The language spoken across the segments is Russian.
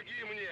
Помоги мне!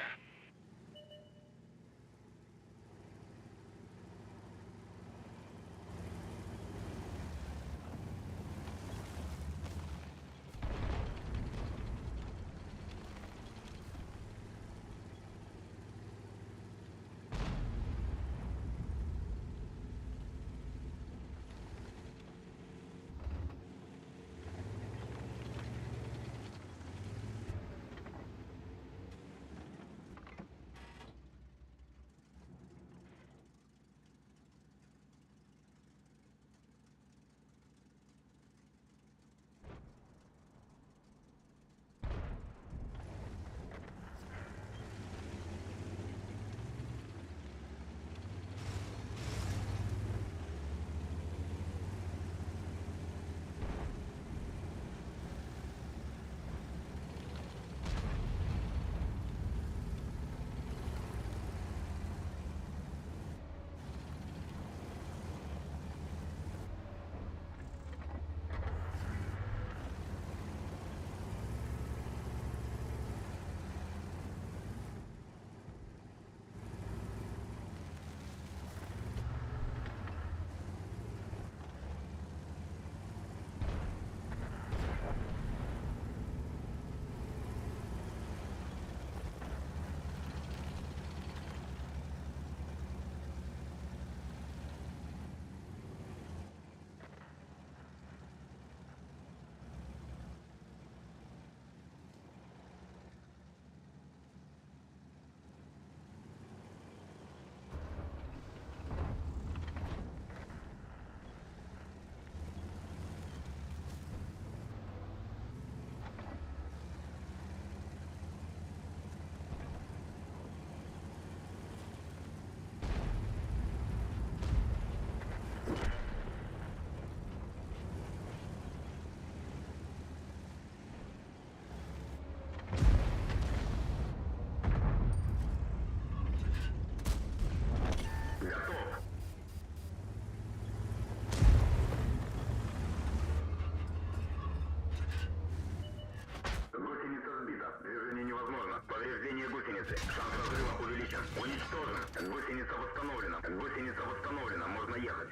Гусеница сбита. Движение невозможно. Повреждение гусеницы. Шанс разрыва увеличен. Уничтожено. Гусеница восстановлена. Гусеница восстановлена. Можно ехать.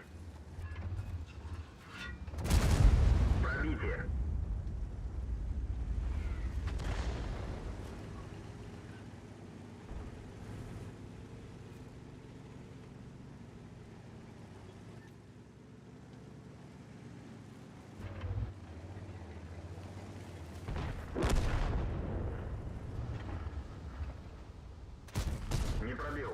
Пробитие. Не пробил.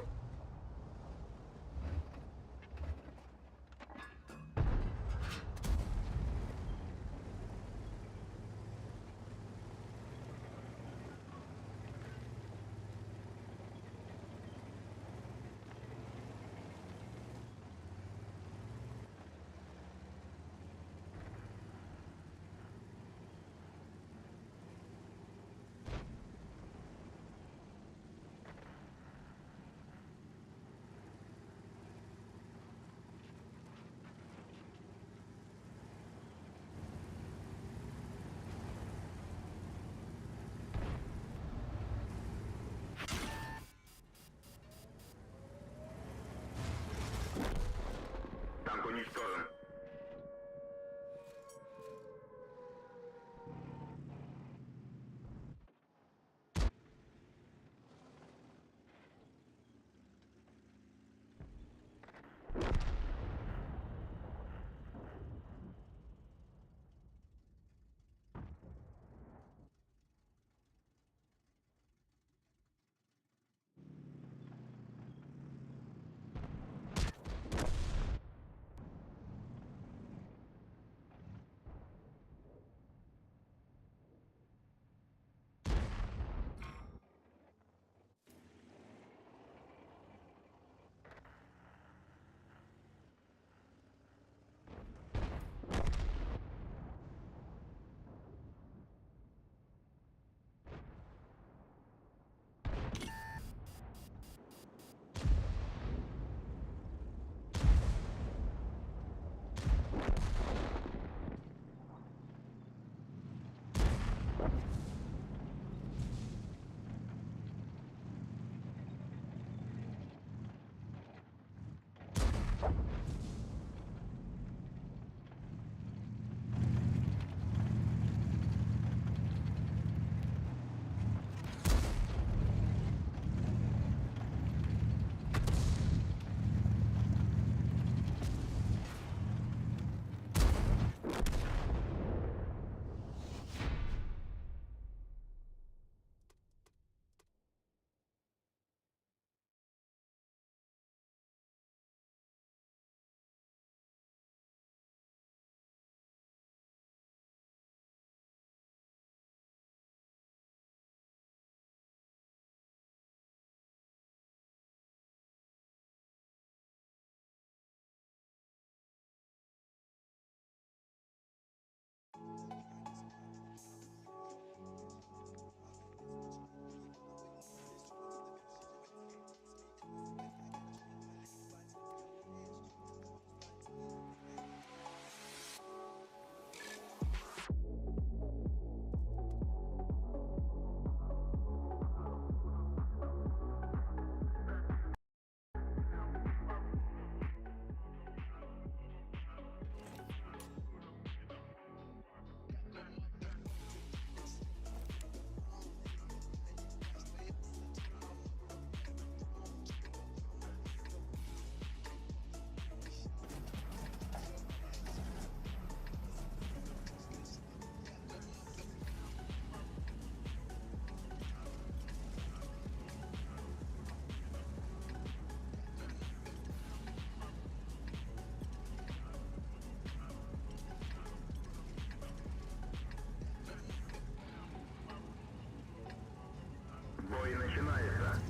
Бой начинается.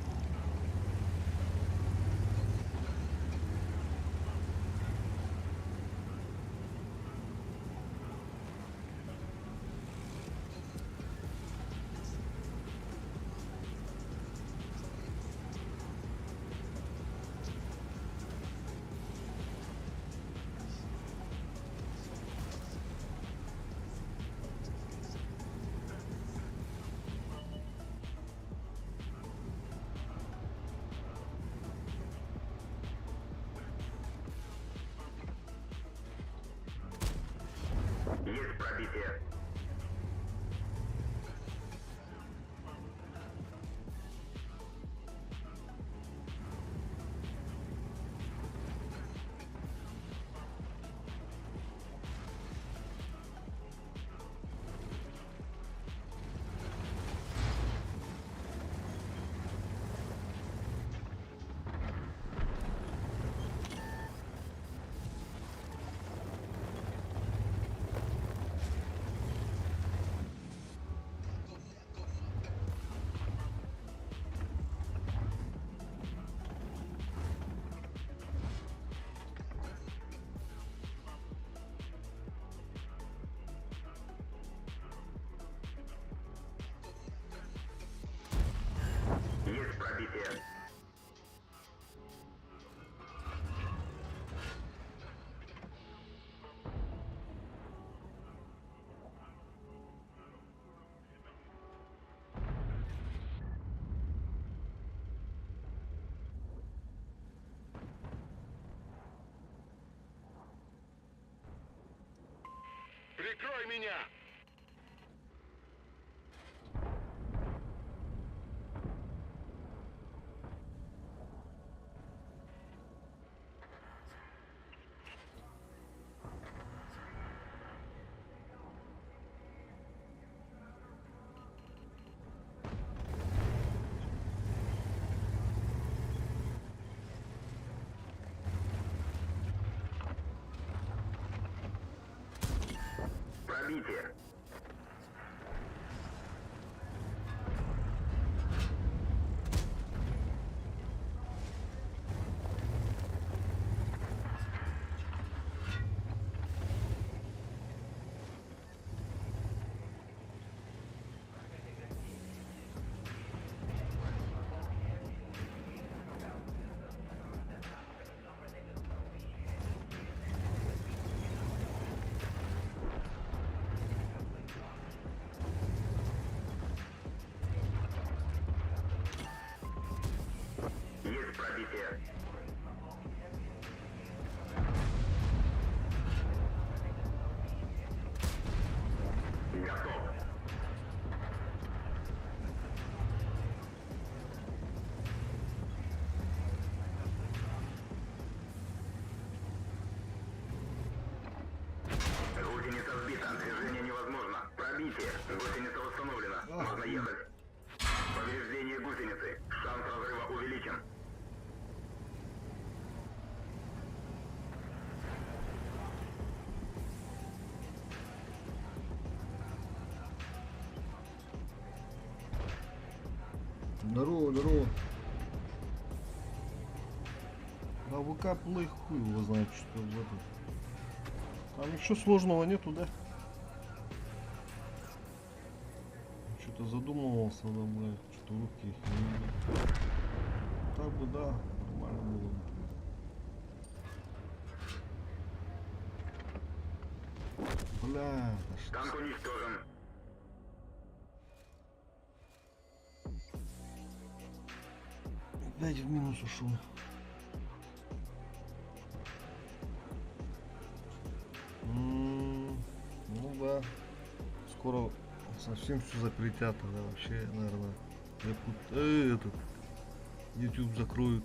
Есть пробитие. Есть пробитие. Прикрой меня! Пробитие. Есть пробитие. Готов. Гусеница сбита. Движение невозможно. Пробитие. Гусеница восстановлена. Можно ехать. Повреждение гусеницы. Шанс разрыва увеличен. Здорово, здорово. А ВК плей хуй его знает, что в этом. Там ничего сложного нету, да? Что-то задумывался, да, блядь, что руки их не видят. Так бы, да, нормально было бы. Бля, да что? Танк уничтожен. Опять в минус ушел. Ну да. Скоро совсем все запретят, тогда вообще, наверное, этот YouTube закроют.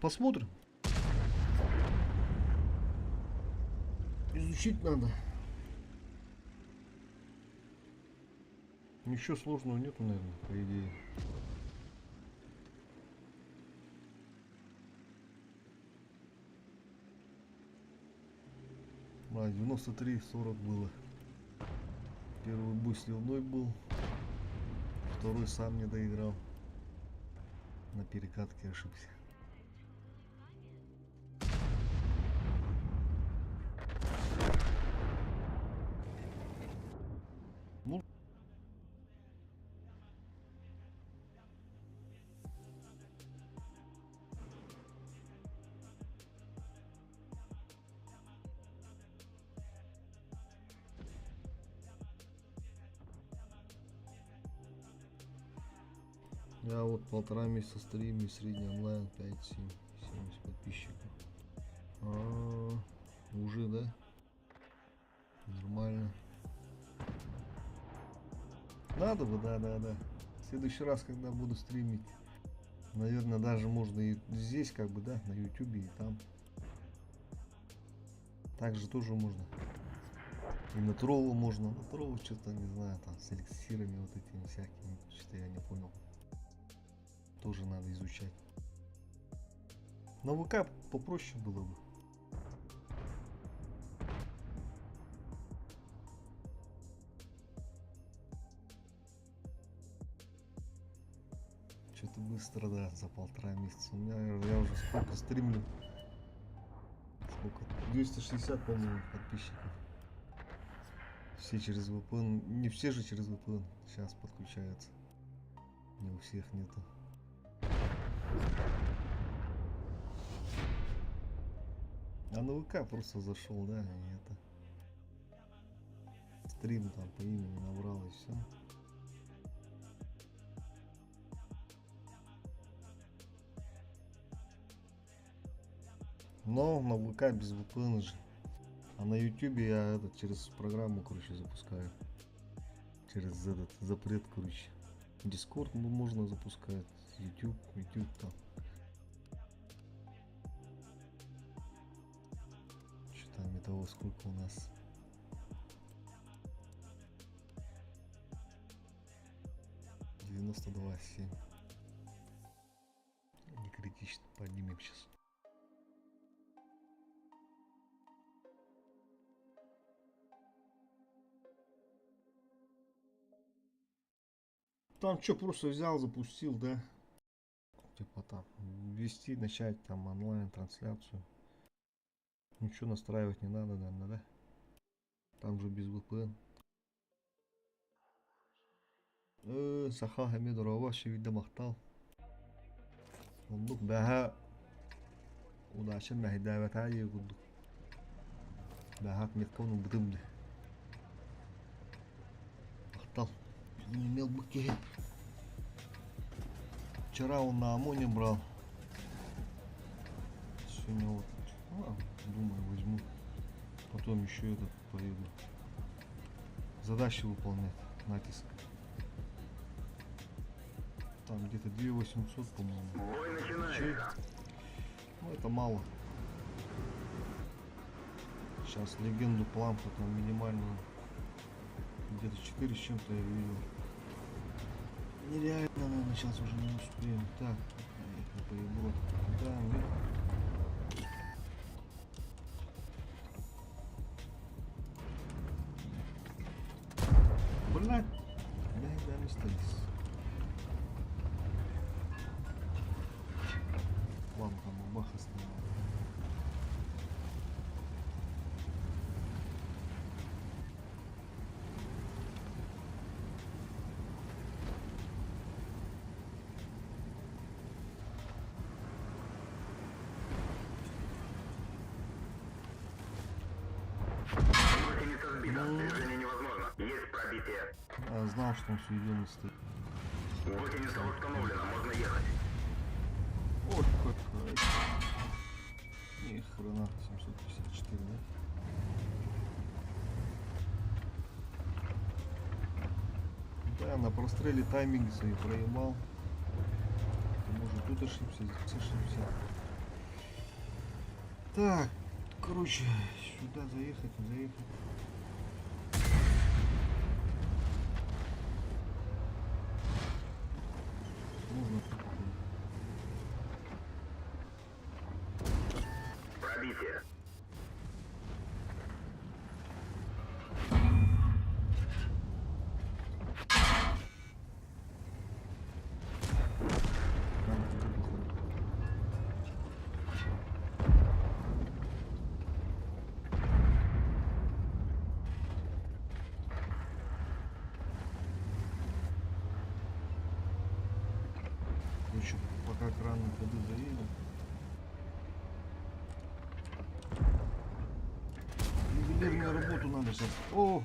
Посмотрим. Изучить надо. Ничего сложного нету, наверное, по идее. А, 93-40 было. Первый бой сливной был. второй сам не доиграл. На перекатке ошибся. Ну, я вот 1,5 месяца стримлю, средний онлайн 5-7, 70 подписчиков. Уже, да? Нормально. Надо бы, да. В следующий раз, когда буду стримить, наверное, даже можно и здесь, как бы, да, на ютубе и там. Также тоже можно. И на троллу можно. На троллу что-то, не знаю, там с эликсирами вот этими всякими. Что-то я не понял. Тоже надо изучать. На ВК попроще было бы. Что-то быстро, да, за 1,5 месяца. У меня, я уже сколько стримлю. Сколько? 260, по-моему, подписчиков. Все через VPN. Не все же через VPN сейчас подключаются. Не у всех нету. А на ВК просто зашел, да, и это. Стрим там по имени набрал и все. Но на ВК без VPN же. А на ютубе я это через программу, короче, запускаю. Через этот запрет, короче. Дискорд можно запускать. YouTube там. Что там, того сколько у нас? — 92,7. Не критично, поднимем сейчас. Там что, просто взял, запустил, да? Типа там ввести, начать там онлайн трансляцию. Ничего настраивать не надо, наверное, да? Там же без VPN. Саха Хамидорова шевиде махтал. Ондук бәһә удашын мәһидәвәт ае гудук. Бәһәк меткону бдымды. Махтал. Не имел бы кеги. Вчера он на ОМОНе брал. Сегодня вот, думаю, возьму. Потом еще этот поеду. Задачи выполнять. Натиск. Там где-то 2800, по-моему. Бой начинается. Ну это мало. Сейчас легенду Плампа там минимальную. Где-то 4 с чем-то я видел. Нереально, наверное, сейчас уже не успеем. Так, поеброд. Да, нет. Блядь. Да, не стоит. Ладно, там бабаха снимал. Гусеница сбита. Движение невозможно. Есть пробитие. Я знал, что он сведен стоит. Гусеница установлена. Можно ехать. Ой, какой. Ни хрена, 754, да? Да, на простреле тайминги свои проебал. Может тут ошибся, здесь ошибся. Так, короче, сюда заехать, не заехать. Можно Пробитие. Еще пока кран воды заедет. Ювелирную работу надо сейчас. О!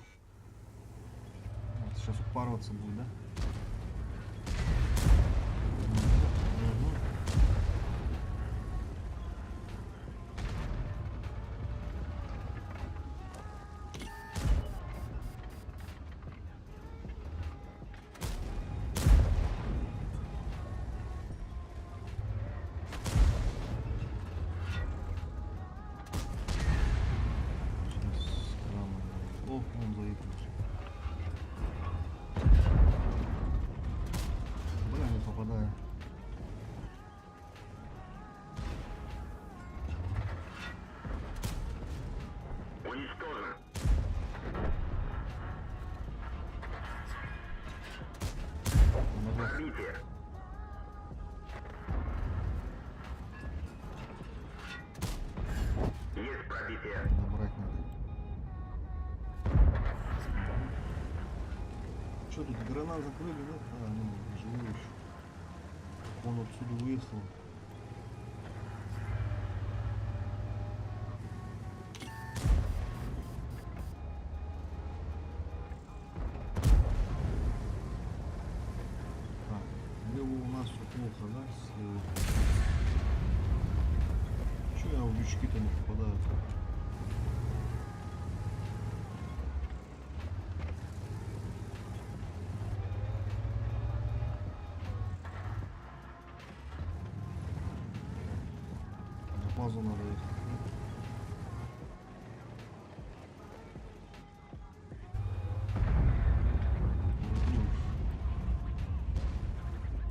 Вот сейчас упарываться будет, да? Мгм. Сейчас кран. О, он заехался. Бля, не попадаю. Уничтожен. Нога. Пробитие. Есть пробитие. Добрать надо. Что тут, гранат закрыли, да? А, ну, живой еще. Он отсюда выехал. Так, лево у нас все плохо, да? Слева. Че я в лючки-то не попадаю? На базу надо ехать.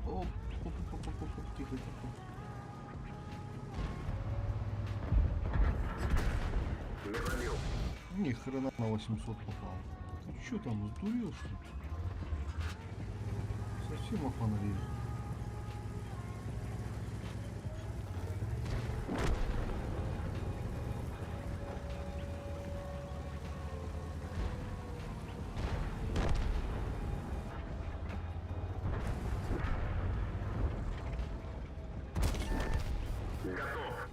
Оп, оп, оп, оп, оп, оп, тихо, тихо. Не пробил. Ни хрена на 800 попал. Ты чё там, сдурел что ли? Совсем охванарили. Готов.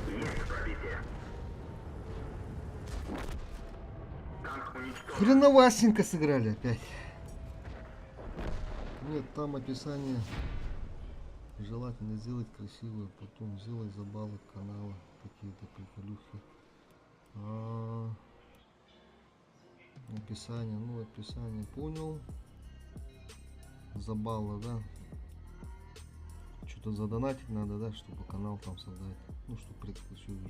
Есть пробитие. Танк уничтожен. Хреновасенько сыграли опять. Нет, там описание. Желательно сделать красивое, потом сделать забалы канала, какие-то приколюхи. Описание, ну описание понял. Забавно, да? Что-то задонатить надо, да, чтобы канал там создать. Ну, чтобы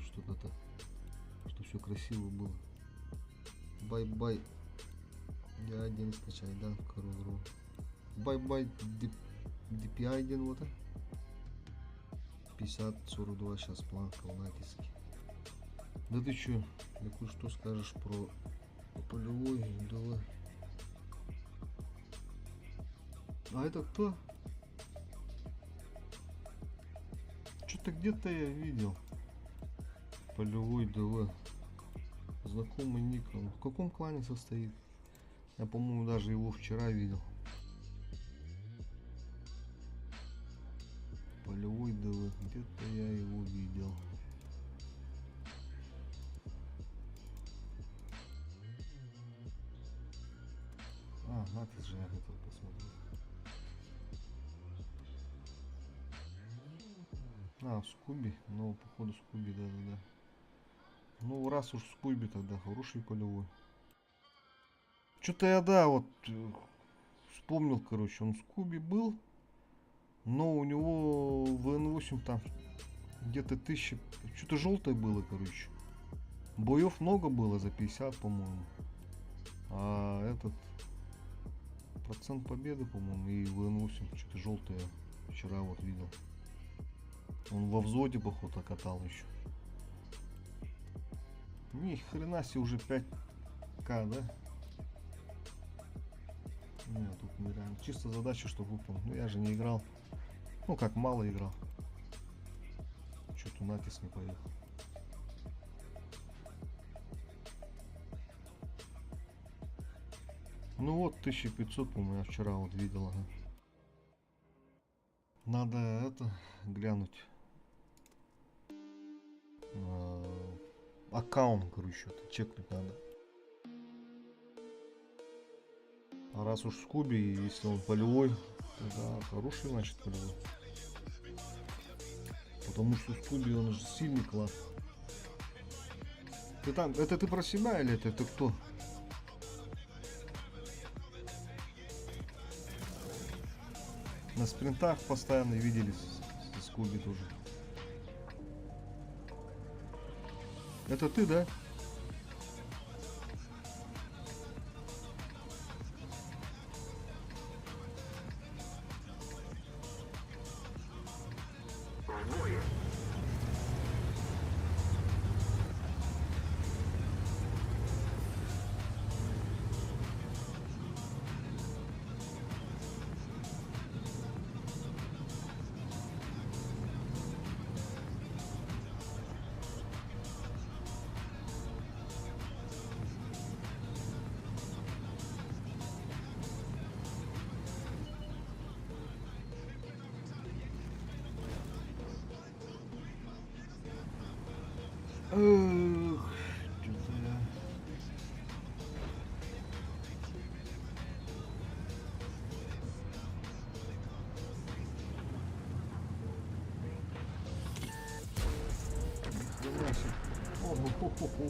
что-то так, чтобы все красиво было. Бай-бай. Я один скачай, да, Кару. Бай-бай. DPI один вот. 50-42 сейчас планка в натиске. Да ты чё? Да что скажешь про полевой ДВ? А это кто? Что-то где-то я видел. Полевой ДВ. Знакомый ник. Он в каком клане состоит? Я, по-моему, даже его вчера видел. Полевой ДВ. Где-то я его видел. А, надо же, я хотел посмотреть. А, Скуби. Ну, походу Скуби, да. Ну, раз уж Скуби, тогда хороший полевой. Что-то я, да, вот вспомнил, короче, он Скуби был, но у него в Н8 там где-то 1000, что-то желтое было, короче. Боев много было, за 50, по-моему. А этот процент победы, по-моему, и в Н8 что-то желтое вчера вот видел. Он во взводе, походу, катал еще. Ни хрена себе, уже 5К, да? Нет, тут нереально. Чисто задача, чтобы выполнить. Ну я же не играл. Ну как, мало играл. Что-то натиск не поехал. Ну вот 1500, по-моему, я вчера вот видел. Ага. Надо это глянуть. Аккаунт, короче, это чекнуть надо. А раз уж Скуби, если он полевой, тогда хороший, значит, полевой. Потому что Скуби, он же сильный класс. Ты там, это ты про себя или это кто? На спринтах постоянно виделись с Скуби тоже. Это ты, да? В бой. Эх, что-то я... Нихрена себе. О-хо-хо-хо.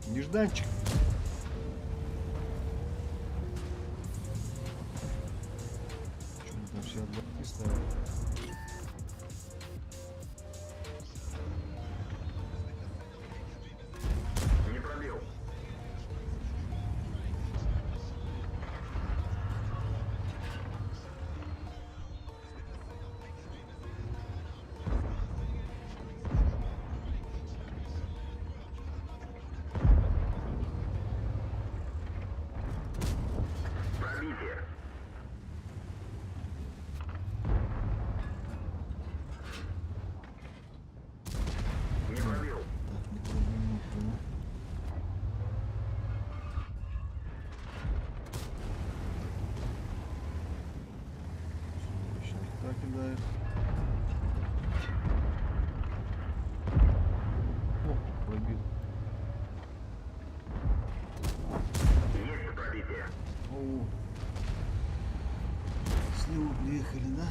Нежданчик. Что-то там все отборки ставят. Не пробил. Пробитие. Не пробил. Так, не пробую, не пробую. Сейчас так кидает. О, пробил. Есть пробитие. О, слева приехали, да?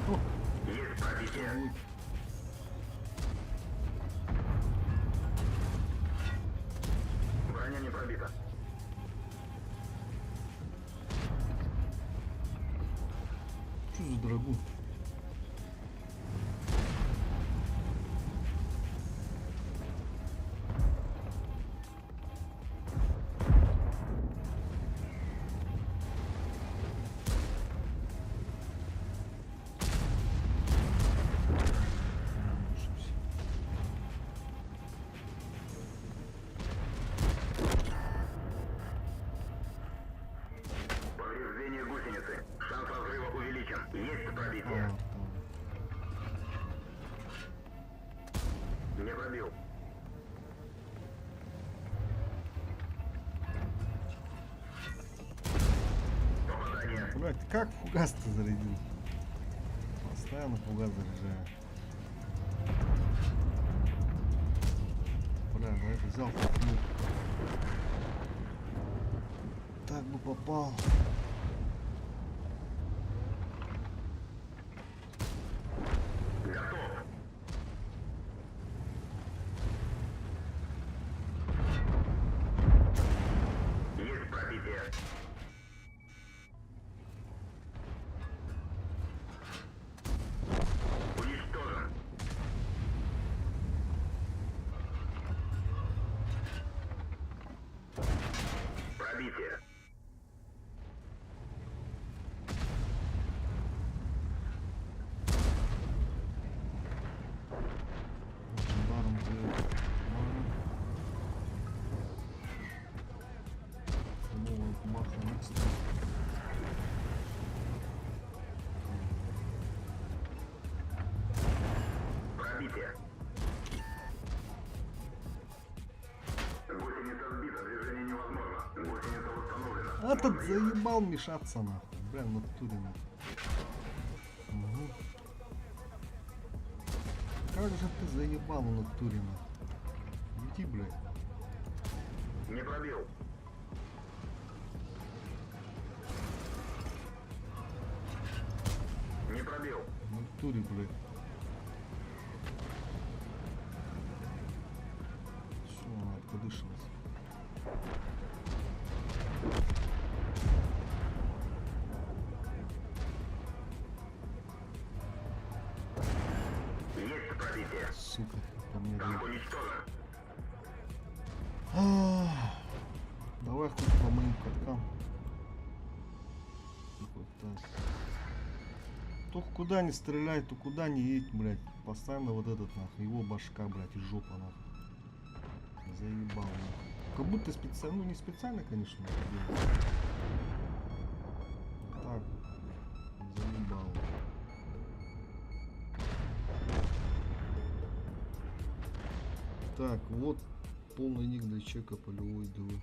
О, Есть пробитие. ой. Броня не пробита. Что за драгун? Ошибся. Повреждение гусеницы. Шанс разрыва увеличен. Есть А, пробитие. там. Не пробил. Попадание. Блядь, ты как фугас-то зарядил? Постоянно фугас заряжаю. Бля, ну это взял попнул. Так бы попал. Готов. Есть пробитие. Уничтожен. Пробитие. Этот заебал мешаться нахуй. Бля, в натуре нахуй. Угу. Как же ты заебал в натуре нахуй. Иди, блядь. Не пробил. Не пробил. В натуре, блядь. Все, она подышалась. Есть пробитие. Сука, по мне Танк бьет. уничтожен. Давай хоть по моим каткам. Вот так. То куда не стреляй, то куда не едь, блядь. Постоянно вот этот нахуй. Его башка, блядь, и жопа нахуй. Заебал нахуй. Как будто специально, ну не специально, конечно, это делал. Так. Заебал. Так, вот полный ник для чека полевой ДВ.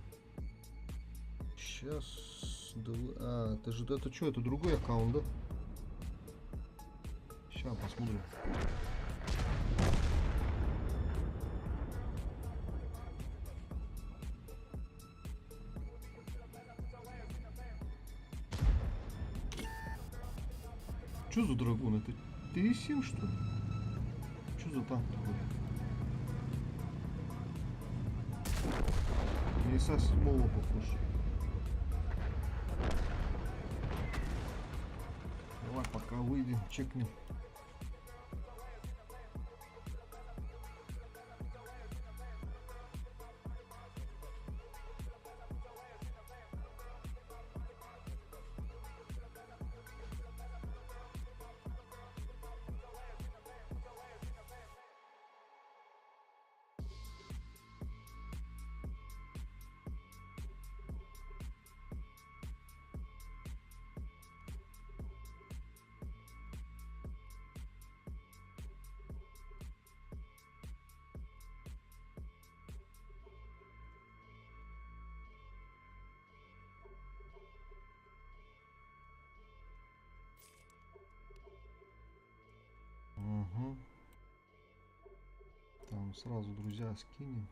Сейчас ДВ. А, это же это что? Это другой аккаунт, да? Сейчас посмотрим. Что за драгун? Это ТС-7 что ли? Что за танк такой? Иса 7 похож. Давай пока выйдем, чекнем. Угу. Там сразу, друзья, скинем.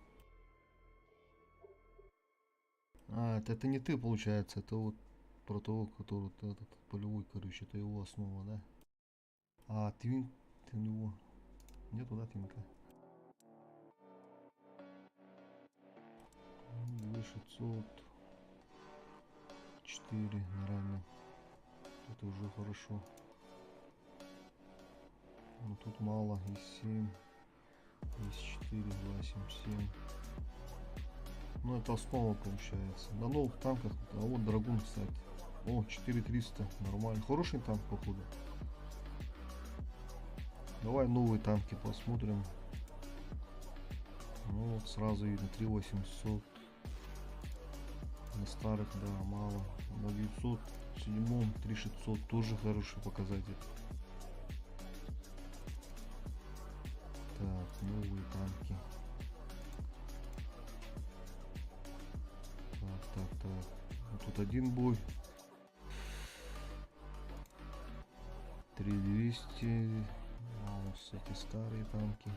А, это не ты, получается, это вот про того, который вот этот полевой, короче, это его основа, да? А, твин, ты у него нету, да, твинка? 2604, нормально. Это уже хорошо. Но тут мало, и 7, и 4, 2, 7, 7. Ну это основа получается. На новых танках, а вот драгун, кстати. О, 4300, нормально. Хороший танк, походу. Давай новые танки посмотрим. Ну вот сразу видно 3800. На старых, да, мало. На 907, 3600 тоже хороший показатель. Так, новые танки. Так. Вот тут один бой. 3200. А вот эти старые танки.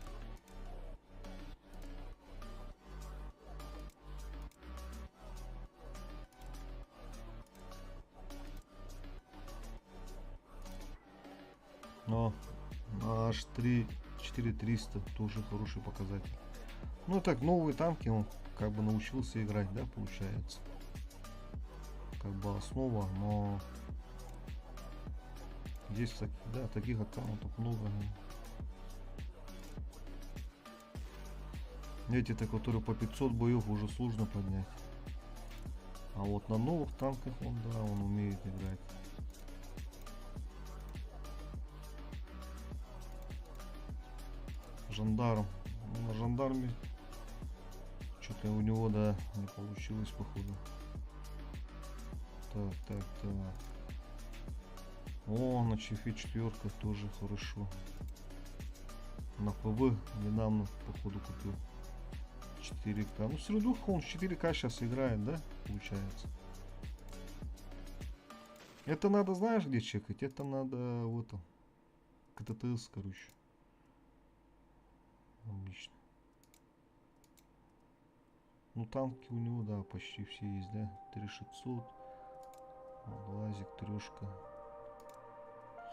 Но аж 4300 тоже хороший показатель. Ну так, новые танки он как бы научился играть, да, получается. Как бы основа, но здесь да, таких аккаунтов много. Эти-то, которые по 500 боев, уже сложно поднять. А вот на новых танках он, да, он умеет играть. Жандарм. Ну, на жандарме что-то у него, да, не получилось, походу. Так. О, на ЧФ 4 тоже хорошо. На ПВ недавно, походу, купил 4К. Ну, Середуха он 4К сейчас играет, да, получается. Это надо, знаешь, где чекать? Это надо вот там. КТТС, короче. Отлично. Ну, танки у него, да, почти все есть, да? 3600. Лазик, трешка.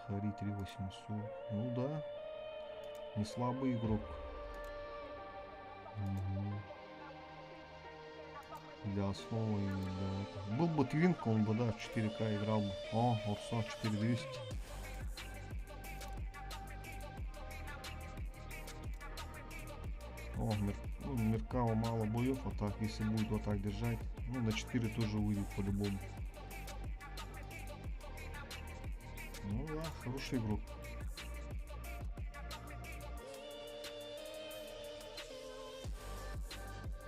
Хари 3800. Ну да. Не слабый игрок. Мгм. Для основы, да. Был бы твинк, он бы, да, в 4К играл бы. О, Урсо 4200. О, ну, Меркава мало боев, а так, если будет вот так держать, ну, на 4 тоже выйдет по-любому. Ну да, хороший игрок.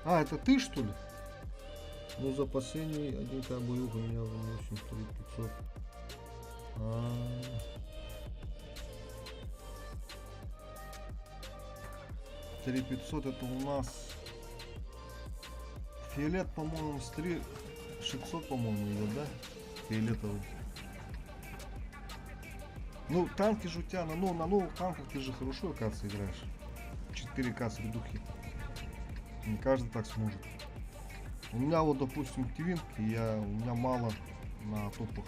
А, это ты, что ли? Ну, за последний 1К боев у меня уже 8500. А-а-а. 3500 это у нас фиолет, по-моему, с 3600, по-моему, идет, да? Фиолетовый. Ну, танки же у тебя, на новых танках ты же хорошо, оказывается, играешь. 4К с редухи. Не каждый так сможет. У меня вот, допустим, твинки, у меня мало на топах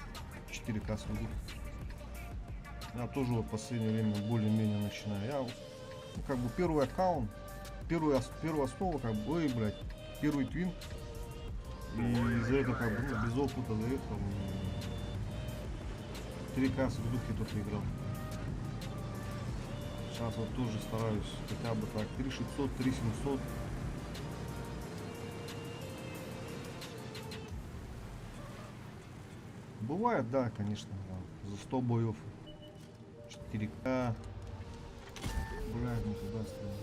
4К с редухи. Я тоже вот в последнее время более-менее начинаю. Я, ну, как бы первый аккаунт, первую основу, как бы, ой, блядь, первый твин. И из-за этого, как бы, ну, без опыта до этого 3К с редухи только играл. Сейчас вот тоже стараюсь хотя бы так 3600, 3700. Бывает, да, конечно, да, за 100 боев 4К. Блядь, не туда стрелял.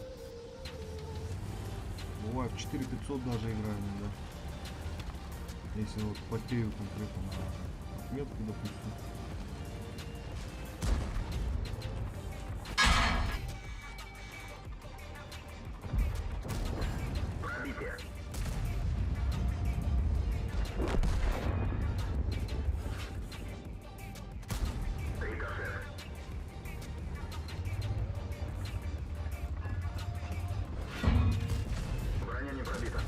Бывает 4500 даже играем, да. Если вот потерю конкретно на отметку, допустим. Пробитие. Рикошет. Броня не пробита.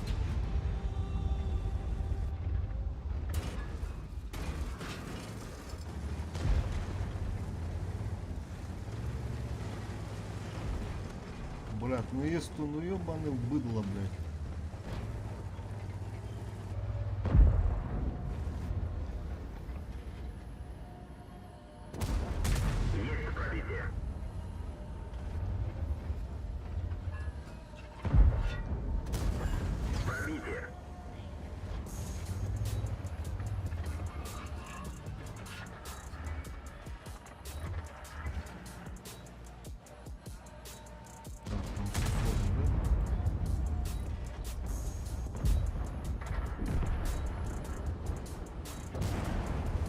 Блядь, ну если ну ебаный быдло, блядь. Есть пробитие. Пробитие. Так, там 600, да?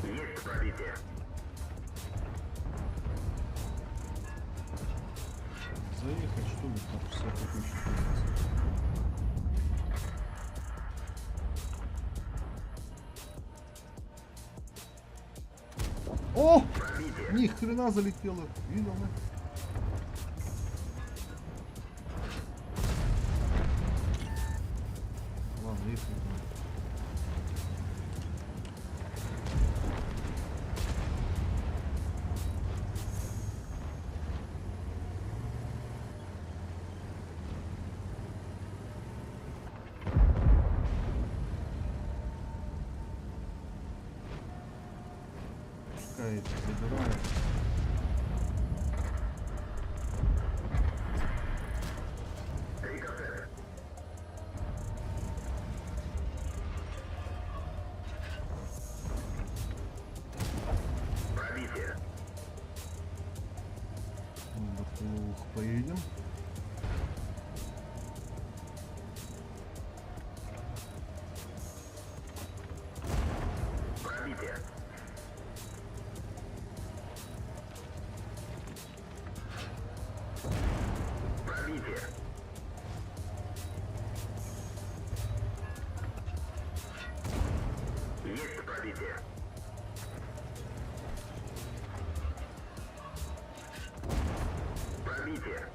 Есть пробитие. Заехать, что ли, там 60 тысяч. О! Пробитие. Ни хрена залетело. Видел, да? Ладно, если там. Пускай это забирает. Рикошет. Пробитие. До половых поедем. Пробитие. Пробитие. Есть пробитие. Пробитие.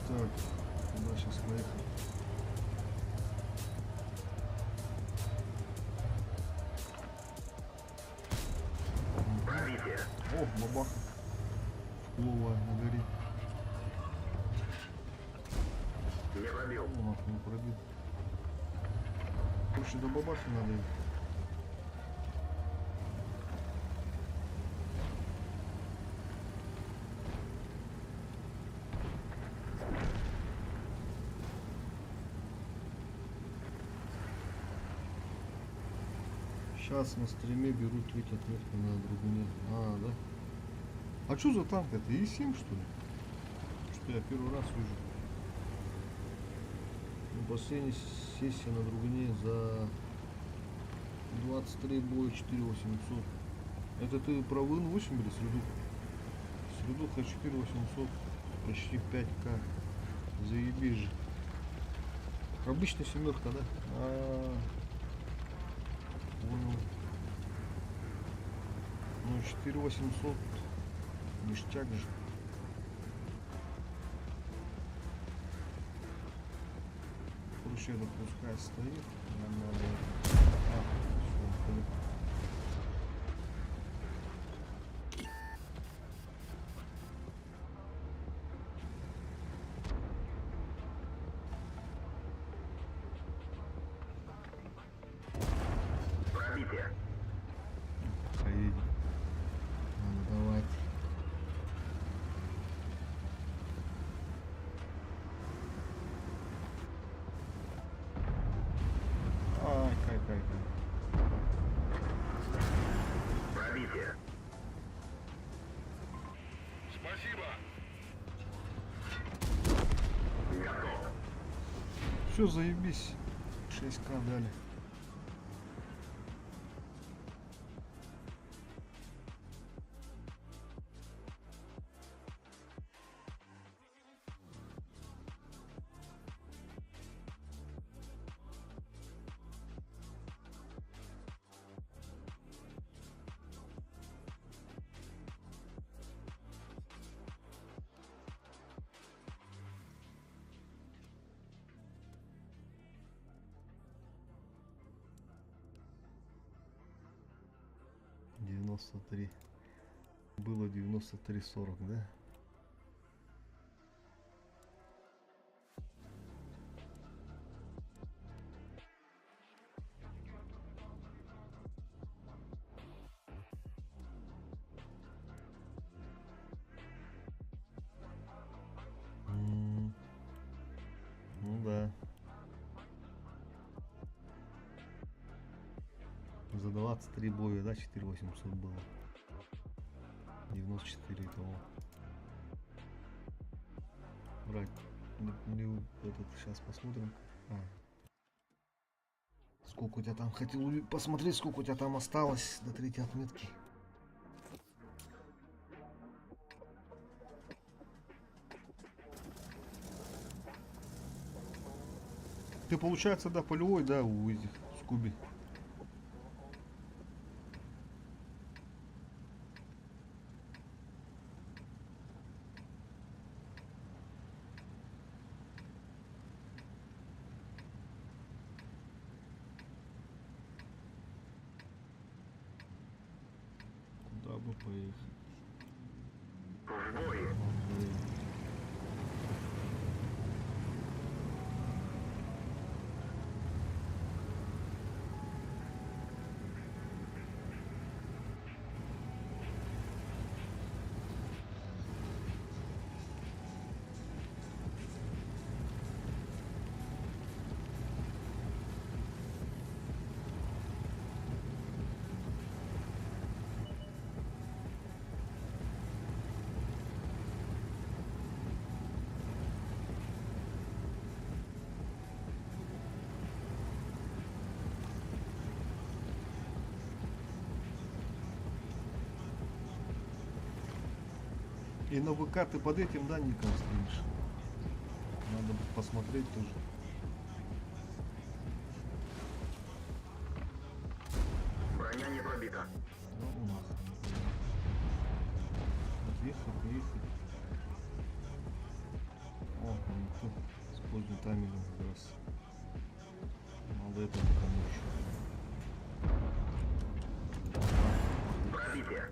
Так, куда сейчас поехать? Пробитие. О, бабах. Шкловая на горе. Не пробил. О, нахуй не пробил. Короче, до бабахи надо ехать. Сейчас на стриме берут треть отметку на другуне. А, да? А что за танк это? И7 что ли? Что я первый раз вижу. Ну, последняя сессия на другуне за 23 боя 4800. Это ты про Вин 8 или среду? Средуха 4800. Почти 5к. Заебись же. Обычная семерка, да? Понял. Ну 4800. Ништяк же. Короче, это пускай стоит. Нам надо. А, всё, Пробитие. поедем. Ну, давайте. Ай, кай. Пробитие. Спасибо. Готов. Все, заебись. 6к дали. $93. Было 93.40, да? Ну да. За 23 боя, да, 4800 было. 94 того. Брать, этот, сейчас посмотрим. Сколько у тебя там, хотел посмотреть, сколько у тебя там осталось до третьей отметки. Ты, получается, да, полевой, да, у этих, Скуби. Куда бы поехать? В бой. И на ВК ты под этим, да, ником стримишь? Надо бы посмотреть тоже. Броня не пробита. Ну, у нас. ехать, ехать. О, он тут с поздним таймингом как раз. Надо этому помочь. Пробитие.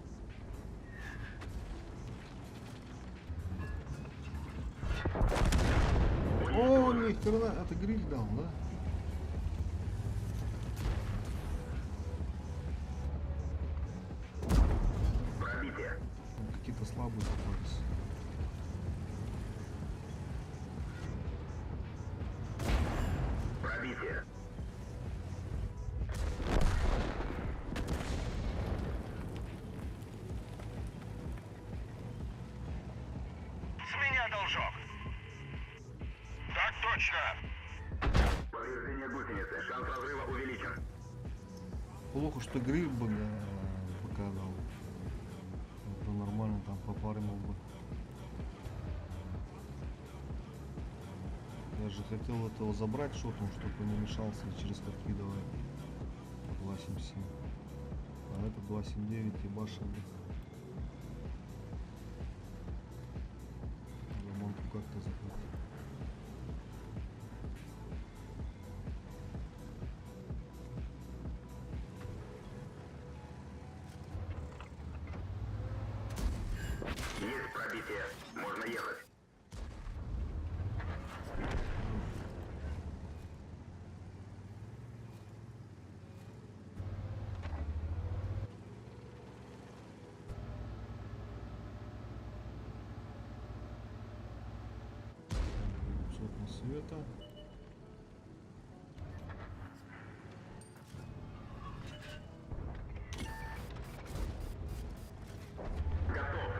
О, ни хрена, это гриль дал, да? Пробитие. Там какие-то слабые попались. Пробитие. С меня должок. Так точно. Повреждение гусеницы. Шанс разрыва увеличен. Плохо, что гриль бы показал. Это нормально, там попаримал бы. Я же хотел этого забрать шотом, чтобы не мешался и через подкидывать. 2.7.7. А это 2.7.9 и башен. Ремонту как-то закрыть. Есть пробитие. Можно ехать. Сотни света. Готов.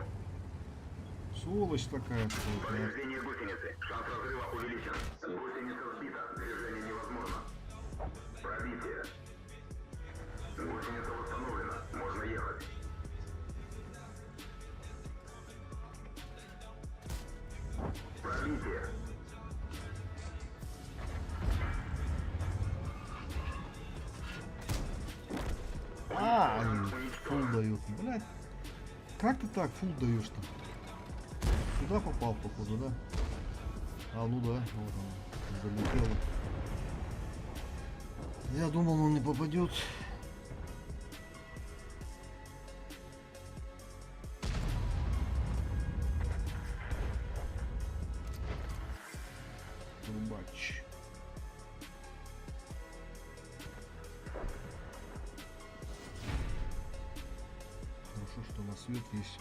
Сволочь такая. Повреждение гусеницы. Шанс разрыва увеличен. Гусеница сбита. Движение невозможно. Пробитие. Гусеница восстановлена. Можно ехать. Пробитие. А, они фул дают. Блять. Как ты так фул даешь-то? Сюда попал, походу, да? А, ну да, вот он залетел. Я думал, он не попадет. Трубач. Хорошо, что на свет есть.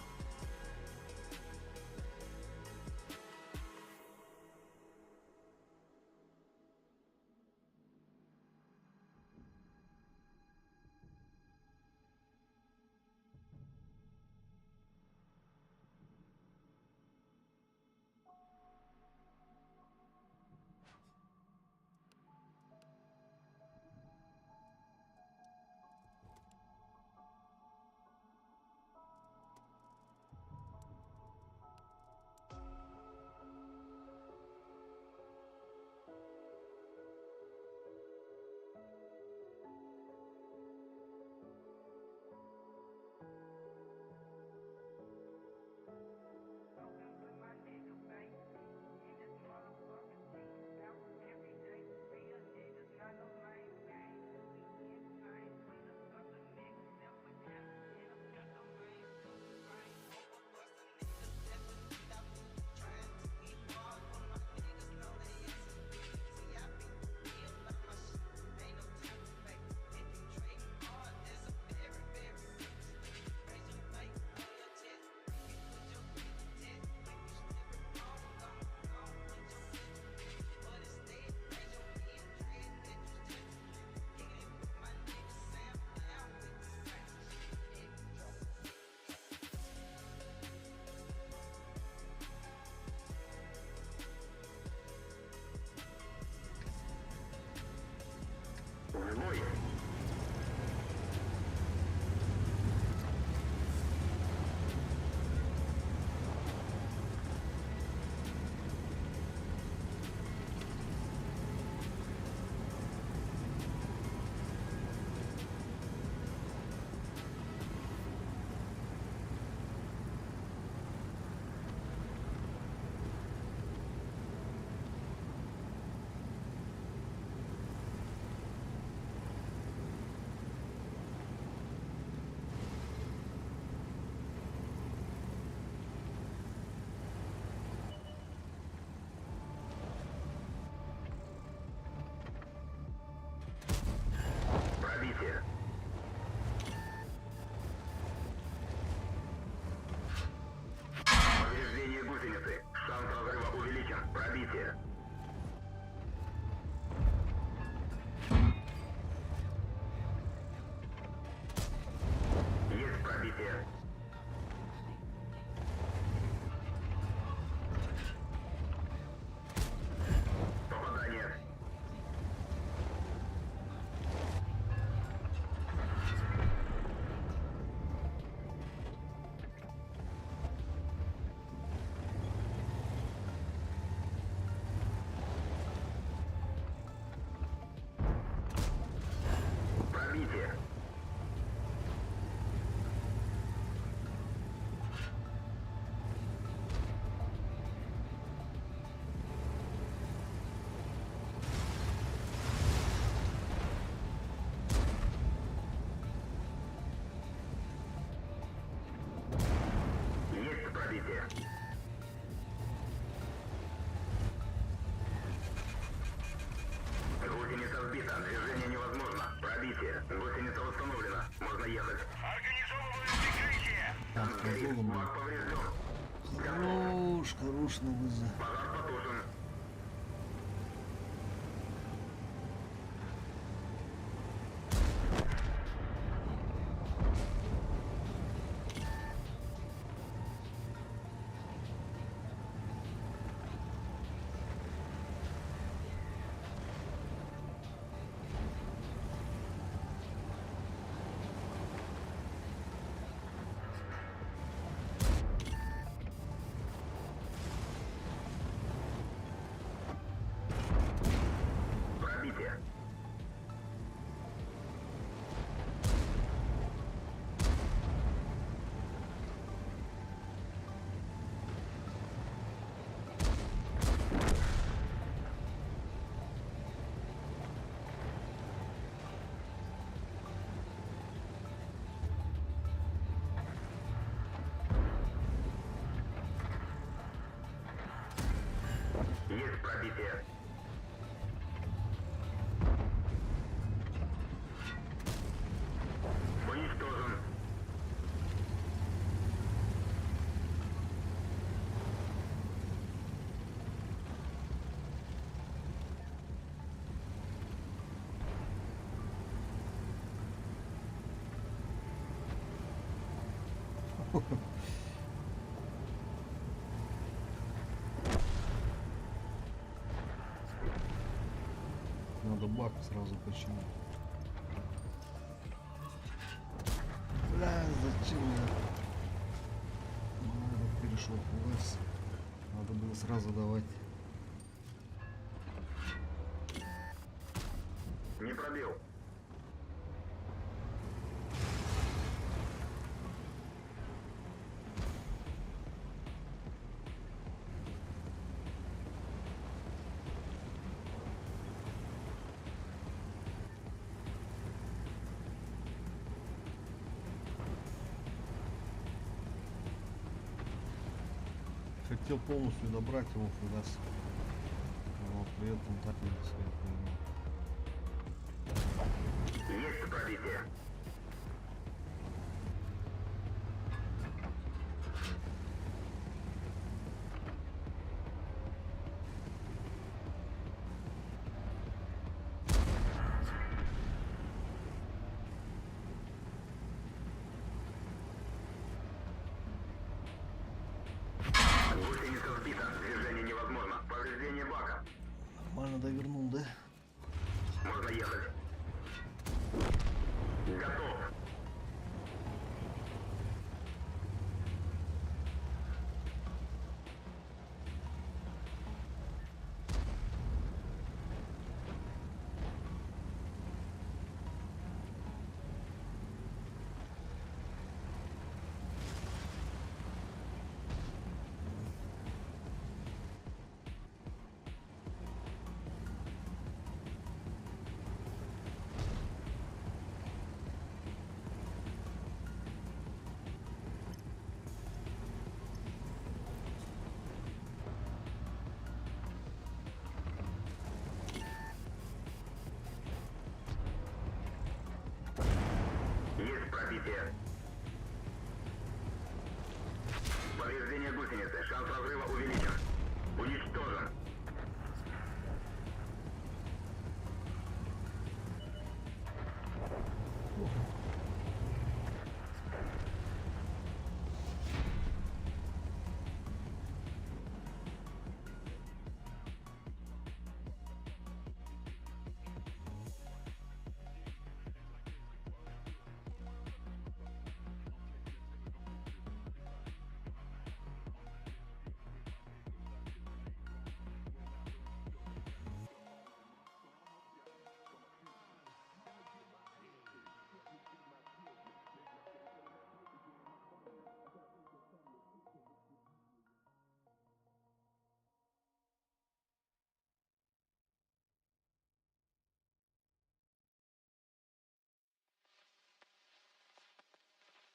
Можно ехать. Организовываю прикрытие. Так, разлогом был. Бак поврежден. Хорош на вызов. Пожар потушен. Пробитие. Есть пробитие. Уничтожен. Надо бак сразу починить. Бля, зачем я? Надо перешел в УС. Надо было сразу давать. Не пробил. Хотел полностью добрать его фугас. Но при этом так и не смог. Есть пробитие. Гусеница сбита. Движение невозможно. Повреждение бака. Нормально довернул, да? Можно ехать. Готов. Есть пробитие. Повреждение гусеницы. Шанс разрыва увеличен. Уничтожен.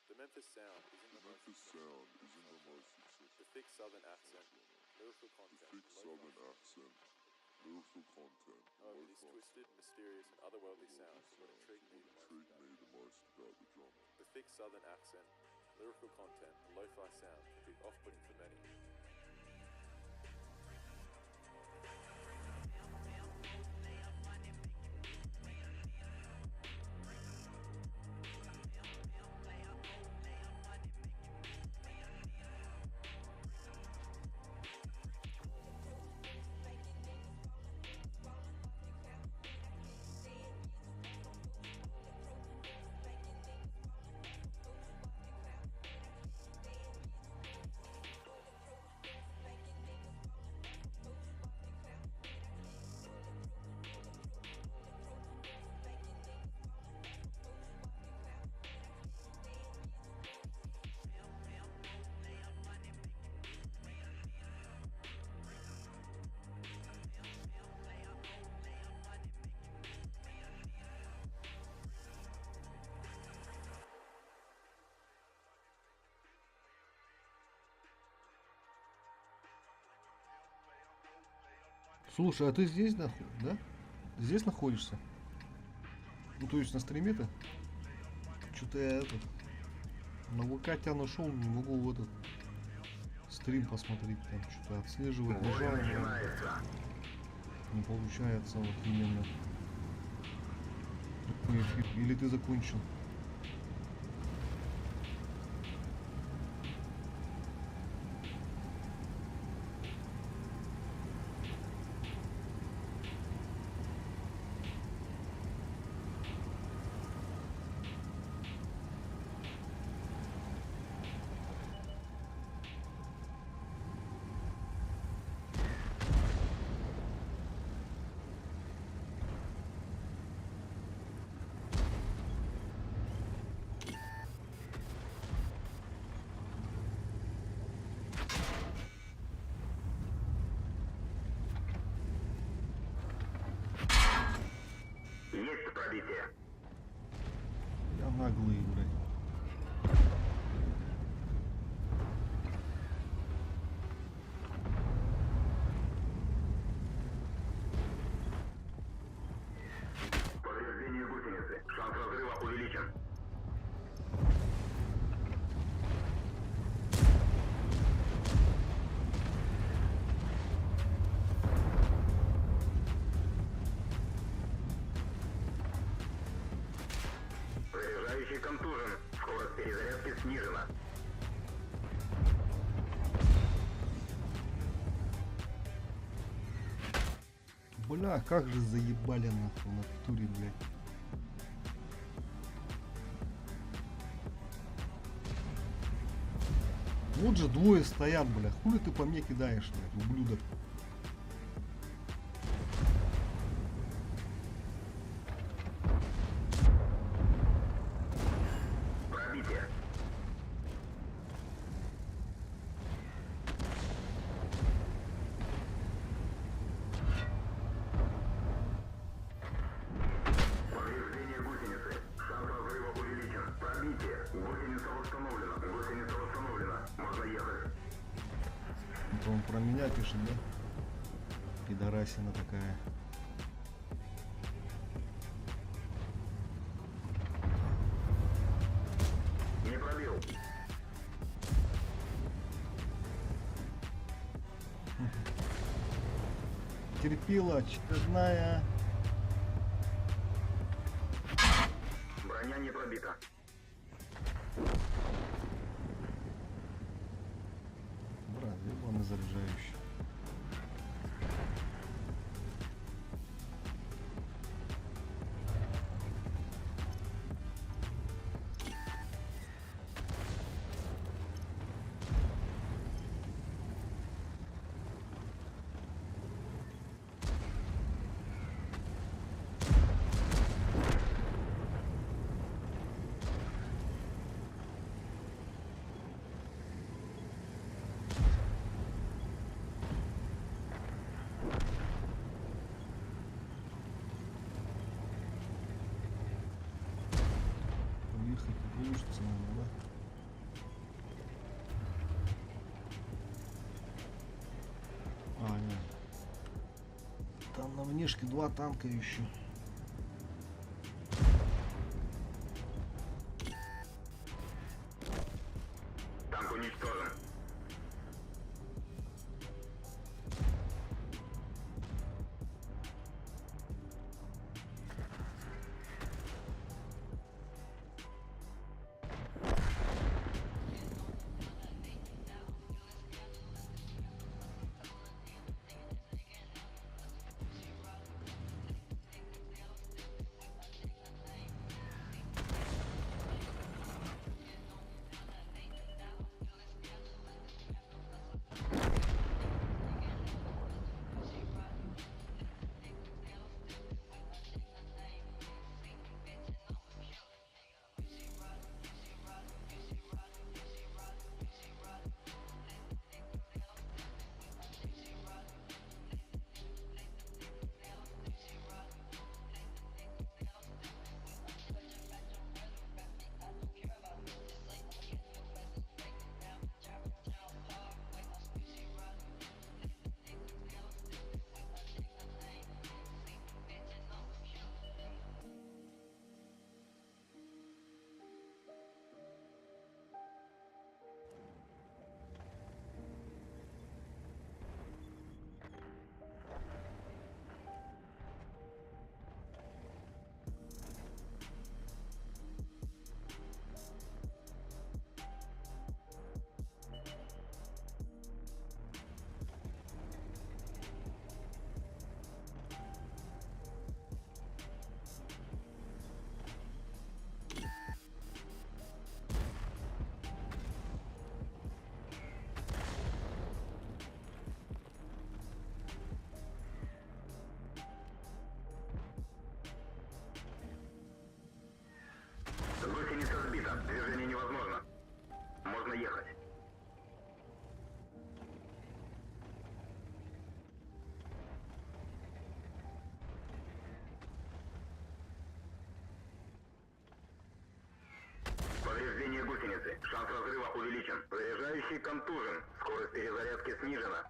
The Memphis Sound isn't the most successful. The thick southern accent, lyrical content, however, these twisted, mysterious, and otherworldly sounds are what intrigue me the most about the genre. thick southern accent, lyrical content, and lo-fi sound can be off-putting for many. Слушай, а ты здесь, да? Здесь находишься? Ну, то есть на стриме-то? Что-то я на ВК тебя нашел, не могу в этот стрим посмотреть, там что-то отслеживать, Бой нажал, начинается. не получается вот именно. Или ты закончил? Есть пробитие. Я наглый, блядь. Повреждение гусеницы. Шанс разрыва увеличен. Заряжающий контужен. Скорость перезарядки снижена. Бля, как же заебали нахуй на туре, блядь. Вот же двое стоят, бля. Хули ты по мне кидаешь, блядь, ублюдок? Пробитие. Повреждение гусеницы. Шанс разрыва увеличен. Пробитие. Гусеница восстановлена. Гусеница восстановлена. Можно ехать. Это он про меня пишет, да? Пидорасина такая. Не пробил. Терпила, очередная. Броня не пробита. Брат, ебаный заряжающий. Уехать не получится, наверное, да? А, нет. Там на внешке 2 танка еще. Танк уничтожен. Гусеница сбита. Движение невозможно. Можно ехать. Повреждение гусеницы. Шанс разрыва увеличен. Заряжающий контужен. Скорость перезарядки снижена.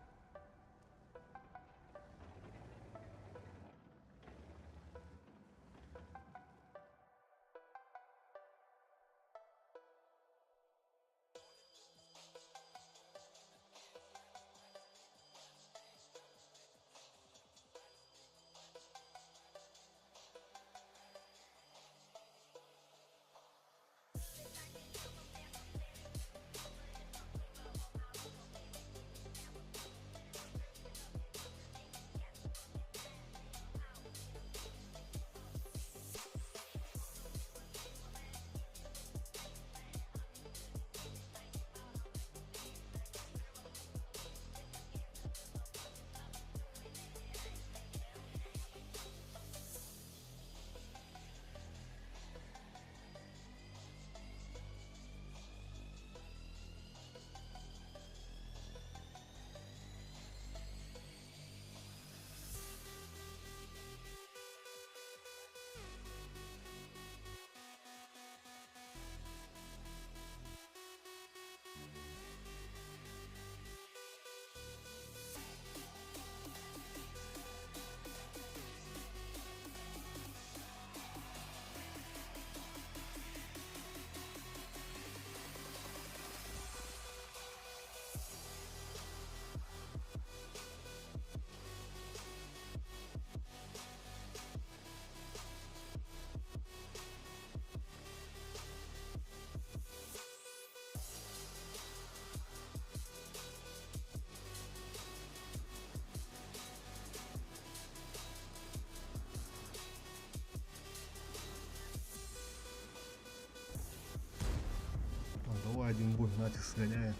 Давай один бой, натиск сгоняет.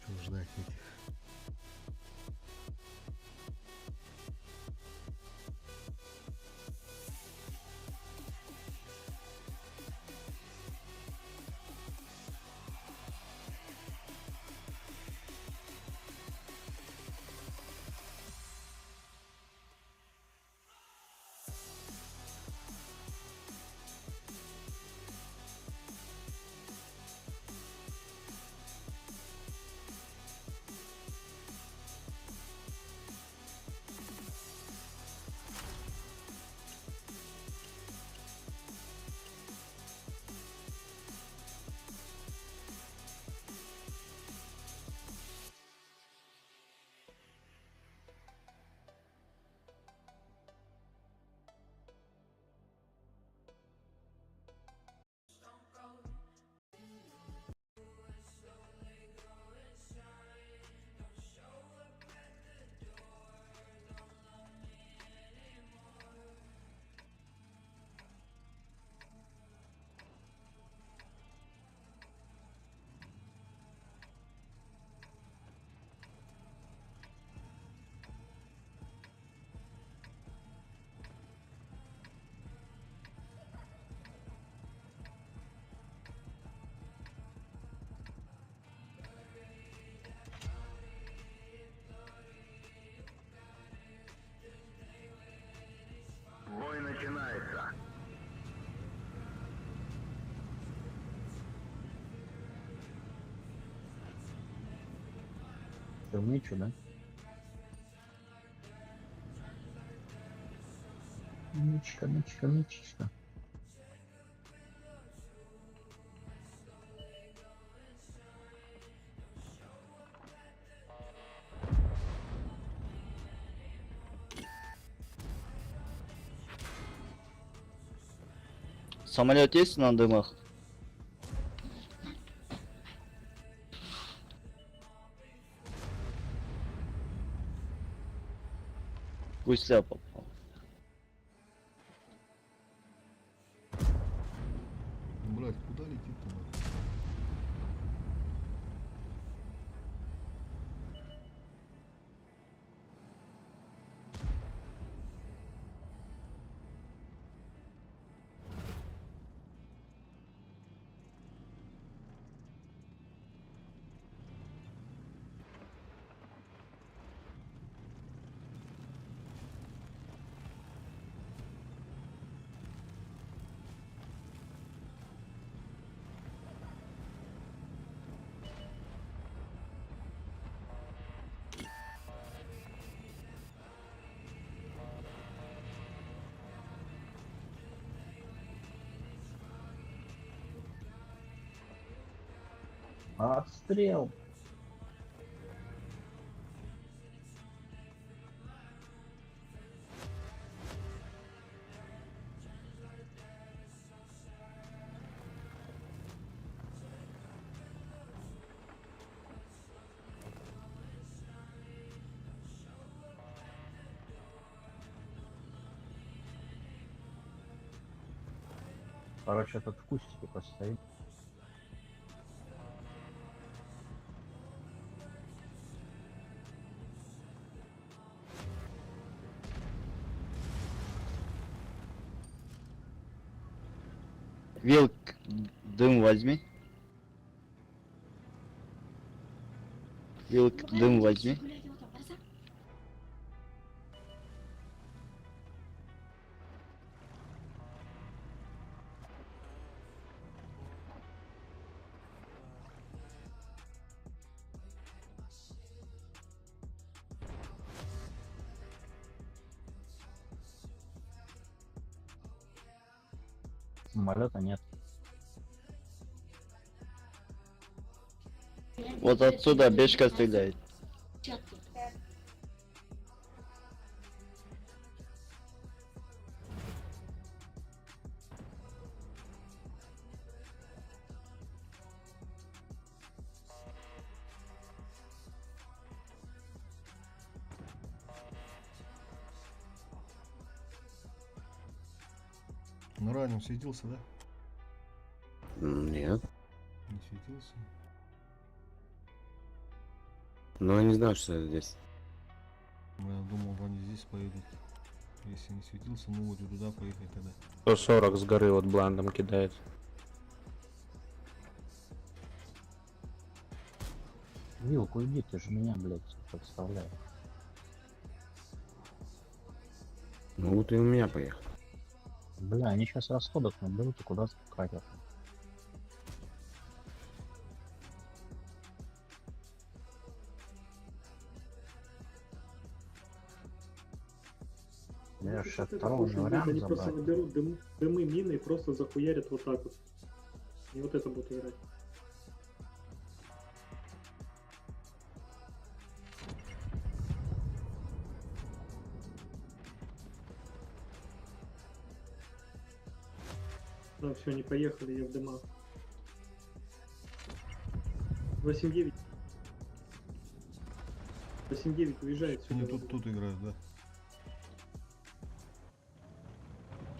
Чего ждать этих? в ничу, да? Ничка, ничка, ничка. Самолет есть на дымах? Пусть я попал. Блять, куда летит-то? нахуй? Отстрел. Короче, этот в кустике постоит. Вилк, дым возьми. Вилк, дым возьми. Самолета нет. Вот отсюда бешка стреляет. На раннем светился, да? Нет. Не светился. Но я не знаю, что это здесь. Ну, я думал, они здесь поедут. Если не светился, ну вот и туда поехать тогда. 140 с горы вот бландом кидает. Вилку, уйди, ты же меня, блядь, подставляешь. Ну вот и у меня поехал. Бля, они сейчас расходов наберут и куда-то катят. Я сейчас второго не вариант Они просто забрать. наберут дымы, мины и просто захуярят вот так вот. И вот это будут играть. Да, все, они поехали, я в дымах. 8-9. 8-9 уезжает Они сюда. тут играют, да?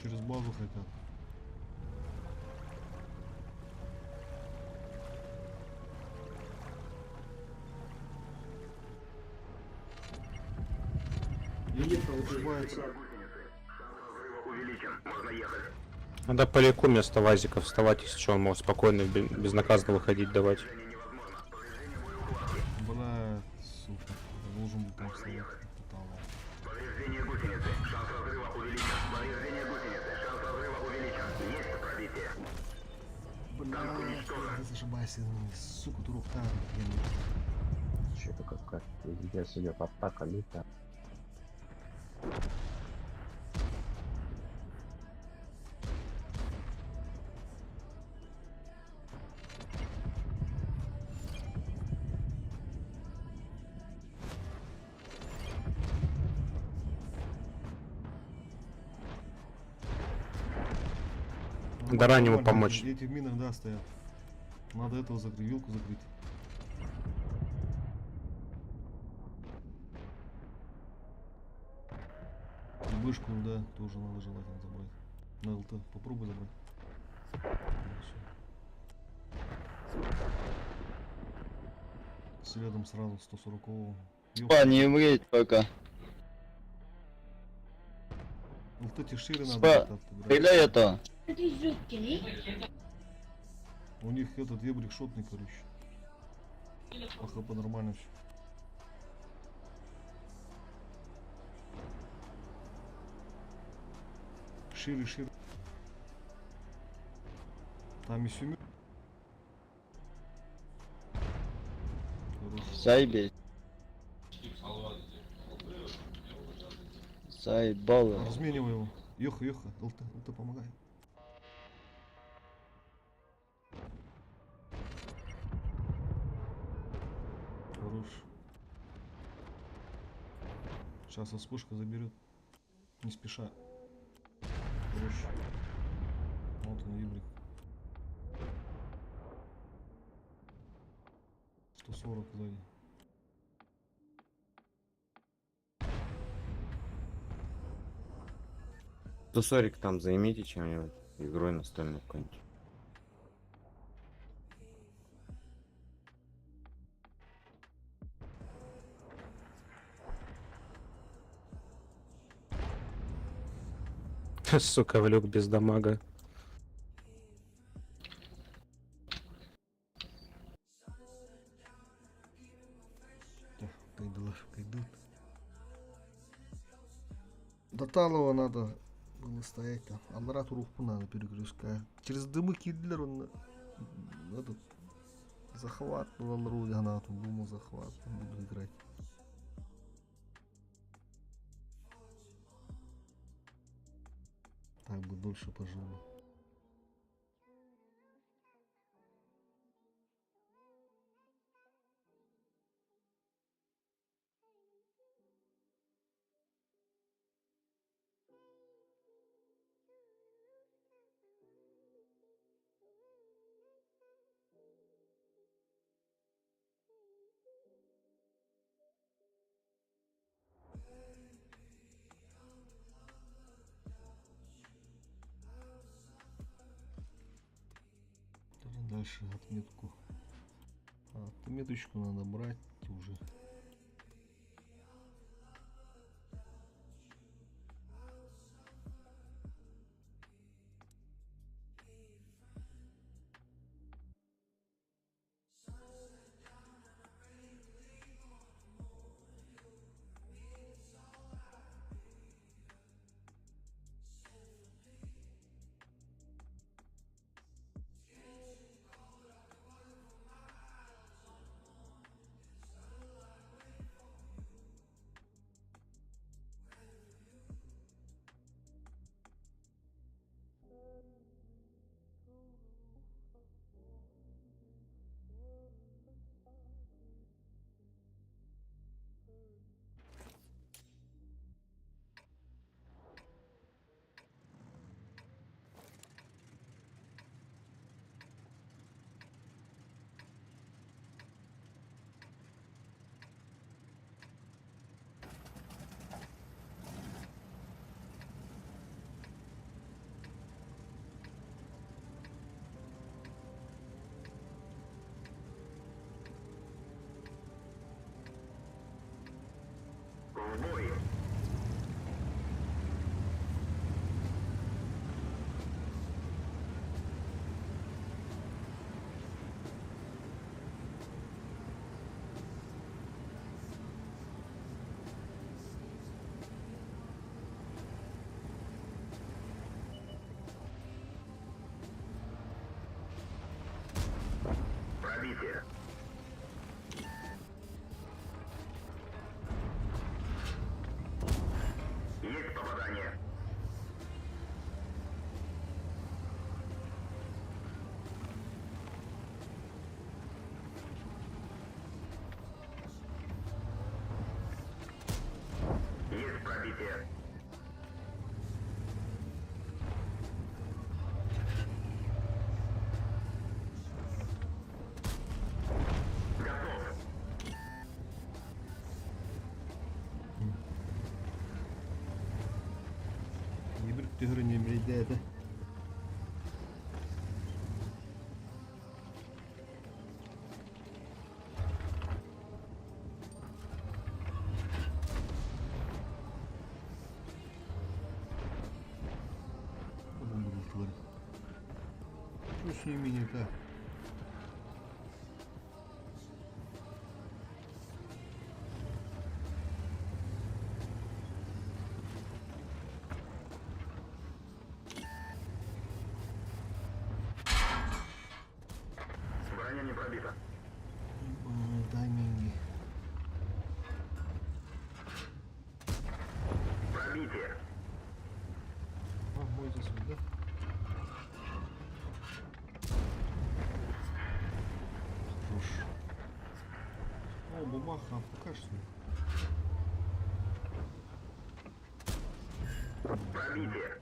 Через базу хотят. Приехал уже. Ошибается. Гусеницы. Шанс разрыва увеличен. Можно ехать. Надо поляку вместо вазика вставать, если что, он может спокойно, безнаказанно выходить давать. Движение невозможно. Повреждение боеукладки. Бля, сука. Я должен был там стоять. Потом. Повреждение гусеницы. Шанс разрыва увеличен. Повреждение гусеницы. Шанс разрыва увеличен. Есть пробитие. Бля, я ошибаюсь. Сука, турок там. что-то какая-то пиздец идет атака лютая. Да раннему Нормально, помочь. Эти в минах, да, стоят. Надо этого закрыть, вилку закрыть. И вышку, да, тоже надо желательно забрать. На ЛТ попробуй забрать. Следом сразу 140-го. Спа, не умреть пока. ЛТ тишире надо. Спа, как-то отыграть. стреляй это. У них этот вебрик шотный, короче. По ХП нормально все. Шире, шире. Там и сюмер. Заебись. Заебало. Разменивай его. Йоха, Йоха, ЛТ помогай. Хорош. Сейчас вспышка заберет. Не спеша. Хорош. Вот он, вибрик. 140 сзади. Тусорик там займите чем-нибудь. Игрой настольной какой-нибудь. Сука, в люк без дамага. Идут. До Талова надо было стоять-то. Алрату руку надо перегрузка. Через дымы Кидлер он этот захват на народе гранату. Думал захват. Буду играть. Так бы дольше пожил бы. Дальше отметку. Отметочку надо брать уже. В бой! Пробитие! йдете. Что с ними не так? Броня не пробита. Тайминги. Пробитие. А, мой засуд, да? Хорош. О, бумага, пока что. Пробитие.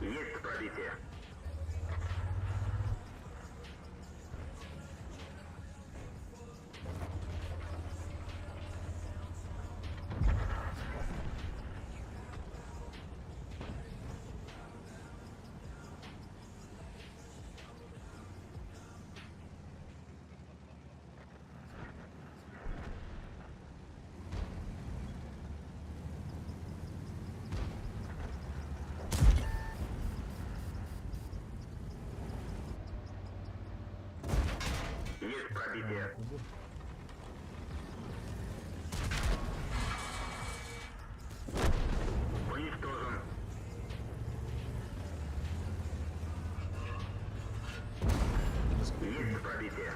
Есть пробитие. Есть пробитие. Уничтожен. Есть пробитие.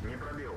Не пробил.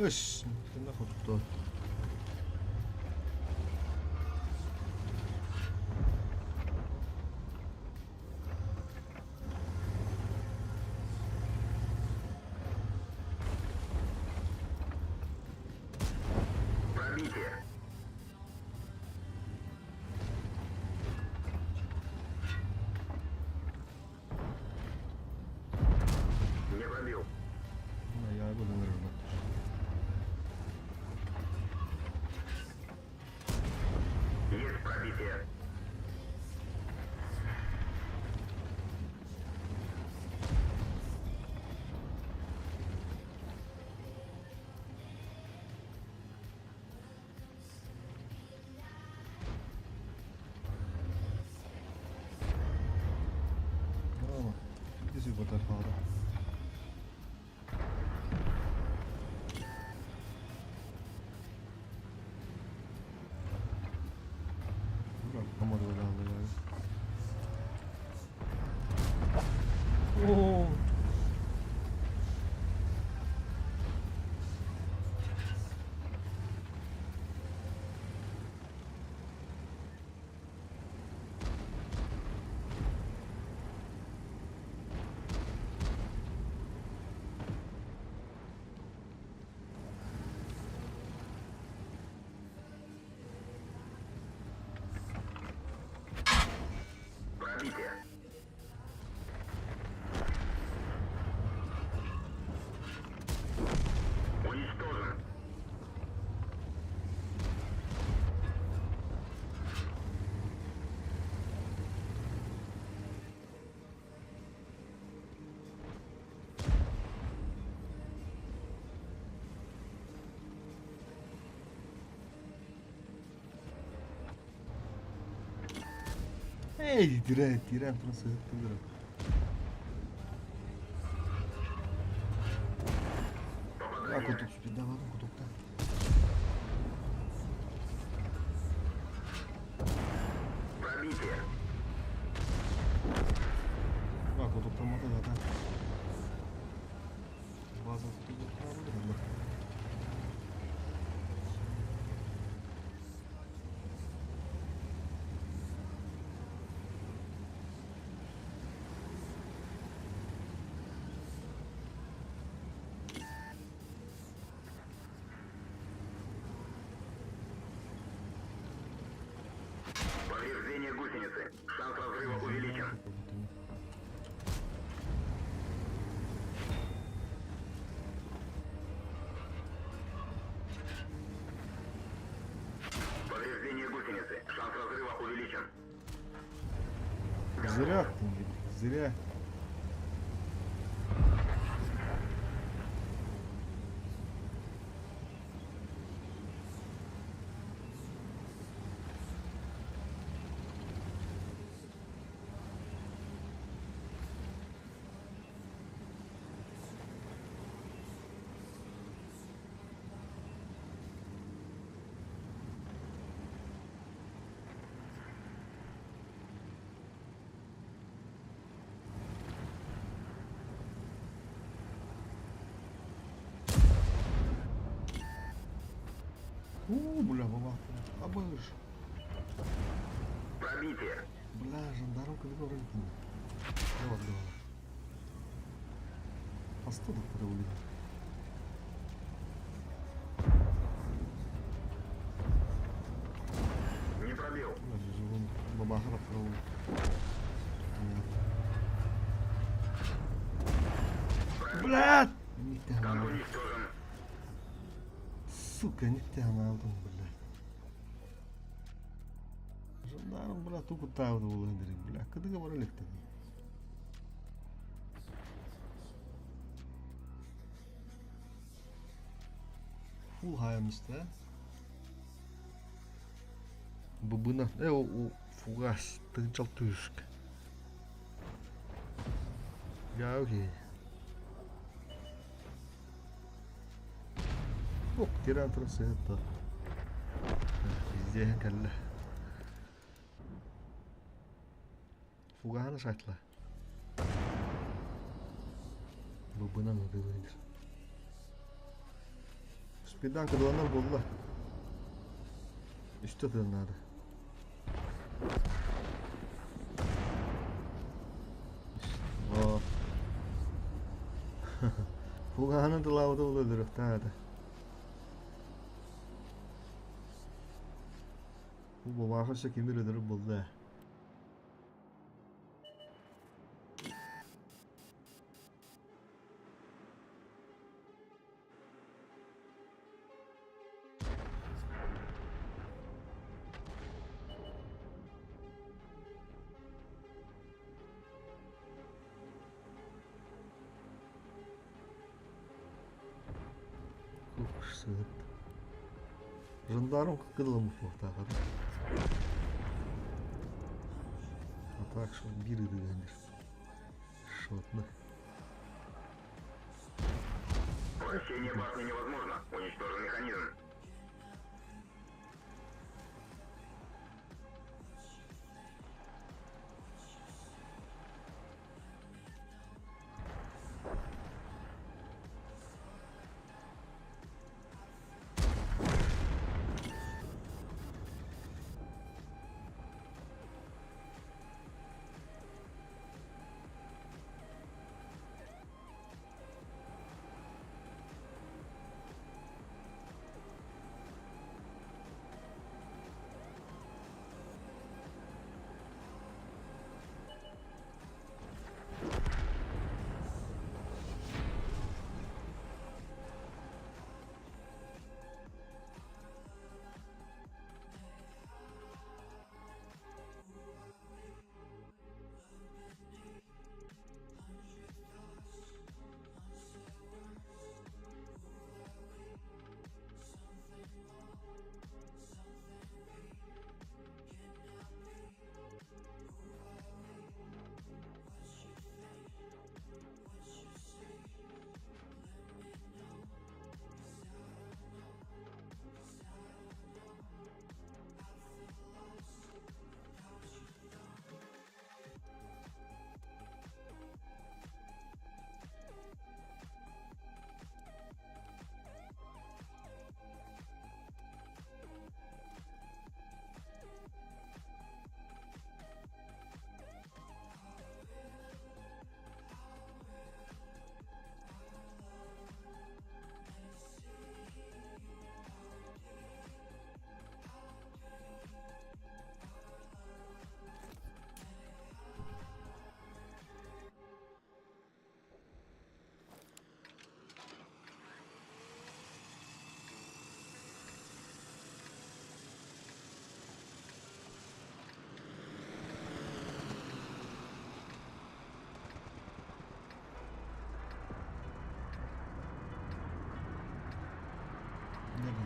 Öş, ne koptu? Пробитие. Не пробил. Ya bu da nerede? Есть пробитие. Tamam. Bizi bu tarafa aldı. Bırak kamera öyle aldı ya. Oo. Пробитие. Уничтожен. Ey diren burası diren. Ya kutuk bir de varım kutukta. Пробитие. Ya kutukta mı da zaten. Bazı kutukta var. Повреждение гусеницы. Шанс разрыва увеличен. Повреждение гусеницы. Шанс разрыва увеличен. Zırh attın gibi. Zırh. Бля, баба. Абыш. Пробитие. Бля, жандарм кого рынка. Вот, да. Остудок подавали. Не пробил. Бля, живым бабахара провел. Блядь! Нифига. Танк уничтожен. Сука, нифига aldım bля. Жандарм, бля, тук оттава да улендери, бля. Къде го върнахте? Full hayamiste. Bıbına. O fugas. Tıncal tüsk. Ya okey. Yok, tira atrás esto. Везде кәллә. Фуганы шайтла. Бабынан өдөгөйдер. Спиданка 2-0 болды. 3-4 надо. О. Пуганы тылауды ол өлдіріп тады. Бұл бақырша кемдер өдіріп болды. Сығып. Жындарым қықылым ұқпақтағыр. А так что биры дегендер. Шотны. Вращение башни невозможно. Уничтожен механизм.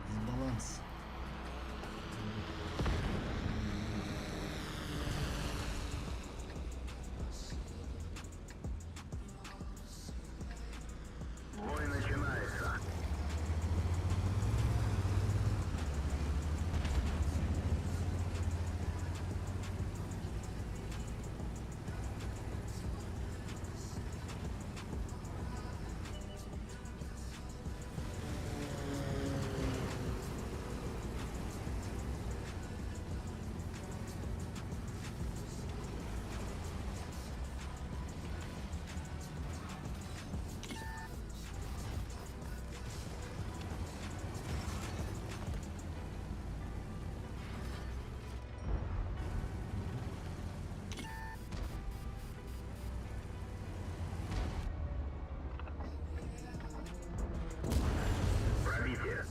Дисбаланс. Бой начинается. Пробитие.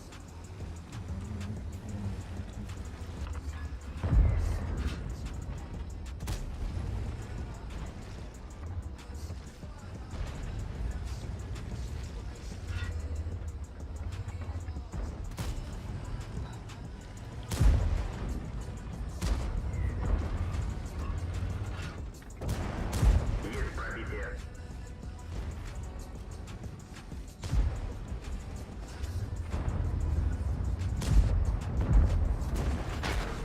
Есть пробитие.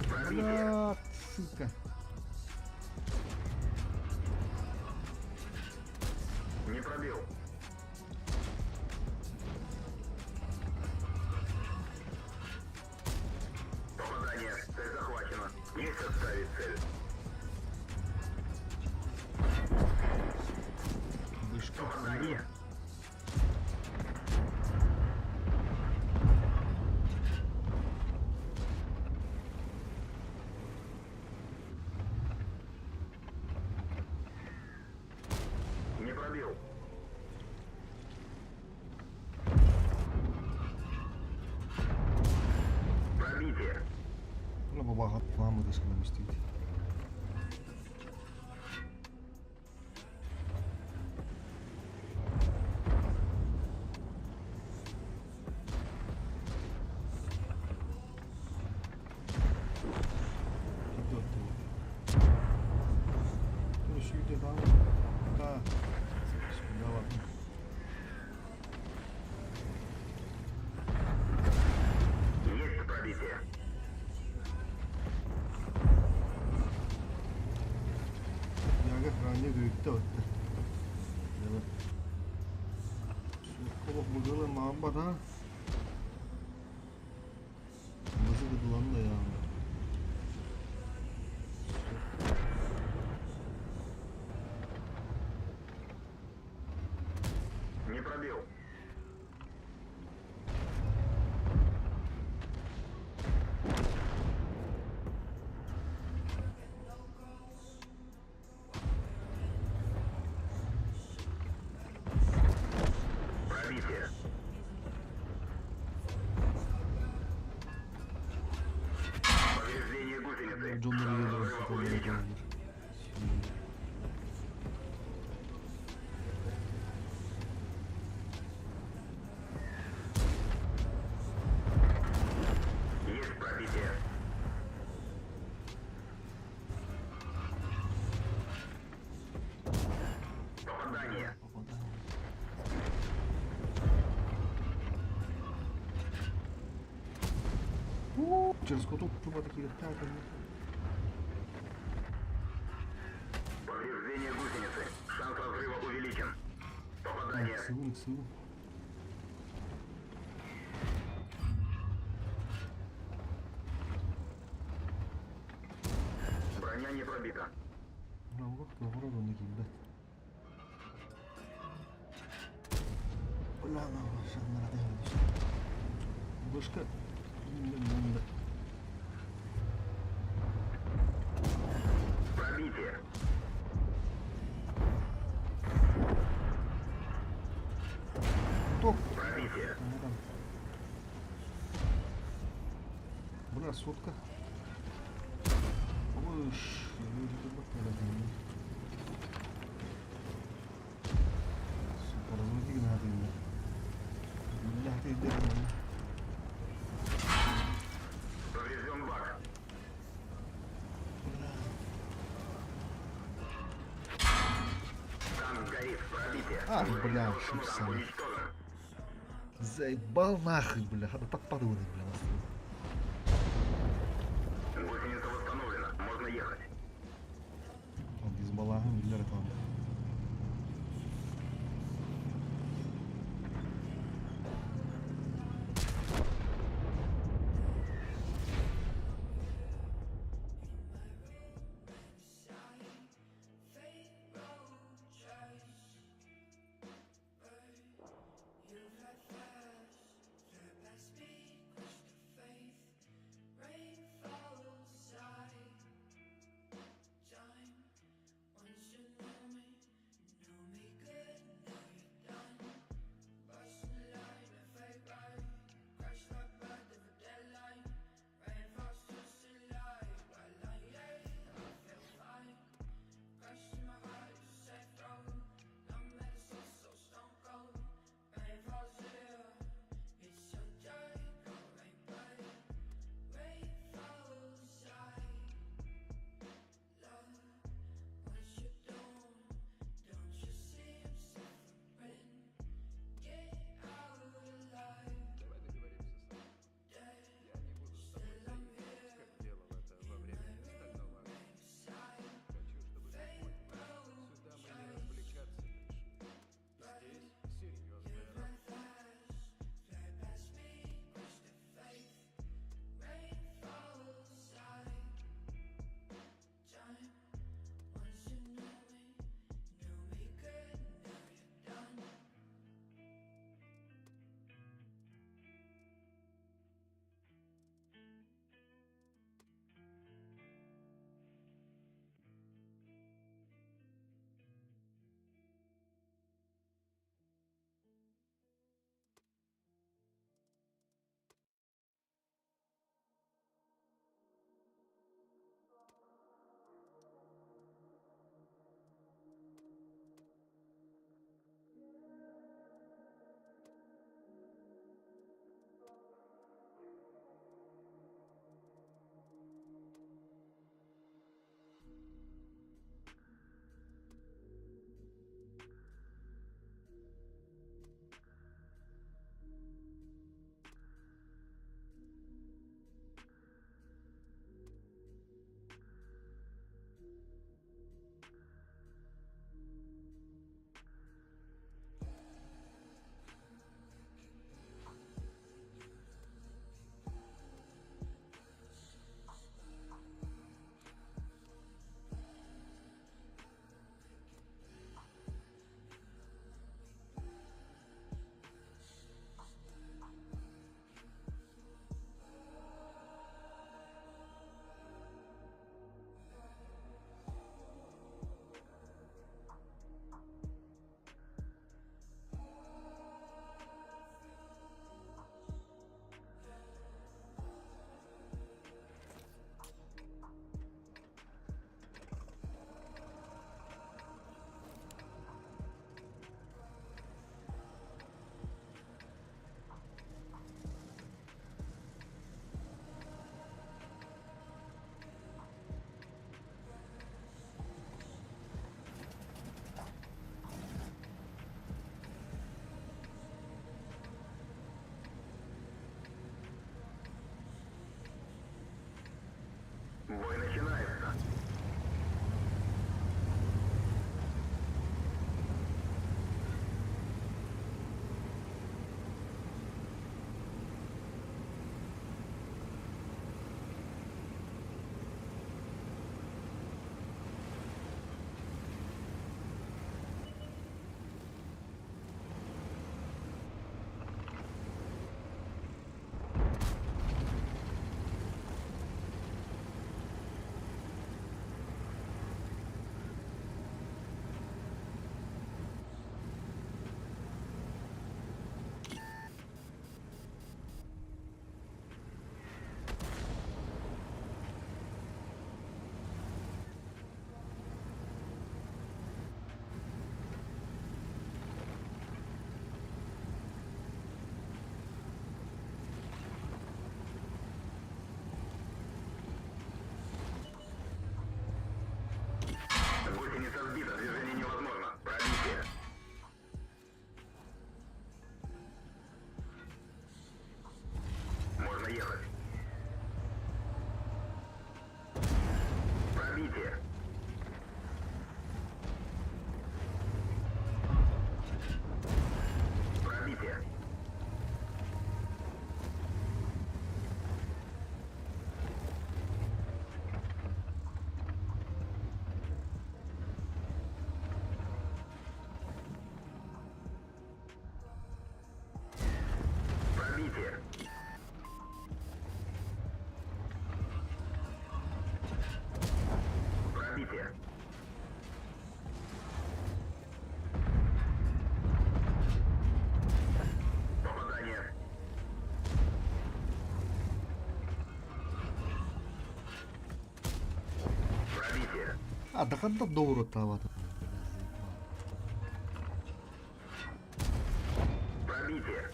Пробитие. Бля, сука. Не пробил. цель. Вышка. Попадание. Не пробил. Пробитие. Треба багато мами десь намістити. Піде ти. Ну, що йде там? Та. Сподала. Есть пробитие. Yaga ранее büyüktü öttü. Evet. Şu koluk bugılı mağabada. Nasıl gıdılan da ya. Не пробил. Пробитие. Повреждение гусеницы. Джон'ları Шанс geliyor. взрыва Fotoğrafı увеличен. geliyor. Есть пробитие. Попадание. Через куток чуба такие так. Повреждение гусеницы. Шанс разрыва увеличен. Попадание. Сыву, сыву. Броня не пробита. Bravo, doğru döndü gibi. Ulan Allah şanlara değmedi işte. Başka bilmem. Пробитие. Топ. Пробитие. Adam. Buna sotka. Oş. Yürüdü bak böyle değil. Süper zor değil hadi yine. Billah değil. Поврежден бак. Танк горит. Пробитие. Ах, бля, Гусеница что танк самое. уничтожен. Заебал нахуй, бля. Надо так подумать, бля. Гусеница восстановлена. Можно ехать. Он без балага, бля, там. А, да когда добро тавата. Пробитие.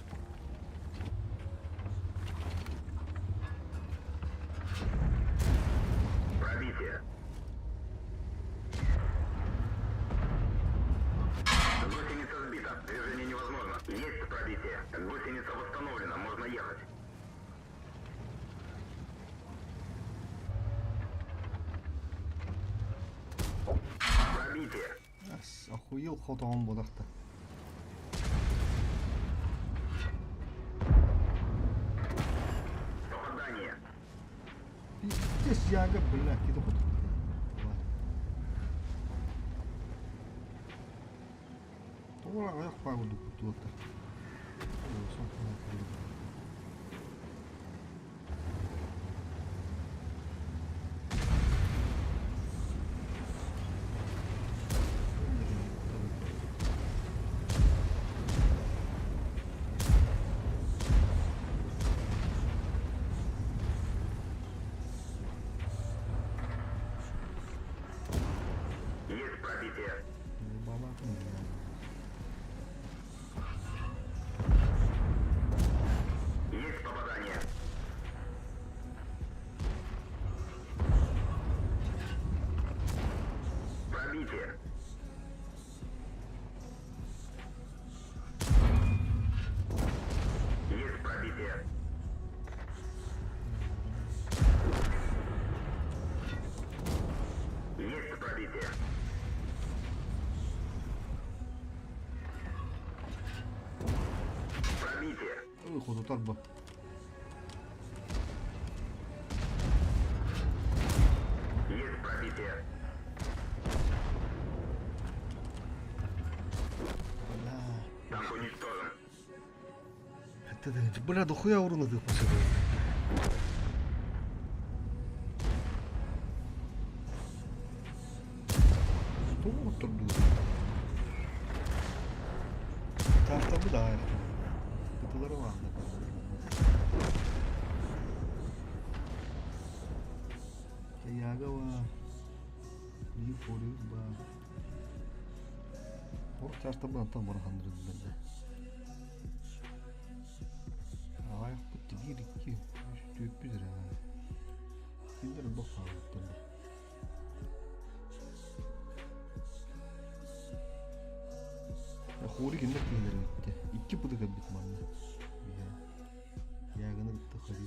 Пробитие. Гусеница сбита. Движение невозможно. Есть пробитие. Гусеница восстановлена. Можно ехать. Пробитие. Охуел ход он бодахта. Попадание. Пиздец, яга, бля, какие-то ход. Ура, я впаду тут-то. Есть пробитие. Есть попадание. Пробитие. Есть пробитие. Есть пробитие. Пробитие. Выходу так бы. Есть пробитие. Бля. Танк уничтожен. Это да, бля, дохуя урона ты после этого. Что вот тут было? Так, бля, это нормально. Ягова. Не фурит, ба. Вот часто бы там бархандры бля. Ай, подтягирики. Что это пизра? Киндер бафа вот Хори киндер киндер битте. İki budu kabit manna. Ya gana bitti hadi.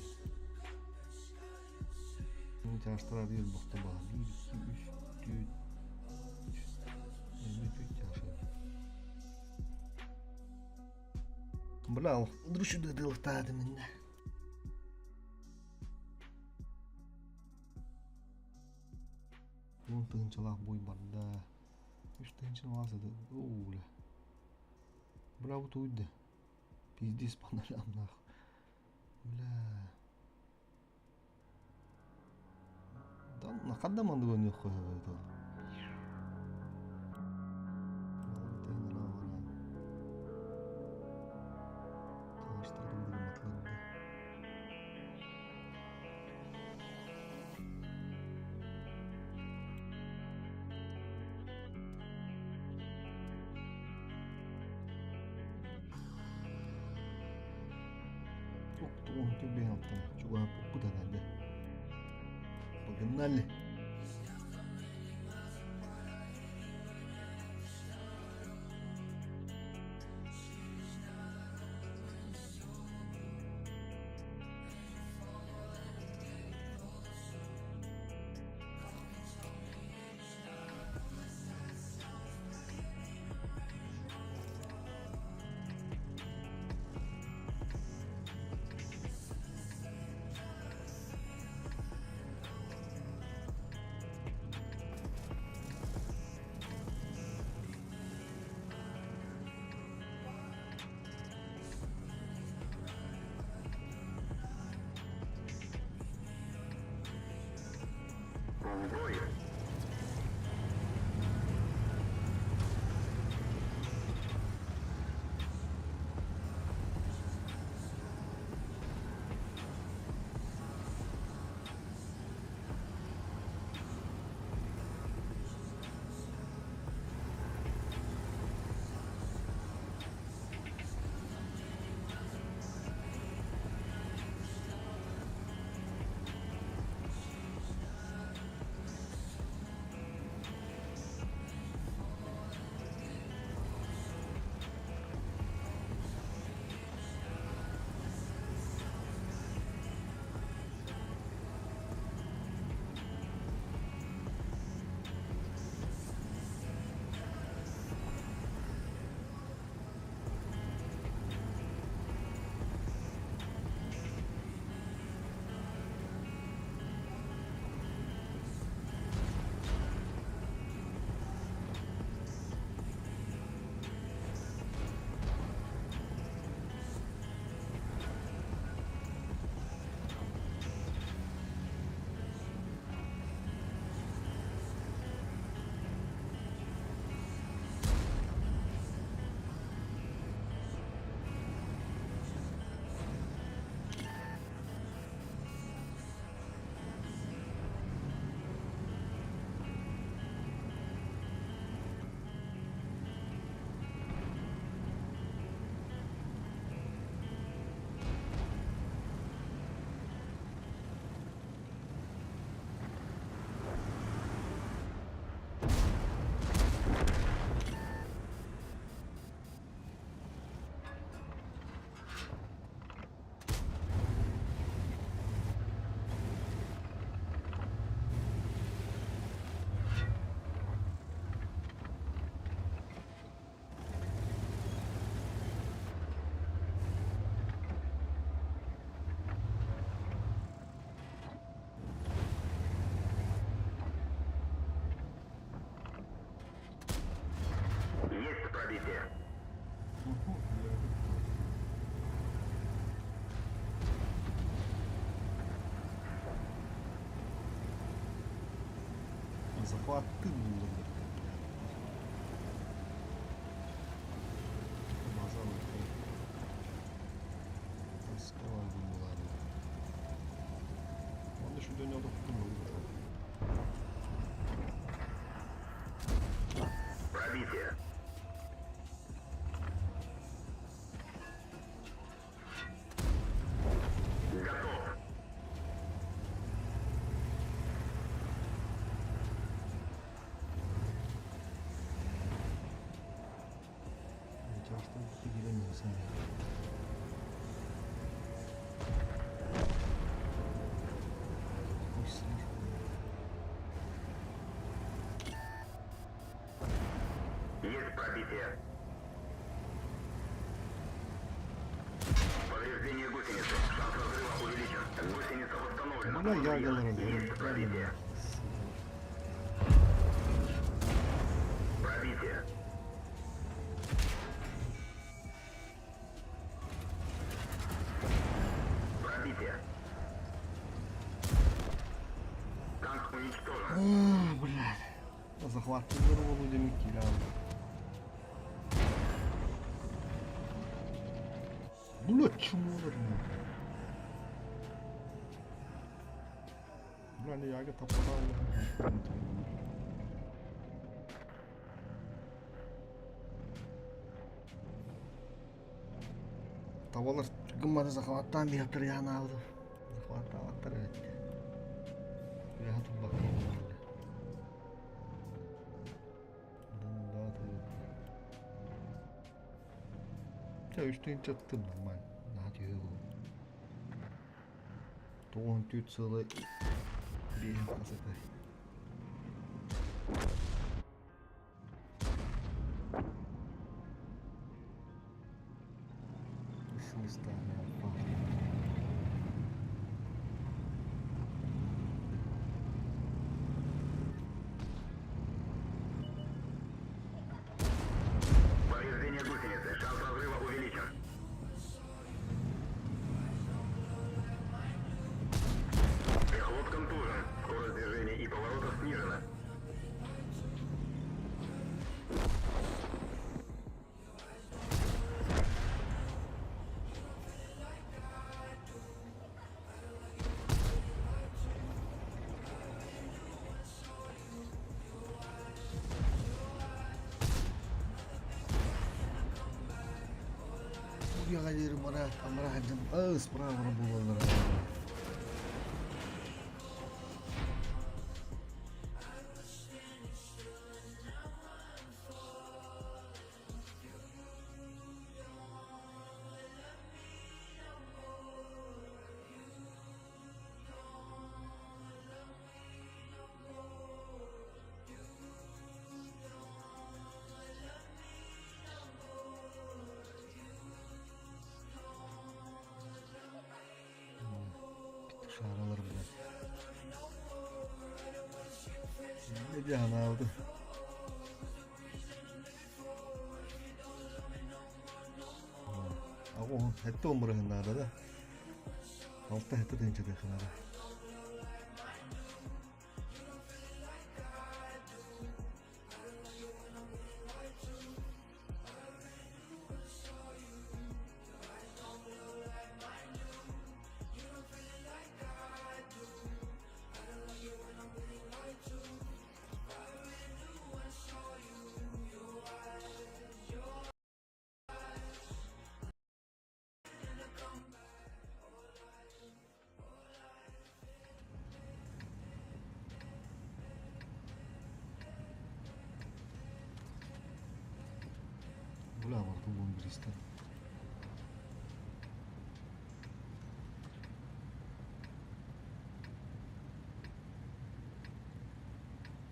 Bunu çalıştıra değil baktı bana. 1, 2, 3, 4, 5 çalışıyor. Бля, друши да дылтады менде. Он тынчылак бой банда. Үш тынчылак да. Оуля. Бля, вот уйди. Пиздец по нолям нахуй. Бля. Да, на когда man det не хуй это. Он тебе там чувак попутано. Погнали. В бою. Захваты было. Базар укрыл. Раскрывал думала. Он еще до него думал. Пробитие. Готов. Хотя что поделился. Пусть слишком. Есть пробитие. Повреждение гусеницы. Шанс разрыва увеличен. Гусеница восстановлена. Бля, я говорю, Есть пробитие. Пробитие. Пробитие. Танк уничтожен. Блядь. Захват вырвал людям килян. Блядь, чему верно? Бля, я это подал. Tavallaan gimana захватан метр я навду. Захватан это. Я тут бакал. Да, ты. Я что инчаттым нормально. Надеюсь. То он тут целый бегал красотой. Повреждение гусеницы. Шанс разрыва увеличен. Пехлот контужен. Скорость движения и поворотов снижена. Я говорю, брат, амрадим. Справа было, брат. Şaralar bile. Ne diyorsun abi? O hette omurun nada da. Altta hette deyince de kınada. Бля, во рту будем грести.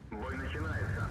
Бой начинается.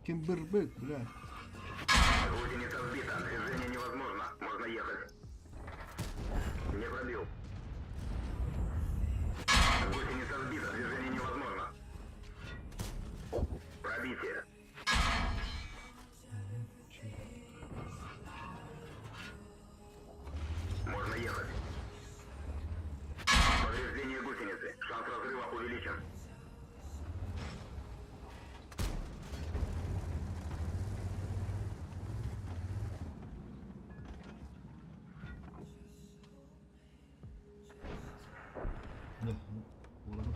Кембербек, блядь. Гусеница сбита, движение невозможно. Можно ехать. Не пробил. Гусеница сбита, движение невозможно. Пробитие. Можно ехать. Повреждение гусеницы. Шанс разрыва увеличен. Ne? Oraları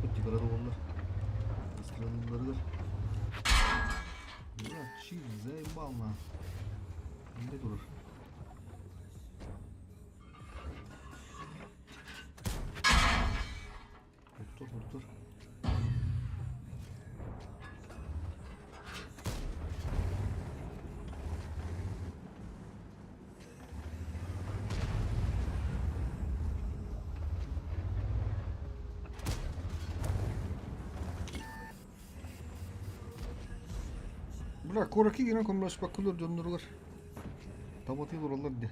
top çıkarır onlar. Eskrenlerdir. Ya çiğ zaybal na. Ne durur? Dur. Bırak koraki yine konulaş bakılır döndürülür. Tamatı dururlar diye.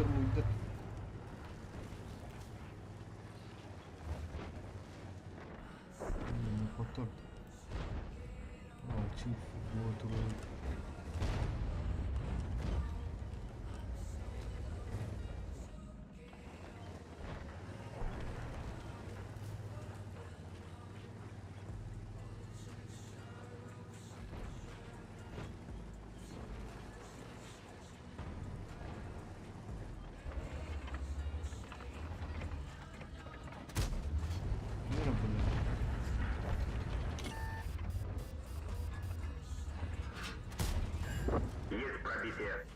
Müddet. Потом. Чиф, вот Есть пробитие.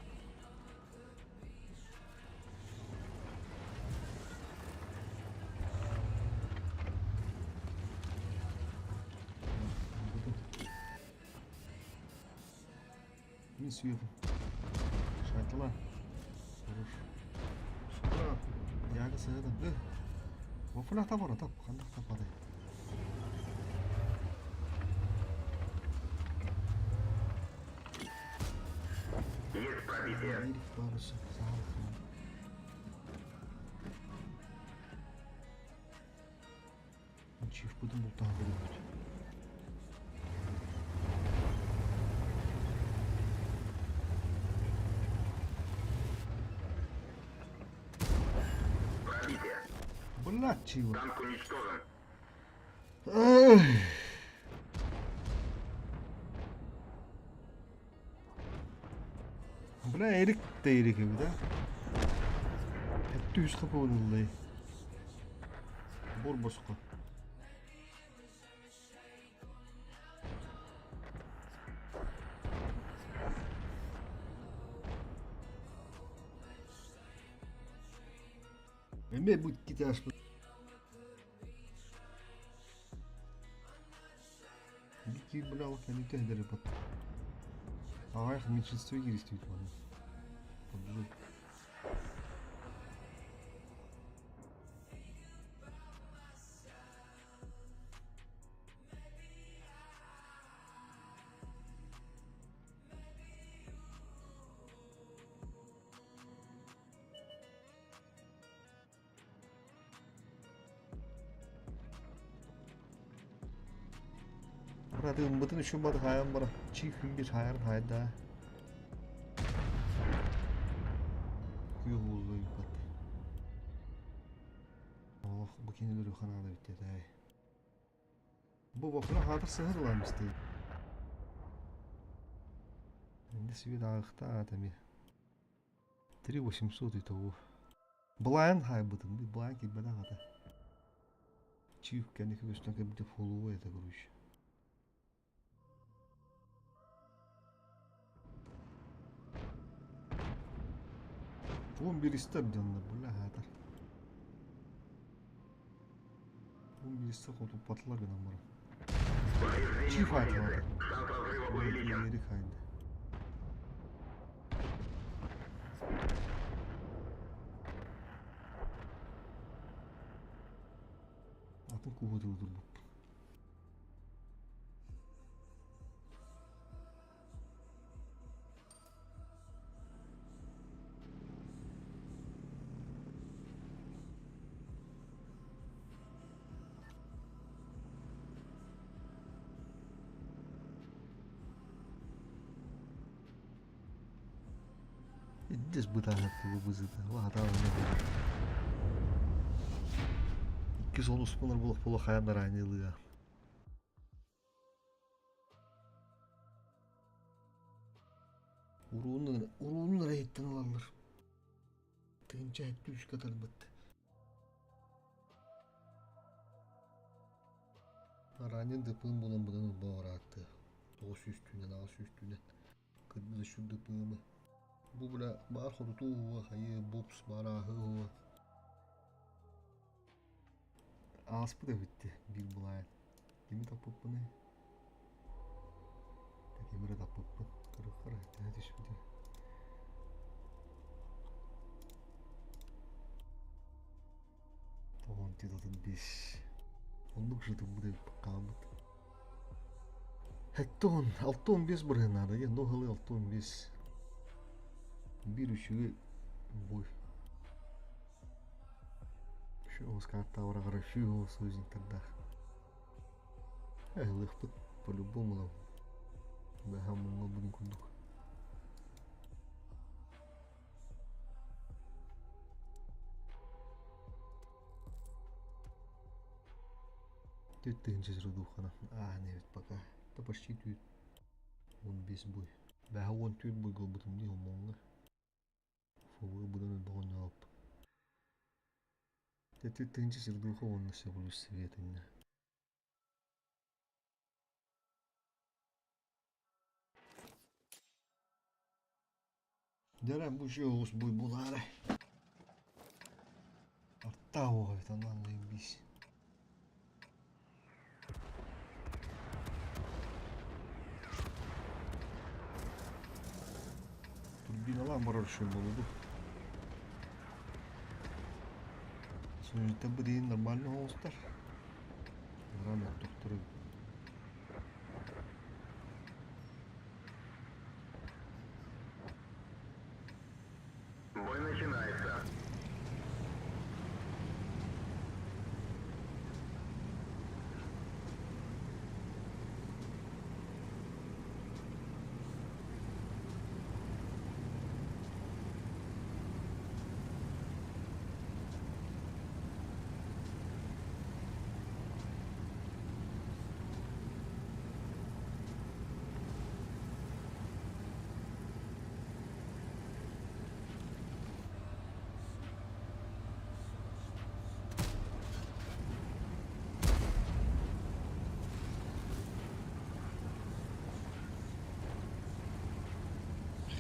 Не сверху. Шатла. Хорош. Шатла. Яга саяда. Вофна табара тап. Хандах тапады. Есть пробитие. Herif barışı. Sağ ol. Çift budum bu tahvili kötü. Пробитие. Блядь, чего? Танк уничтожен. Buna erik de erik gibi de. Hep düz kapı olmalı. Bor boşka. Emme bu git aç. Git buna bak yani tehdir yapar. Ага, их меньшинство действует, ладно. Поджиг. Hadi umutun şu bad hayal bara. Çift bir hayal hayda. Kuyu buldu yukarıda. Oh, bu kendileri kanada bitti de. Bu vapura hadır sığırlarmış değil. Şimdi süre dağıqta adamı. 3800 итого. Блайн хай бутын, блайн ки бада гата. Чиф кенди көстөн кебде фолуо это короче. 11 ister canlı bu la hadar. 11 ister kutu patlar gına mara. Повреждение Чиф гусеницы. айтылады. Шанс разрыва Bu увеличен. yeri kaydı. Atın kuvveti uydurdu. İddes bıdahat bu bızıdı. Vahda ne? İki son uspanır buluk hayanlar aynı yılığa. Uruğunun reyitten alanlar. Tınca etti 3 kadar bitti. Aranın dıpığın bulan bulanın bağır attı. Doğusu üstünden, ağası üstünden. Kırmızı şu dıpığımı. Bu bula bağır hudutu huva hayı bops bağır ahı huva. Ağası da bitti bir bulayan. Kimi tapıp bu ne? Demire tapıp bu. Kırık kırık hadi şimdi. Tamam titulun biz. Onluk жыты bu da kalmadı. Hekton 6-15 bırhınlarda ya no halı 6-15. Bir üşüğü boy. Şu Оскар Таура графию союзник тогда. Легко по-любому мы будем кундук. Ты ничего сродухана. Нет, пока. Да почти тюд. Он без бой. Да, он тюд бой гол бутом не умонга. Фовы будем богонял. Ты ничего сродуха он на все плюс света не. Дерем bu şey olsun bu bunlara. Artta o haritandan biz. Турбиналар барар үшін болуды. Союзда бірейін нормальный олыстар. Рано тоқтыры. Бой начинается.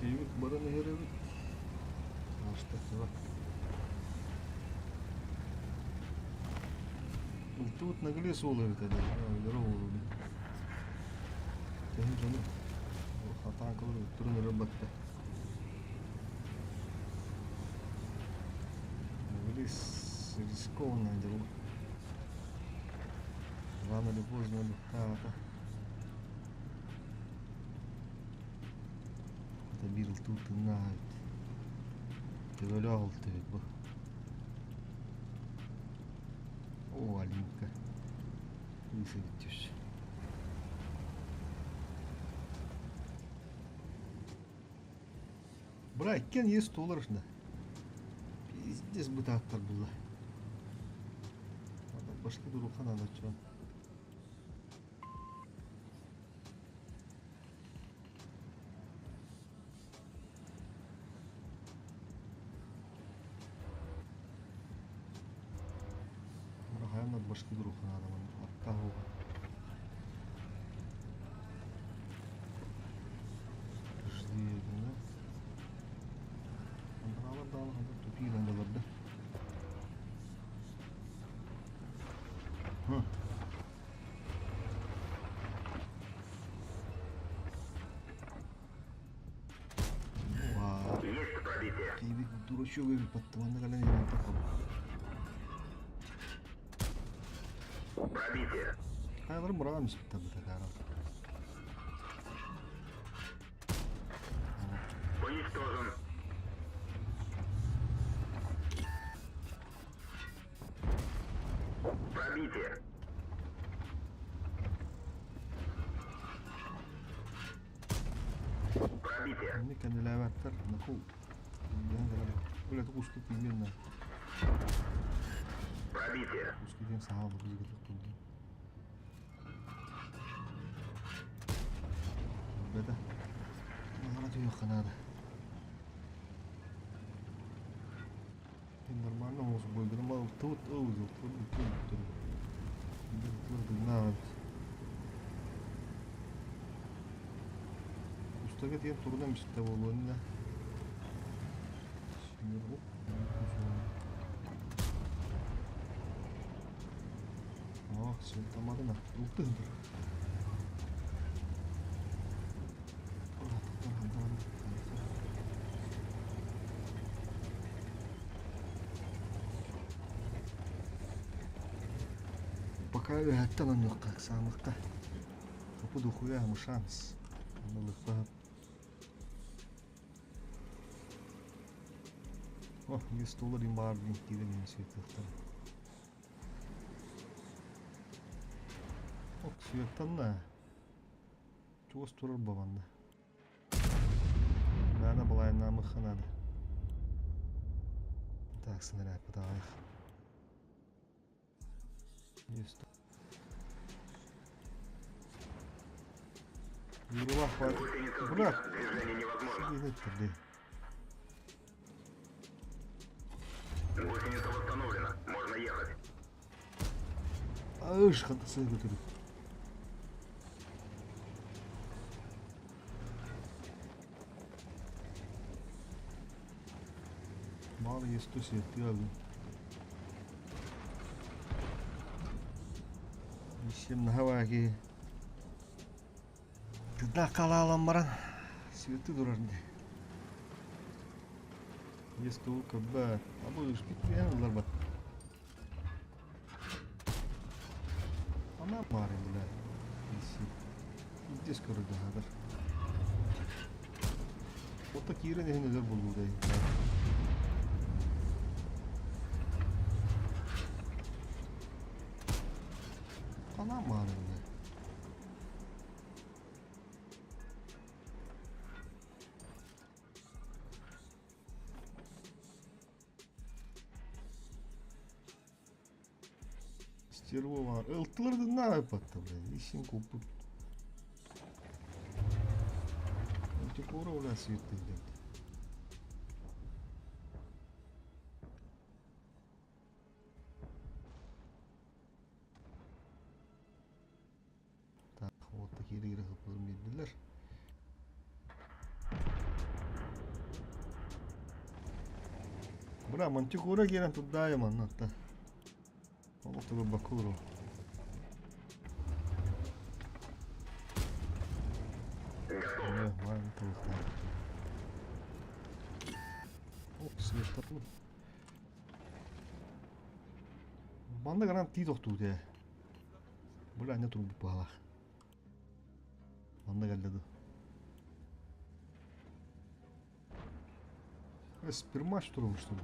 Şeyvik bana ne yararı? Açtı bak. Тут на колесо ловит это, дорогу рубит. Тем же, хатан калыр, турun рыбатта. Рискованно дело. Рано или поздно надо хата. Это бил тут и нает. Ты долял ты бы. О, Алинка. Высадитесь. Брай, кен есть толарышна. Пиздец бы тактар было. Надо пошли до руха надо что. Рахаем над башки до руха надо. Оттагу. Жди, да? Брала, дала, Koşuyor gibi battı. Bana gelen yemek yapalım. Пробитие. Kayalarım buraya mı çıktı bu tekrar? Уничтожен. Пробитие. Пробитие. Şimdi kendi leventler nakul. Yani böyle de kuşku bilmem. Пробитие. Kuşku diyeyim sahalı bizi götürdü. Beda. Nada yok nada. Нормально может быть, нормально. Тут узел, тут. Nada. Ustaga diyen turdan bir şey oldu önüne. Şimdi hop. Ah, sen tamadın ha. Ultındır. Пока hatta lan yok sandıkta. Kapı dokuyor ama şans. Anladık bak. Oh, $100 imbar link gibi bir şey tuttu. Oh, suyaktan da. Çok durur babanda. Bana bulayından mıkhanadı. Taksınlar yapı daha iyi. $100. Yürümek var. Гусеница Bırak. сбита. Движение невозможно. Gidip durdu. Гусеница восстановлена. Можно ехать. Ağır kadısını götürüp. Mali yestu siyeti aldım. İşim hava ki. Gıda kalalım baran. Siyeti durar ne? Yestu kabar. Ama iş bitmeyen olur bak. Ama bari bile. İşi. İddiş kırıcı haber. O da kire ne neler buldu değil. Ana bari bile. Stirbo var. Iltılarda ne yapattı bre? İşin kopuk. Çok uğra uğra siyettim. Tak, o da geri hıplarım yediler. Bra, mançık uğra gelen tuddaya man hatta. Onu tabi bakuro. Ne var mı tavuklar? O sınıf tatlı. Banda garanti doktu diye. Burada ne turu bu pahalı. Banda geldi. Es bir maç turmuştu.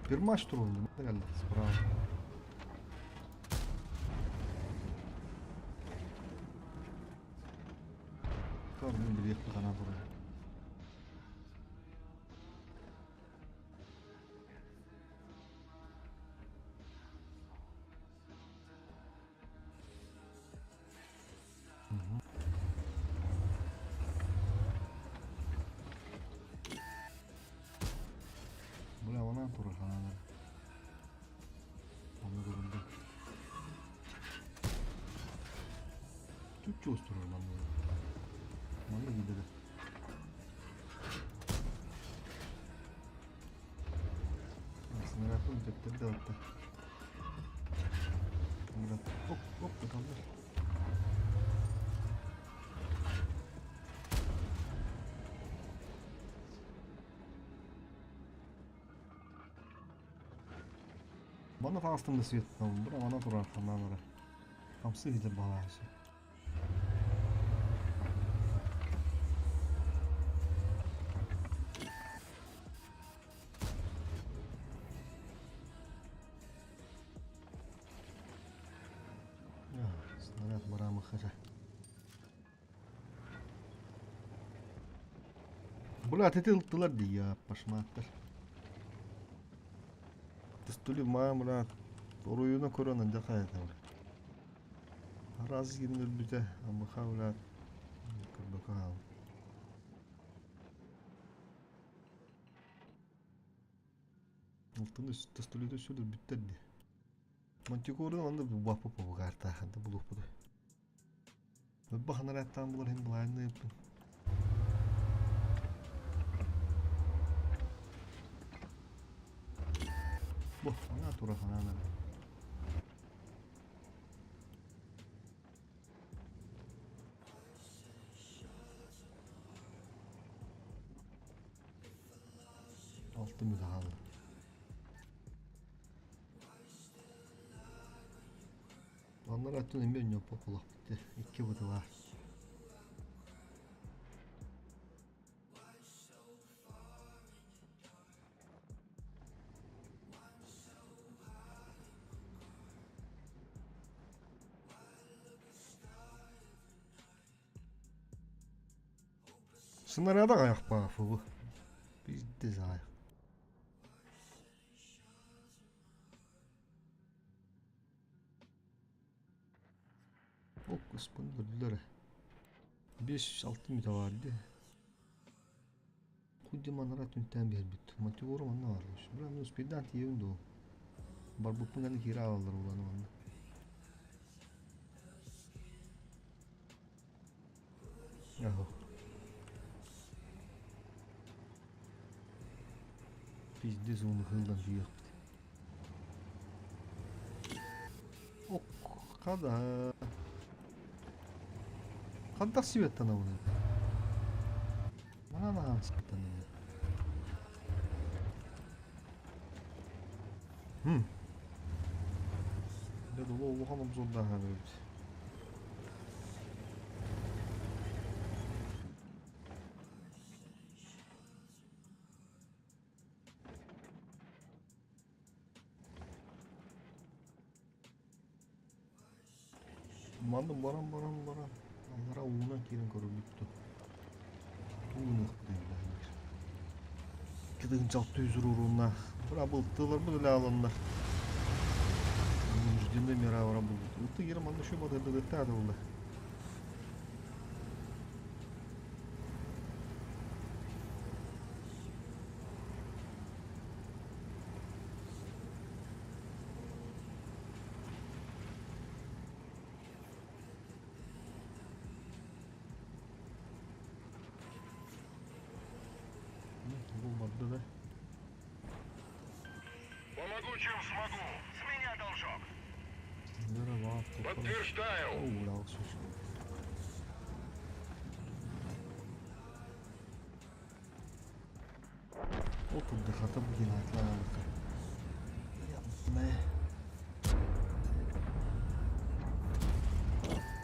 Bir maç tur oldu. Ne geldi? Bravo. Tamam, bir yakın kanal buraya. Buraya ona turur kanalı. Onu duruldu. Türkçe usturur lan böyle. Bana gidelim. Aslında yapalım cepleri de attı. Murat hop hop bakalım. Bana fastım da свет там, бра, она тура хананара. Там сыгыда баласы. Снаряд барамы хажа. Бля, ты тылар дия, пошматтар. Тыстули маам, бля, оруюна көрөнөн жакайта, бля. Раз гинер бүте, амыха, бля, кырбака ал. Алтын үст тыстулиде сүлür бүттерди. Мантикорын анда бапы по карта, анда булуп буду. Баханар аттан булар хем блайны yapın. Bu, ana tura hanana. Altı müdahale. Onlar attın emin yok populak bitti. 2 budu var. Снаряда аяқ бағы бұл. Бізде аяқ. О, господи, бүрлері. 5-6 мита vardı. Kocaman arat ünten bir bit. Motivoru manna varmış. Buranın uspiden tiyevinde o. Barbupun hani kira alırlar ulanı manna. Yahu. Bizde zoom'u hıldan diyor. Ok, kada. Kada sivettana bunu. Bana da sivettana. Ne dolu Allah'ım zorda hani. Mandım baran. Onlara uğuna kirin koruluktu. Uğunuk değiller. Gidin çaltı yüzür uğruna. Bura bılttılar bu dile alınlar. Yüzdüğünde mera vara buldu. Uttu yerim anlaşıyor batırdı gitti hadi oldu. Bulmadı da. Помогу, чем смогу. С меня должок. Нера var. Подтверждаю. Oo, ulan sus. Oturdu hata bu cinayetler aldık. Yapma.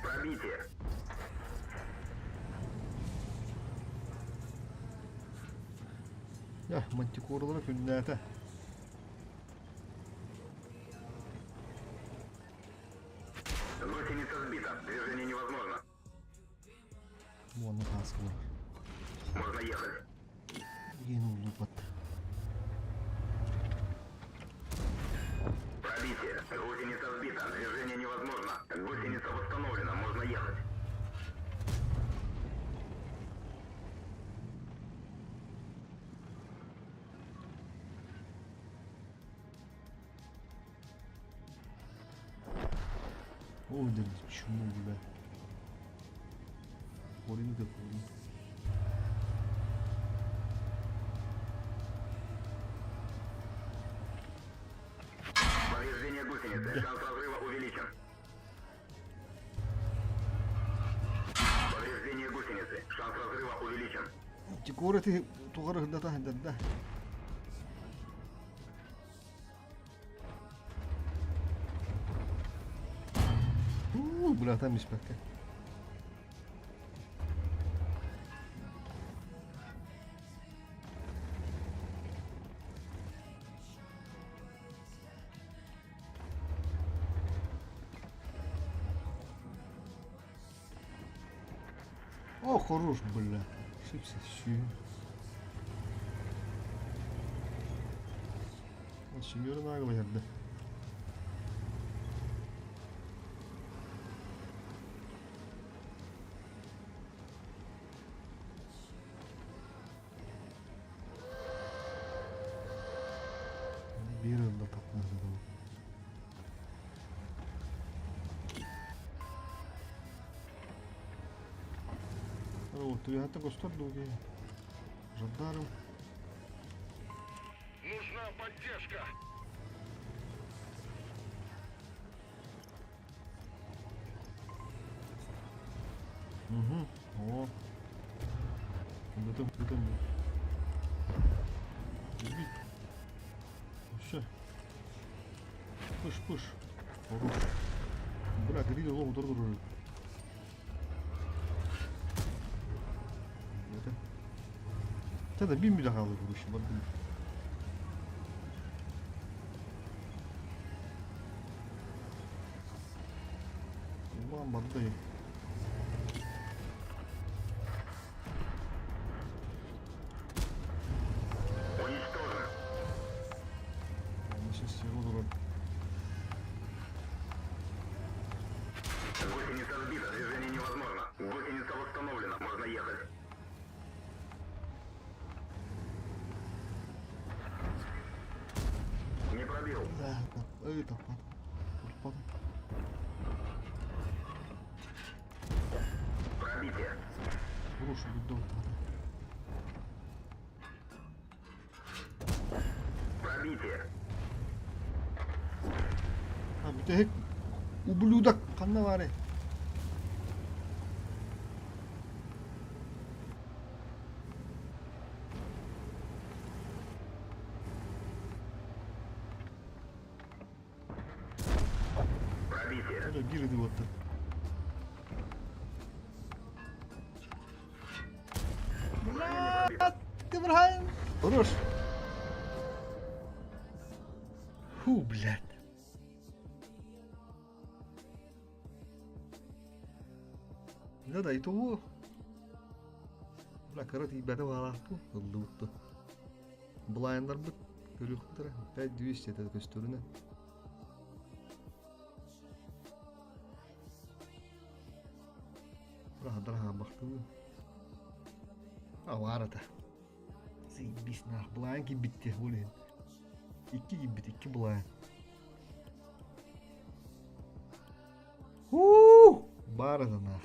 Пробитие. Ya mantikoralara küllete. Гусеница сбита. Движение невозможно. Bu anı kaskı var. Можно ехать. Yeni oldu battı. Пробитие. Гусеница сбита. Движение невозможно. Гусеница восстановлена. Можно ехать. Ой, да почему, бля? Курим да курим. Повреждение гусеницы. Шанс разрыва увеличен. Повреждение гусеницы. Шанс разрыва увеличен. Мантикоры тугары хыдата хыдата. Бля, там есть пока. О, хорош, бля. Ошибся, все. Şimdi nagle geldi. Bir yılda tatlısı da bu. Вот, я так устал долго. Жандарм. Нужна поддержка. Угу. О. Где-то. Бить. Все. Пыш. Хорош. Бля, гриди лову друг. Это бимби догадываю, короче, бадым. Вам бадым. Уничтожен. Мы сейчас все рудеры. Гусеница сбита, движение невозможно. Гусеница восстановлена, можно ехать. Не пробил. Да, это под. Пробитие. Хороший бедон. Пробитие. А, битек. Ублюдок, канна варе. Пробитие. Это гильды вот так. Ты враг. Хорош. Фу, блядь. Да, и того. Бля, короче, ребята, валахту. Луту. Блайндер бит. Көрүктөр. 5200 это көстөрүнө. Драха бахту. Аварата. Заебись нах. Блайнки битти, блин. Икки гиббит, икки блайн. Барада нах.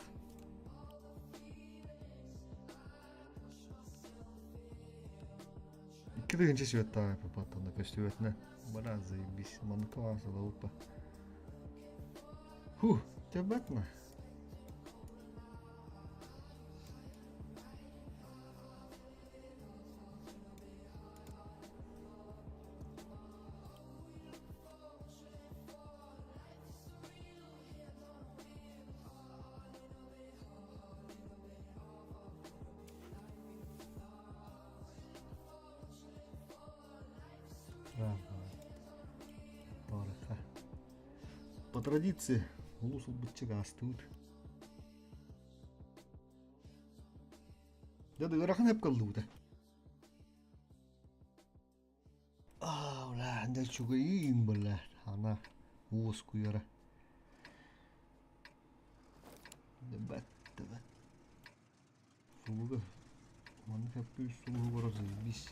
Икки дегенче светта попаттанда көстөбөтүнө. Бара заебись. Маныкы асыла упа. Тебатна. Барака. По традиции, лусул бытчыга астыут. Дады ырахан хеп калды ута. Бля, анда чугайын, бля. Ана, уос куяра. Дебат. Сулуга. Маны хеп күйс сулуга баразы, бис.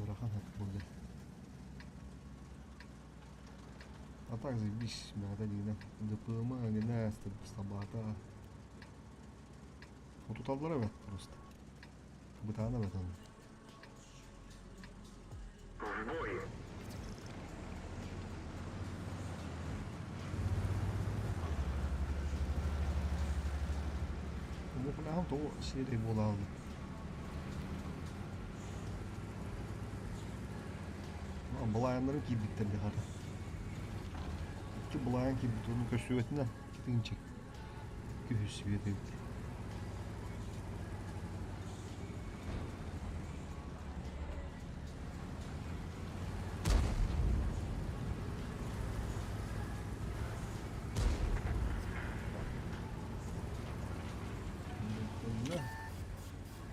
Ырахан хеп калды. А так заебись, надо не ДПМ, не стабата. Вот тут аллара просто. Бытана в этом. В бой. Ну, понятно, то серии была. Ну, была на руки биттерди хата. Бланки, бутылну көсүбетине тыгынчык көсүбети.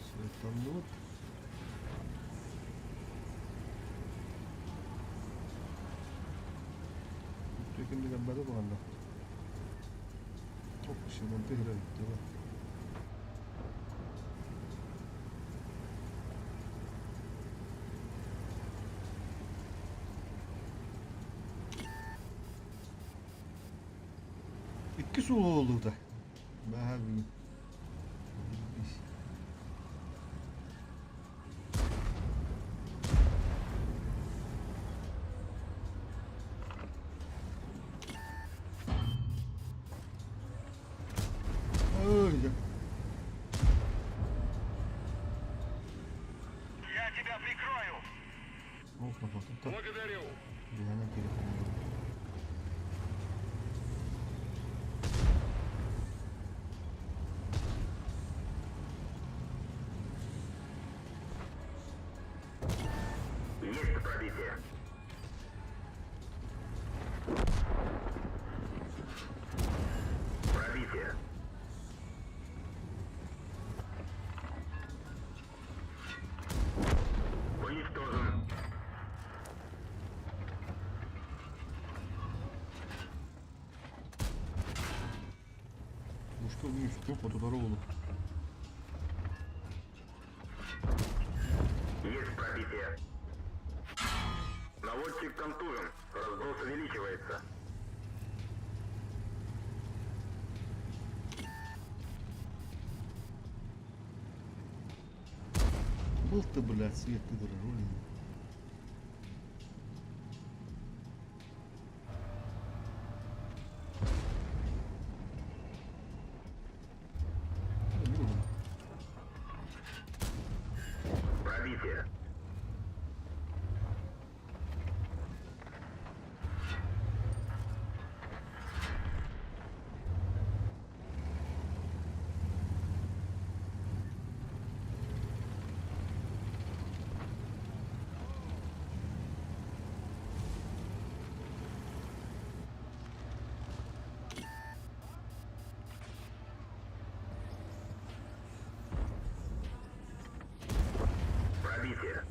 Светанут. Текин деген бары баганда. Çok kişiden tehir etti. İki sulu oldu da. Daha bir. Öyle. Я тебя прикрою. Oh kapattım. Tamam. Благодарю. Bir yana telefonu. Есть пробитие. Пробитие. Уничтожен. Ну что, вниз, по туда ровно. Есть пробитие. Наводчик контужен. Разброс увеличивается. Был ты, блядь, свет, ты дорогой. Пробитие. Пробитие.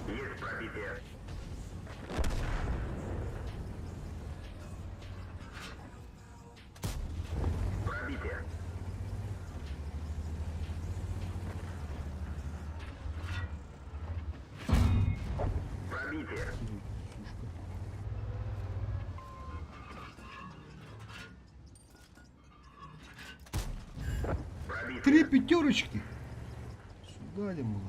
Есть пробитие. Пробитие. Пробитие. Сушка. Пробитие. 3 пятерочки. Сюда не было.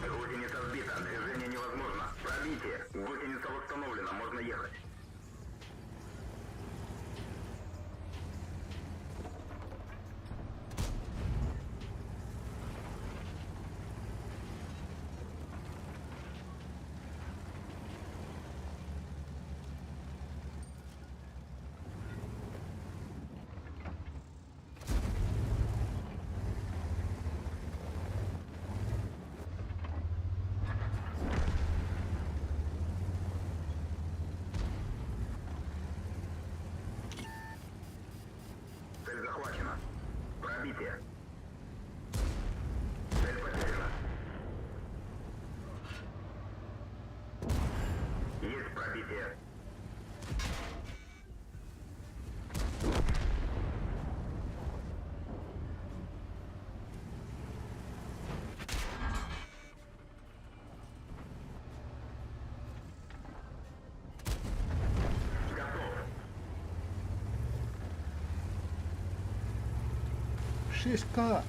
Гусеница сбита. Движение невозможно. Пробитие. Гусеница восстановлена. Можно ехать. Цель захвачена. Пробитие. Цель потеряна. Есть пробитие. Шишка!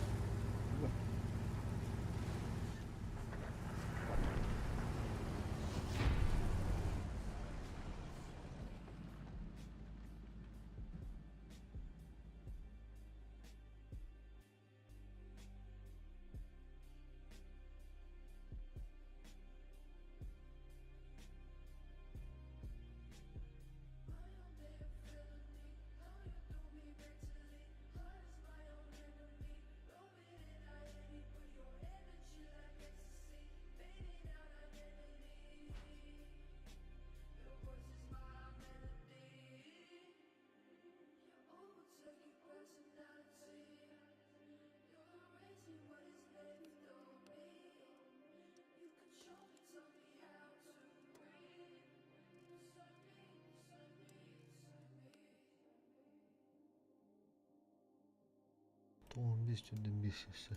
Tamam biz tünden bir sesi.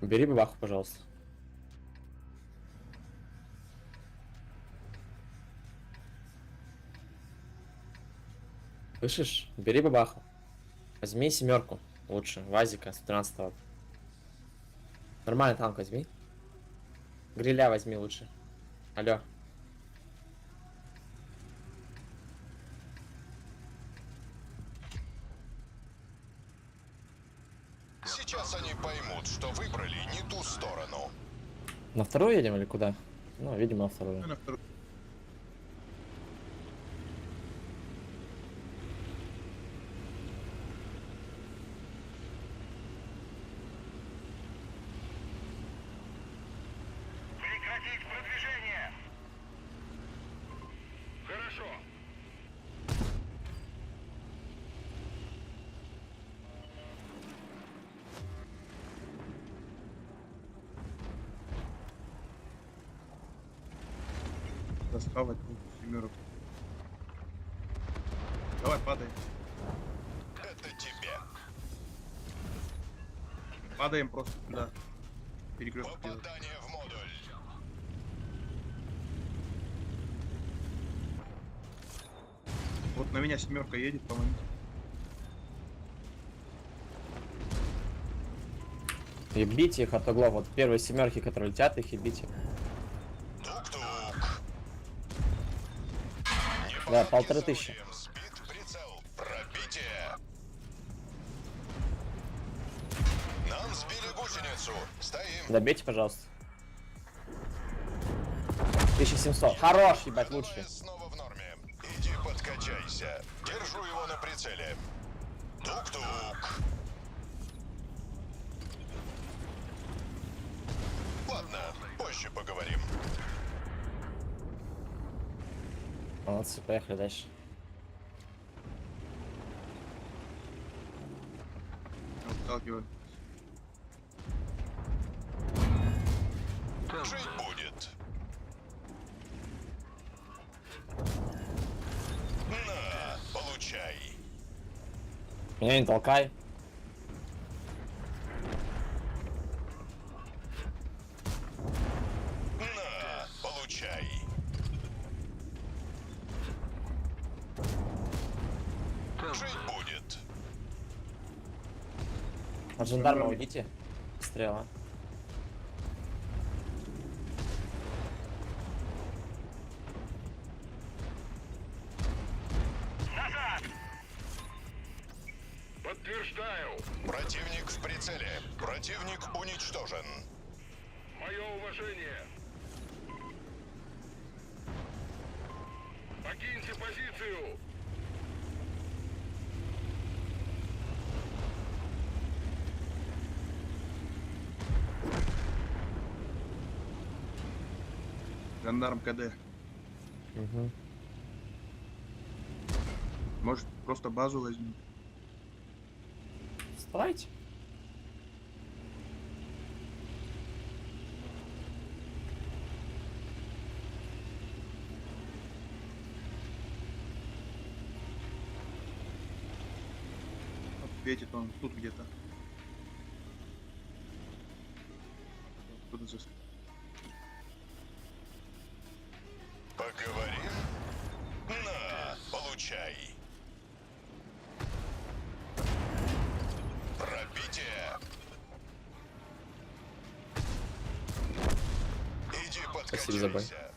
Бери бабаху, пожалуйста. Слышишь? Бери бабаху. Возьми семерку лучше, Вазика 113-го. Нормальный танк возьми. Гриля возьми лучше. Алло. Сейчас они поймут, что выбрали не ту сторону. На вторую едем или куда? Ну, видимо, на вторую. Прекратить продвижение! Хорошо. Доставать семерок. Давай, падай. Это тебе. Падаем просто туда. Перекресток делать. Попадание в модуль. Вот на меня семерка едет, по-моему. Ебите их от углов. Вот первые семерки, которые летят, их ебите. Тук-тук. Да, 1500. Сбит прицел. Пробитие. Нам сбили гусеницу. Стоим. Добейте, пожалуйста. 1700. Хорош, ебать, лучше. Снова в норме. Иди подкачайся. Держу его на прицеле. Тук-тук. Ладно, позже поговорим. Молодцы, поехали дальше. Отталкиваю. Жить будет. На, получай. Меня не толкай. На, получай. Жить будет. От жандарма уйдите. Стрела. Назад! Подтверждаю. Противник в прицеле. Противник уничтожен. Мое уважение. Покиньте позицию. Жандарм КД. Угу. Может, просто базу возьмем? Вставайте. Светит он тут где-то. Куда за... Поговорим? На, получай. Пробитие. Иди Спасибо за бой. подкачайся.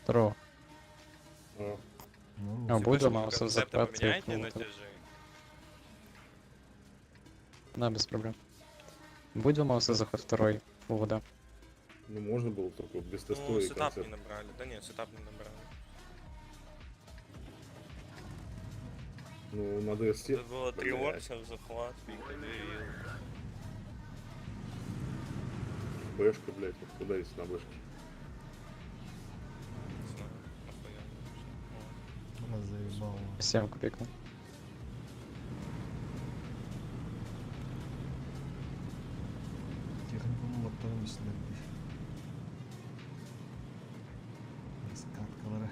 Здорово. Ну, А, будет ломался захват. Да, без проблем. Будет ломался захват второй у вода. Ну, можно было только без Ну, тестовой сетап концепт. не набрали. Да нет, сетап не набрали. Ну, надо Тут было 3 Блядь. орча в захват, Вика 2 вилы. Бэшка, блядь, вот куда есть на бэшке? Не знаю, нахуя мне вообще. Разъебал. 7 купикнул. Техникум во втором месте. Скаткалары.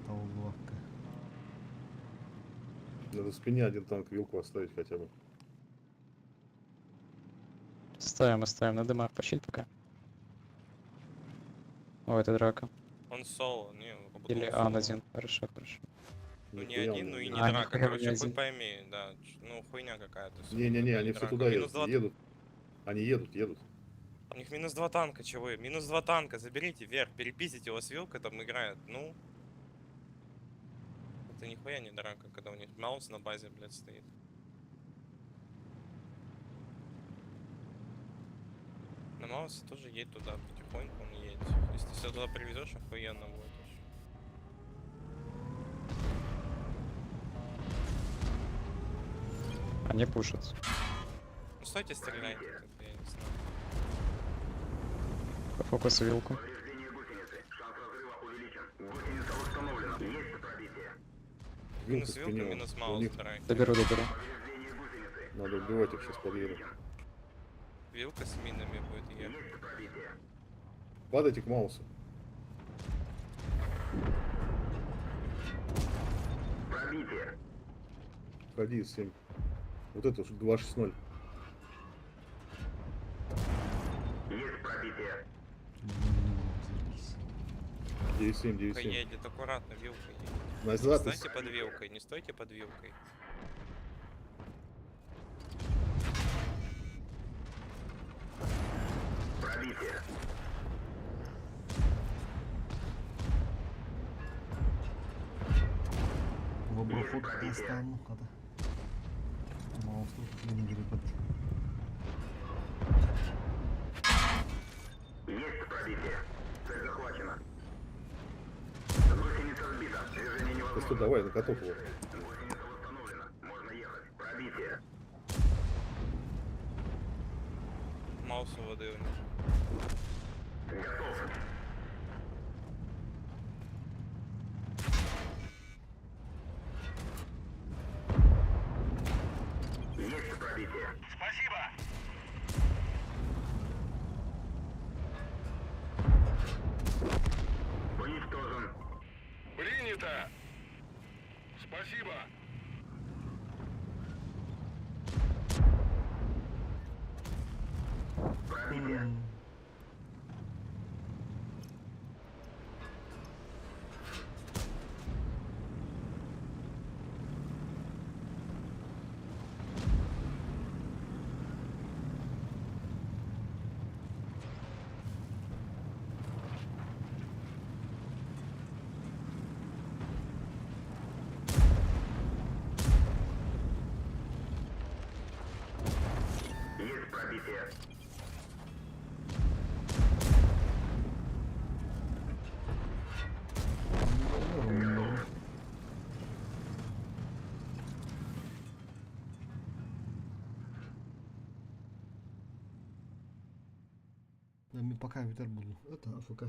Таулуакка. Надо в спине один танк вилку оставить хотя бы. Ставим на дымах, почить пока. О, это драка. Он соло, не, Или Ан один. Хорошо. Ну не Нихуя один, он ну и не- не А, драка, нихуя он не короче, хуй один. пойми, да, ну хуйня какая-то. всё, Не-не-не, такая они все драка. туда Минус едут. 2 Едут. Они едут. У них минус 2 танка, че вы? Минус 2 танка, заберите вверх, переписите его с вилкой, там играет, ну. Это нихуя не драка, когда у них маус на базе, блядь, стоит. На маусе тоже едь туда, потихоньку он едет. Если ты все туда привезешь, охуенно будет вообще. Они пушат. Ну стойте, стреляйте, тут, я не знаю. По фокусу вилку. Повреждение гусеницы. Шанс разрыва увеличен. Гусеница восстановлена. Есть пробитие. Минус в вилка, спине. минус У маус, них второй. Доберу. Повреждение гусеницы. надо убивать их, сейчас подъеду. Вилка с минами будет ехать. Есть пробитие. Падайте к маусу. Пробитие. Ходи, 7. Вот это уж 260. Есть пробитие. Заебись. 9-7, Вилка 9-7. едет, аккуратно, вилка едет. Не Назад. стойте под вилкой, не стойте под вилкой. Пробитие. В обраход достану, когда. Маус тут не гребет. Есть пробитие. Цель захвачена. Гусеница сбита. Движение Просто невозможно. давай, на каток его. Гусеница восстановлена. Можно ехать. Пробитие. Маус у воды у них. Готов. Есть пробитие. Спасибо. Уничтожен. Принято. Спасибо. Пробитие. Есть пробитие. Да, мне пока ветер буду. Это АФК.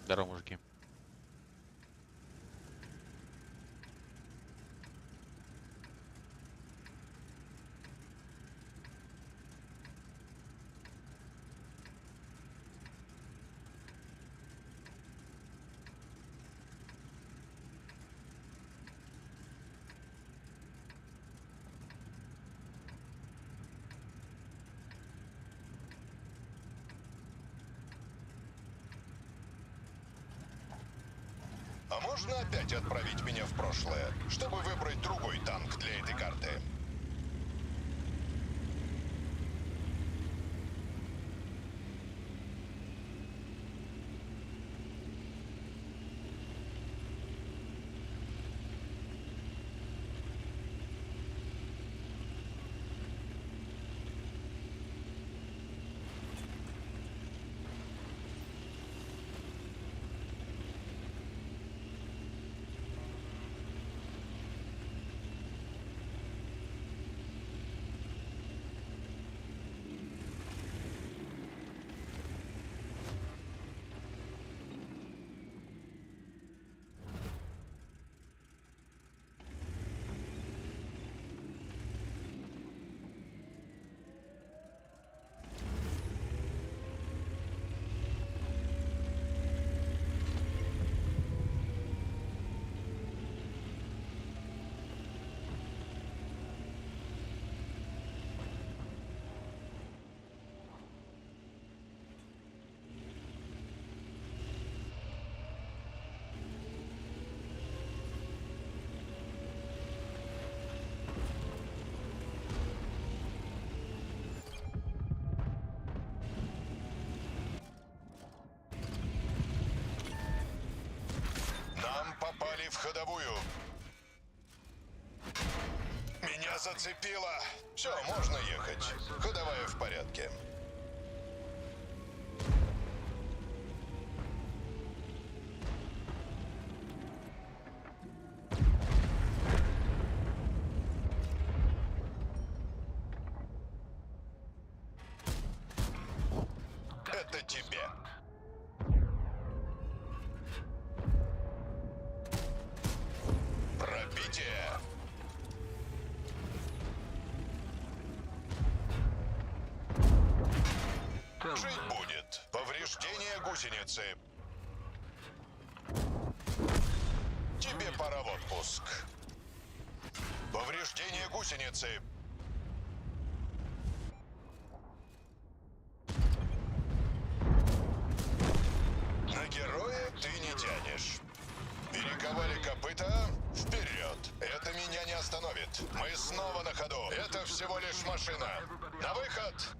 Здорово, мужики. А можно опять отправить меня в прошлое, чтобы выбрать другой танк для этой карты? Нам попали в ходовую. Меня зацепило. Все, можно ехать. Ходовая в порядке. Это тебе. Пробитие. Жить будет. Повреждение гусеницы. Тебе пора в отпуск. Повреждение гусеницы. На героя ты не тянешь. Перековали копыта. Вперед! Это меня не остановит. Мы снова на ходу. Это всего лишь машина. На выход!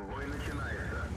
Бой начинается.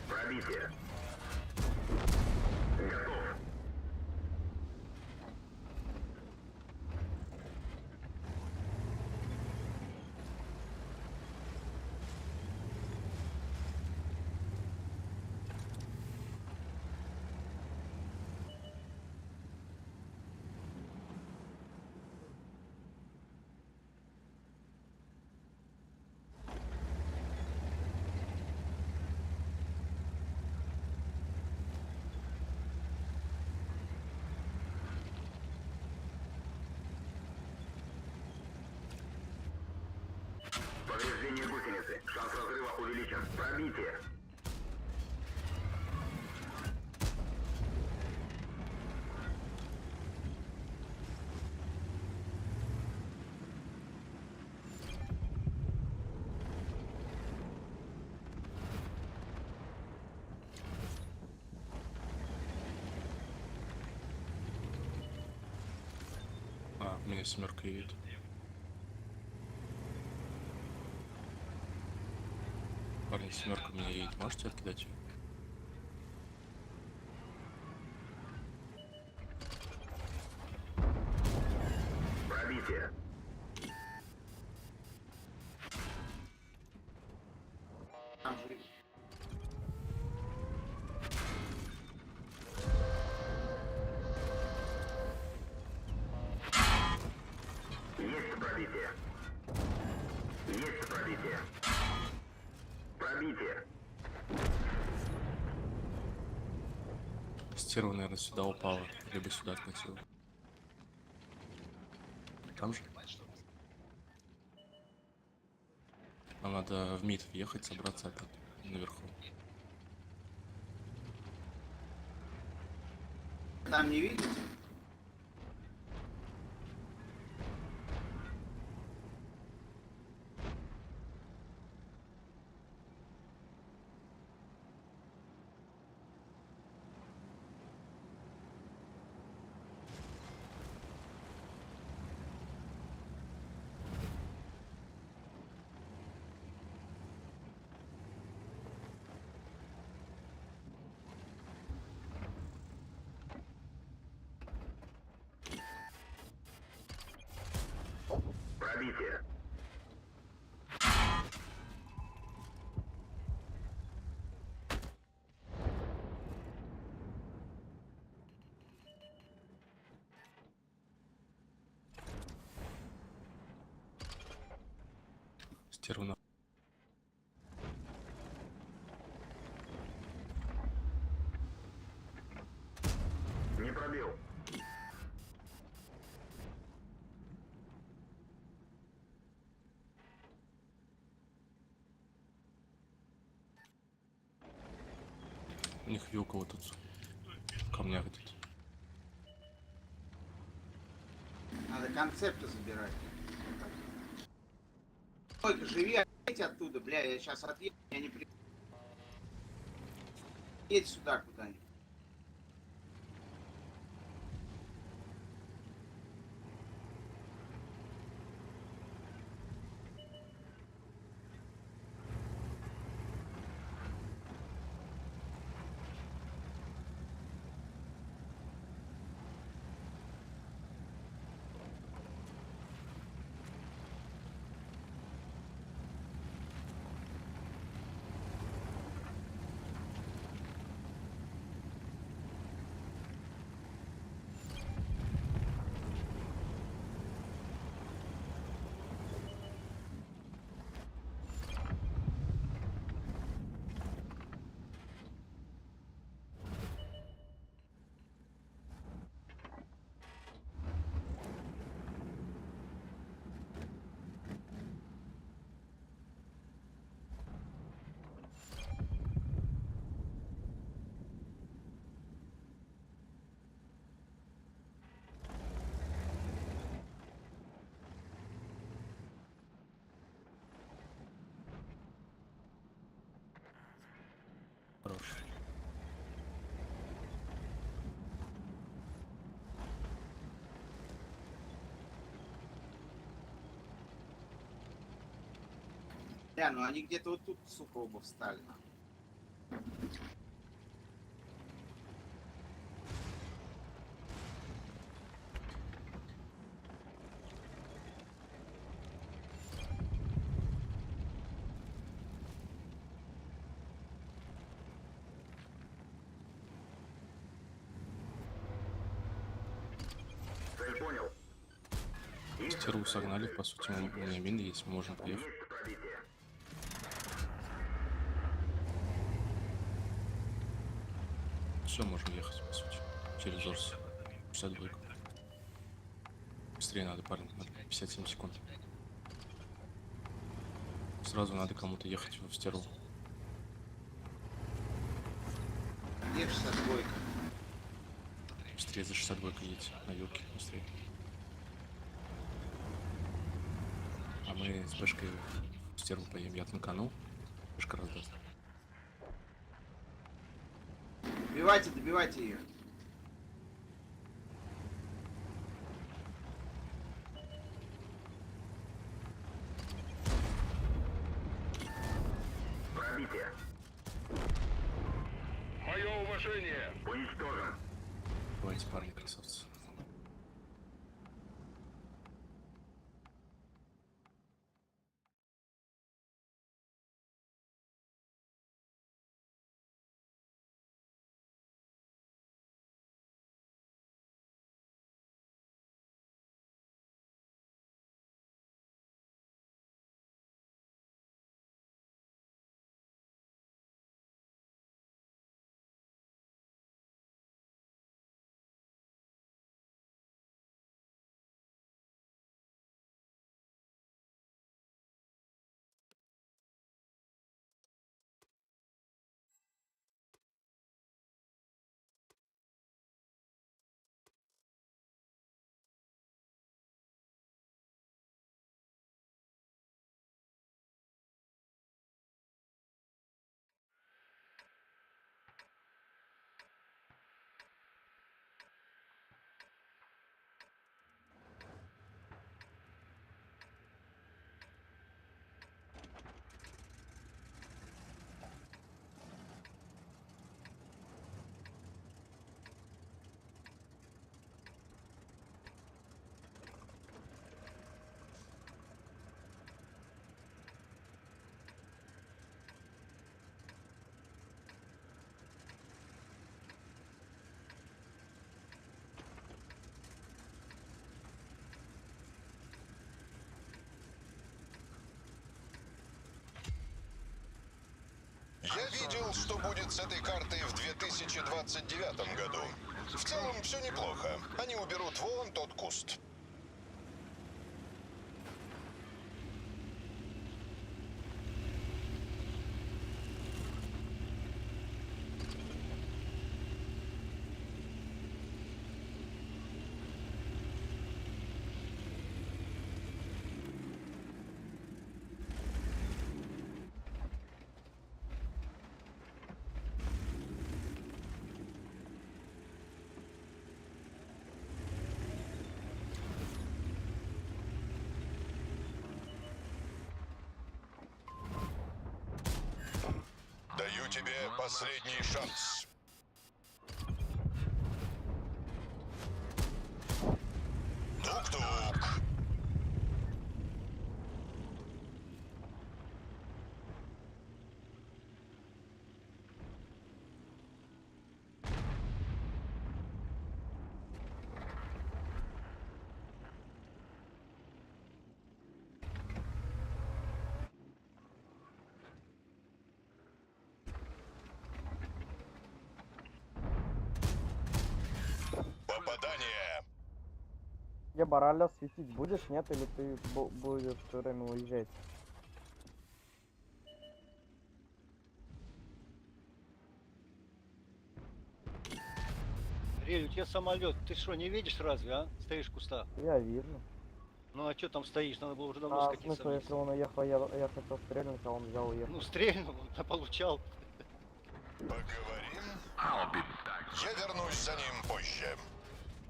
Пробитие. Готов. Повреждение гусеницы. Шанс разрыва увеличен. Пробитие. А, у меня семерка едет. Парень, семерка у меня едет. Можете откидать ее? Пробитие. пробитие. Есть пробитие. Пробитие. Стерва, наверное, сюда упала, либо сюда откатила. Там же? Нам надо в мид въехать, собраться опять наверху. Там не видите? Пробитие. Стерва на... Не пробил. У них вилка вот тут в камнях идет. Надо концепты забирать. Ой, живи, отъедь оттуда, бля, я сейчас отъеду, я не при... Едь сюда куда-нибудь. Хорош. Бля, ну они где-то вот тут, сука, оба встали. Цель понял. Стерву согнали, по сути, у меня мин есть, мы можем поехать. Есть пробитие. Все, можем ехать, по сути, через Орс. 62. Быстрее надо, парни, надо 57 секунд. Сразу надо кому-то ехать в стерву. Где 62? Быстрее за 62 едете, на вилке, быстрее. А мы с Бэшкой в стерву поедем, я танканул, Бэшка раздаст. Добивайте ее. Пробитие. Мое уважение. Уничтожен. Давайте, парни, красавцы. Я видел, что будет с этой картой в 2029 году. В целом все неплохо. Они уберут вон тот куст. Даю тебе последний шанс. Тук-тук. Попадание. Я бараля светить будешь, нет? Или ты будешь все время уезжать? Рель, у тебя самолет, ты что, не видишь разве, а? Стоишь в кустах. Я вижу. Ну а что там стоишь? Надо было уже давно А скатиться смысл, вниз. если он уехал, я хотел стрельнуть, а он взял и уехал. Ну стрельнул, получал. Поговорим. Я вернусь за ним позже.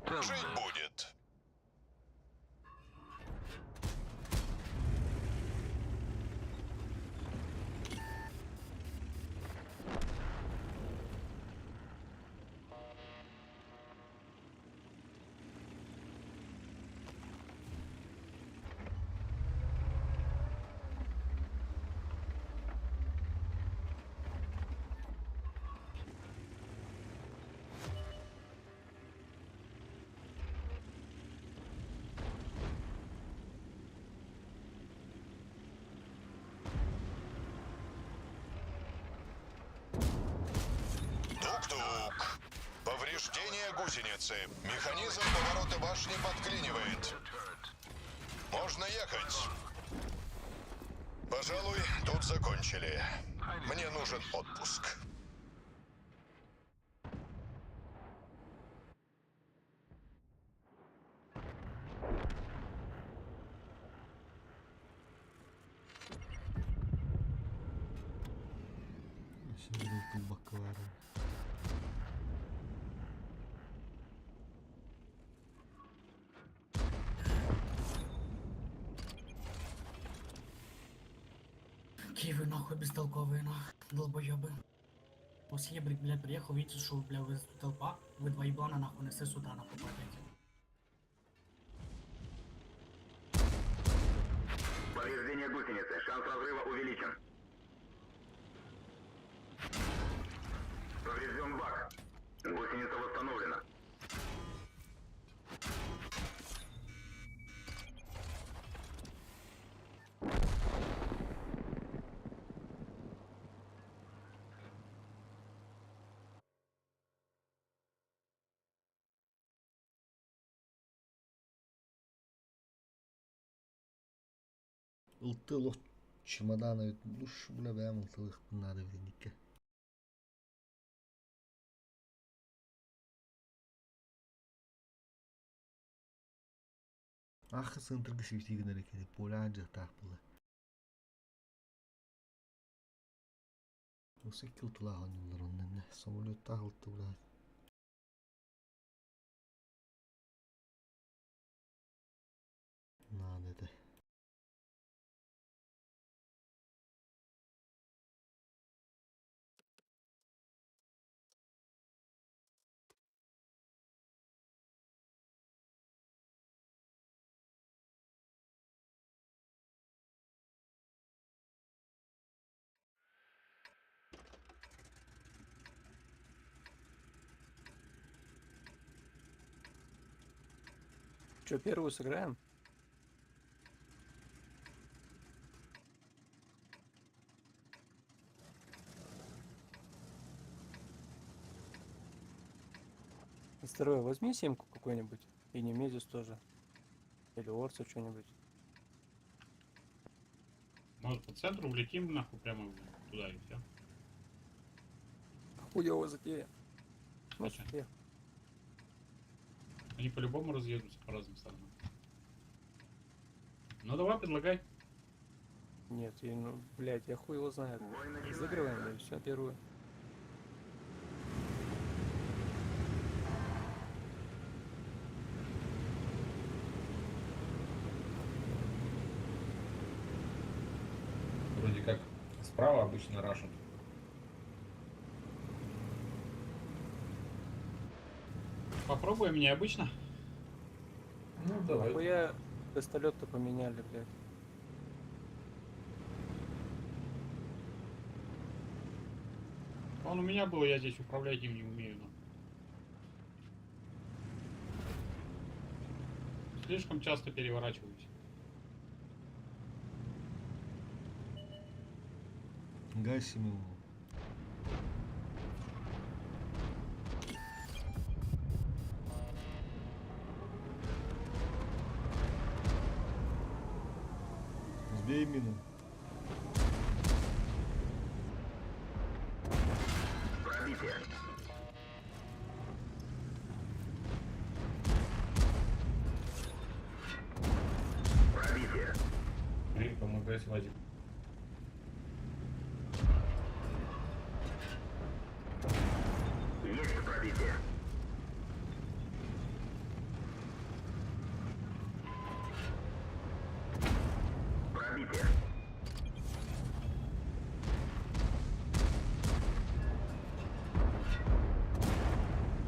Жить будет. Тук-тук. Повреждение гусеницы. Механизм поворота башни подклинивает. Можно ехать. Пожалуй, тут закончили. Мне нужен отпуск. Şimdi bir bakıyorum. Какие вы нахуй бестолковые, нахуй, долбоебы. После блядь, приехал, видите, что, бля, вы толпа, вы два еблана, нахуй, несы сюда, нахуй, блядь. Повреждение гусеницы. Шанс разрыва увеличен. Поврежден бак. Гусеница восстановлена. Iltılık çimadana yutmuş. Bu ne benim ıltılık bunlar evlilikte. Ахы центрга севтигін әрекеті. Полян жақтақ бұлы. Осы кілтулаған yıllar ondan ne? Самолет тағылды бұлар. Надо да. Че, первую сыграем? Стерой, возьми семку какой-нибудь. И Немезис тоже. Или Орса что-нибудь. Может, по центру влетим нахуй прямо туда и все. Хуёвая затея. Ну, Зачем? успех. Они по-любому разъедутся по разным сторонам. Ну давай, предлагай. Нет, я, ну, блядь, я хуй его знает. Разыгрываем и все, первую. Вроде как справа обычно рашат. Попробуем необычно. Ну, давай. Нахуя пистолет-то поменяли, блядь. Он у меня был, я здесь управлять им не умею. Но. Слишком часто переворачиваюсь. Гасим его. Сбей мину. Пробитие. Пробитие. Рик, помогай с Вадиком. Есть пробитие. Пробитие.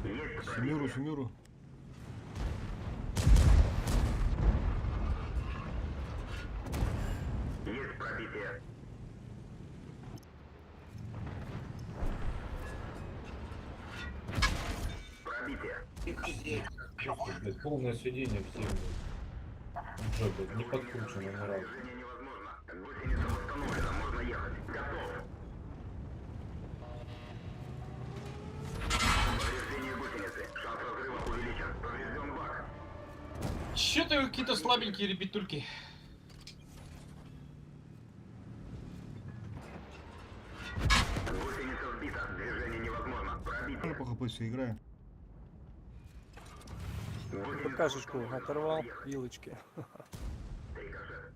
Есть Семеру, пробитие. семеру. Есть пробитие. Пробитие. Блядь, полное сиденье в землю. Уже, блядь, не подкручено ни разу. Движение невозможно. Гусеница восстановлена, можно ехать. Готов. Повреждение гусеницы. Шанс разрыва увеличен. Поврежден бак. Че-то какие-то слабенькие ребятульки. Гусеница сбита. Движение невозможно. Пробитие. По хп все играем. ПКшечку оторвал, вилочки. Рикошет.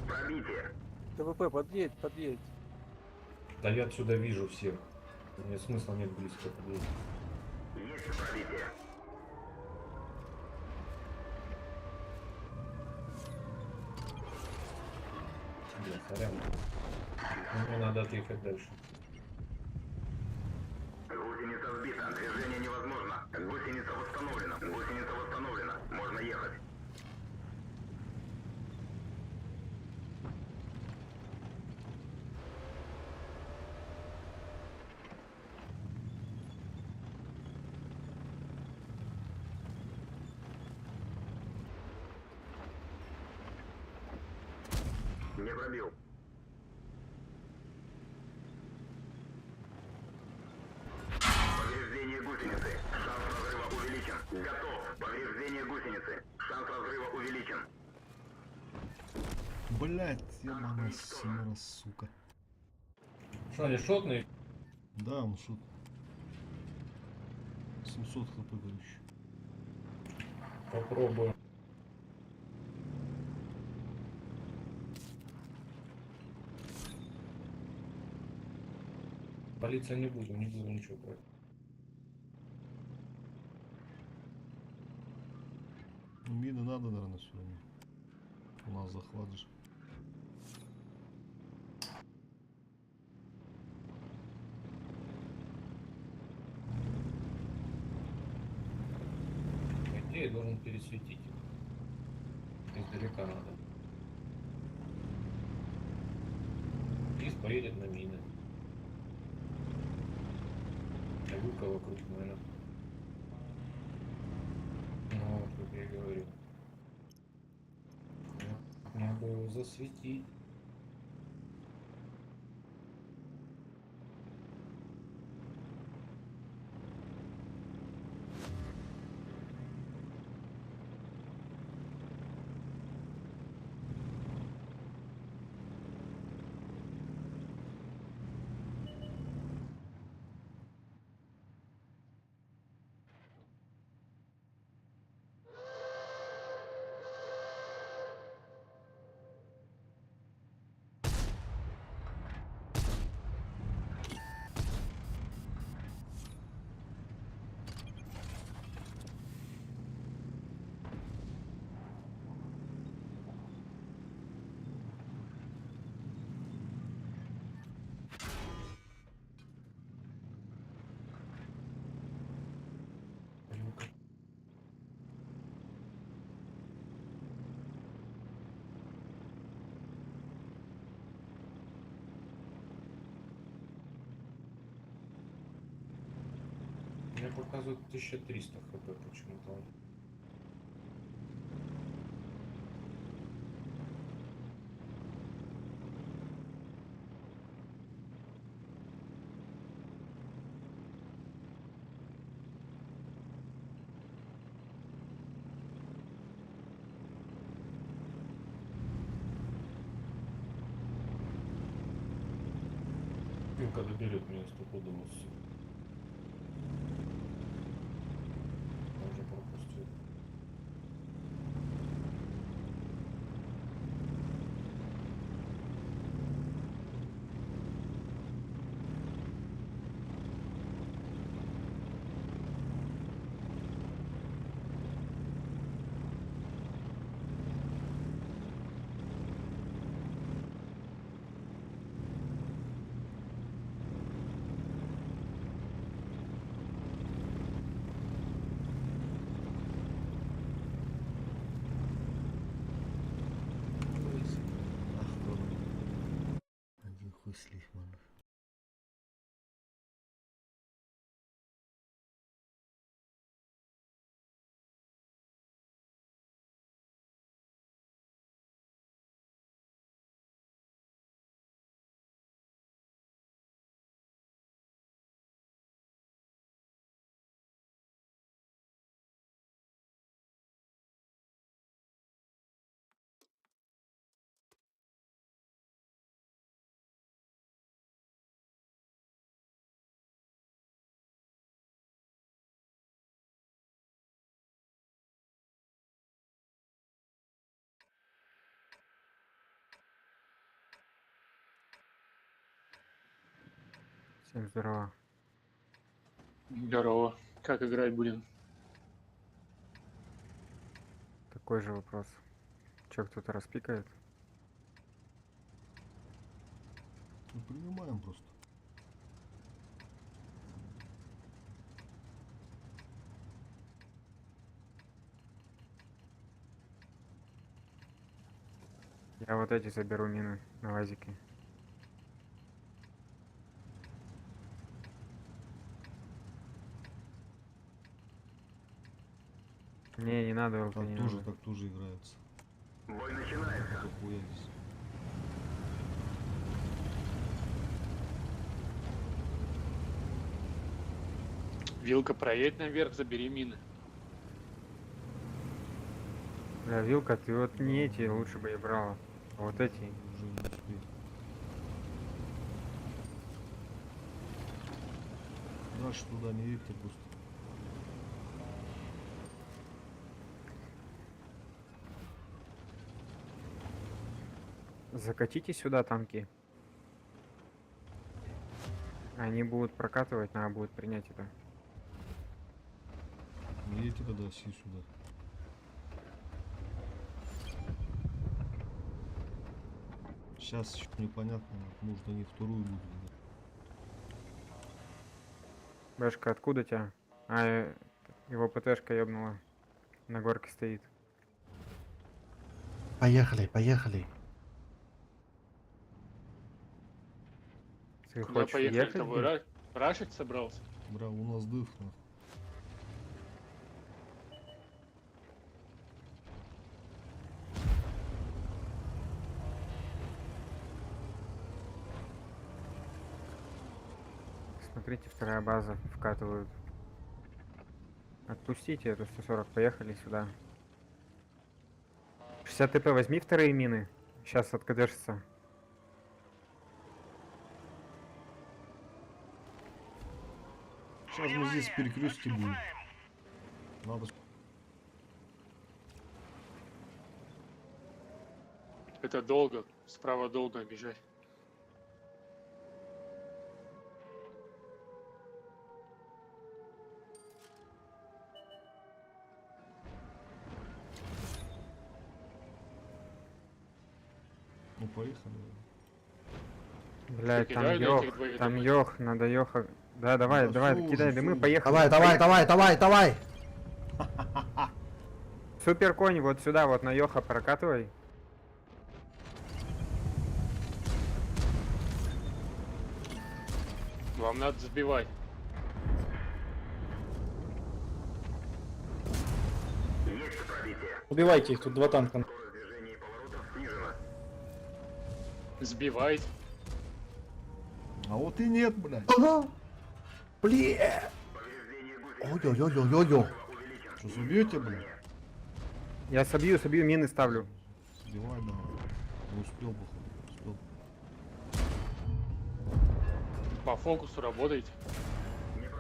Пробитие. ТВП, подъедь, подъедь. Да я отсюда вижу всех. Мне смысла нет близко подъехать. Есть пробитие. Бля, сорян. Ну, мне надо отъехать дальше. Гусеница сбита. Движение невозможно. Гусеница восстановлена. Гусеница восстановлена. Можно ехать. Не пробил. Повреждение гусеницы. Шанс разрыва увеличен. Готов. Повреждение гусеницы. Шанс разрыва увеличен. Блять, ебаная семера, сука. Что, они шотные? Да, он шут. 700 хп, короче. Попробую. Полиция не буду ничего брать. Мины надо, наверное, сегодня. У нас захват же. По идее, я должен пересветить их. Издалека надо. Лис поедет на мины. А Люка вокруг мэна. Ну, вот, как я и говорю. Надо его засветить. Мне показывают 1300 хп почему-то. Ну, когда берет меня стопудово все. Я уже пропустил. Ах, кто? Один хуй с Лихманом. Всем здорово. Здорово. Как играть будем? Такой же вопрос. Чё, кто-то распикает? Ну, принимаем просто. Я вот эти заберу мины на вазике. Не надо, ЛТ, не надо. Так тоже играется. Бой начинается. Это хуя здесь. Вилка, проедь наверх, забери мины. Бля, Вилка, ты вот не эти лучше бы и брала. А вот эти. Уже не успеет. Дальше туда не едьте просто. Закатите сюда танки. Они будут прокатывать, надо будет принять это. Не едьте тогда все сюда. Сейчас еще непонятно, может они вторую будут. Бэшка, откуда тебя? Его ПТшка ебнула. На горке стоит. Поехали. Ты хочешь ехать? блин? Рашить собрался? Бра, у нас дыф, нахуй. Смотрите, вторая база вкатывают. Отпустите эту 140, поехали сюда. 60 ТП, возьми вторые мины. Сейчас откадешься. Сейчас мы здесь в перекрестке будем. Надо. Это долго. Справа долго бежать. Ну поехали. Блять, там кидай на Йох, этих двоих, там давай. Йох, надо Йоха. Да, давай, Да давай, всё кидай, уже, да мы всё. поехали. Давай. Супер конь, вот сюда, вот на Йоха прокатывай. Вам надо сбивать. Убивайте их, тут 2 танка. Скорость движения и поворотов снижена. Сбивает. А вот и нет, блядь. Повреждение гусеницы Ой-ой-ой-ой-ой. увеличен. Что, собьете, блядь? Я собью, мины ставлю. Сбивай, давай. Не успел, походу. Успел. По фокусу работаете.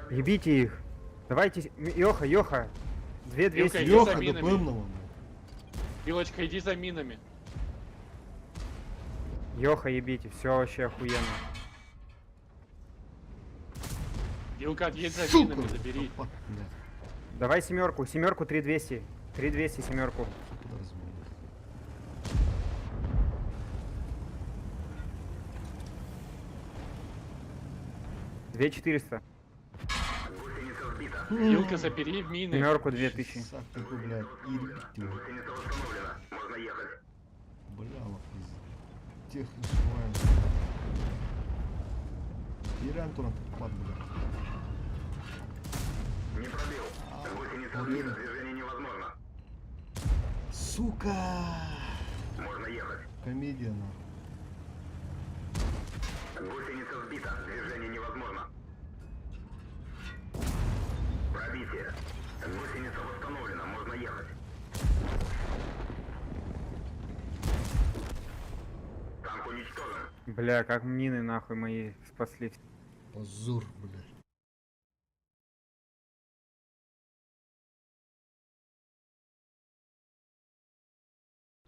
Ебите их. Давайте, Йоха. 2200. Илка, иди Леха за до минами. певного, блядь. Илочка, иди за минами. Йоха, ебите, все вообще охуенно. Илка, отъедь за Сука! минами, забери. Опа, блядь. Давай семерку 3200. 3200 семерку. Куда размерил? 2400. Гусеница сбита. Илка, забери в мины. Семерку 2000. Сак такой, блядь, Ирик, ты, блядь. Гусеница восстановлена. Можно ехать. Бля, лапиз. Тех не сшиваем. Иран туран пад, блядь. Не пробил. Гусеница сбита. Движение невозможно. Сука! Можно ехать. Комедия, нахуй. Гусеница сбита. Движение невозможно. Пробитие. Гусеница восстановлена. Можно ехать. Танк уничтожен. Бля, как мины нахуй мои спасли. Позор, блядь.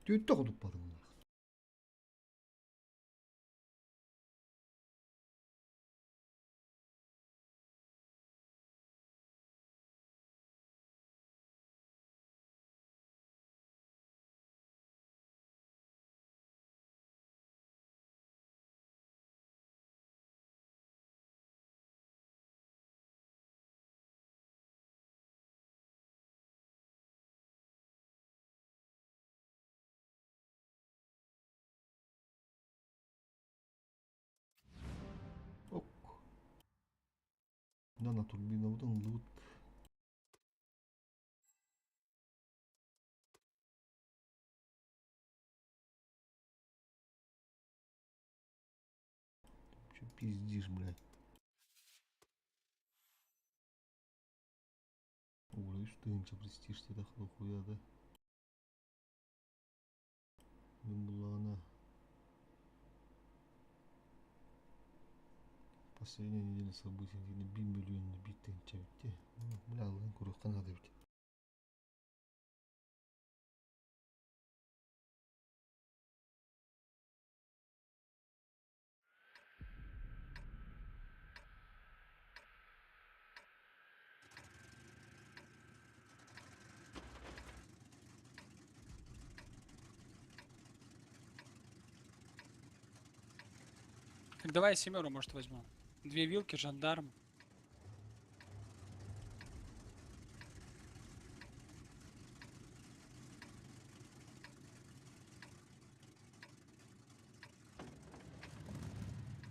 Ты и так тут падал, нахуй. Ок. Дана турбиновдан лут. Че пиздишь, блядь? Ой, что им престиж тебе так хуя, да? Не была она. Последняя неделя событий, где бимбелюн битый чавте. Бля, лын курухтан гадывте. Так давай семеру, может, возьмем. 2 вилки, жандарм.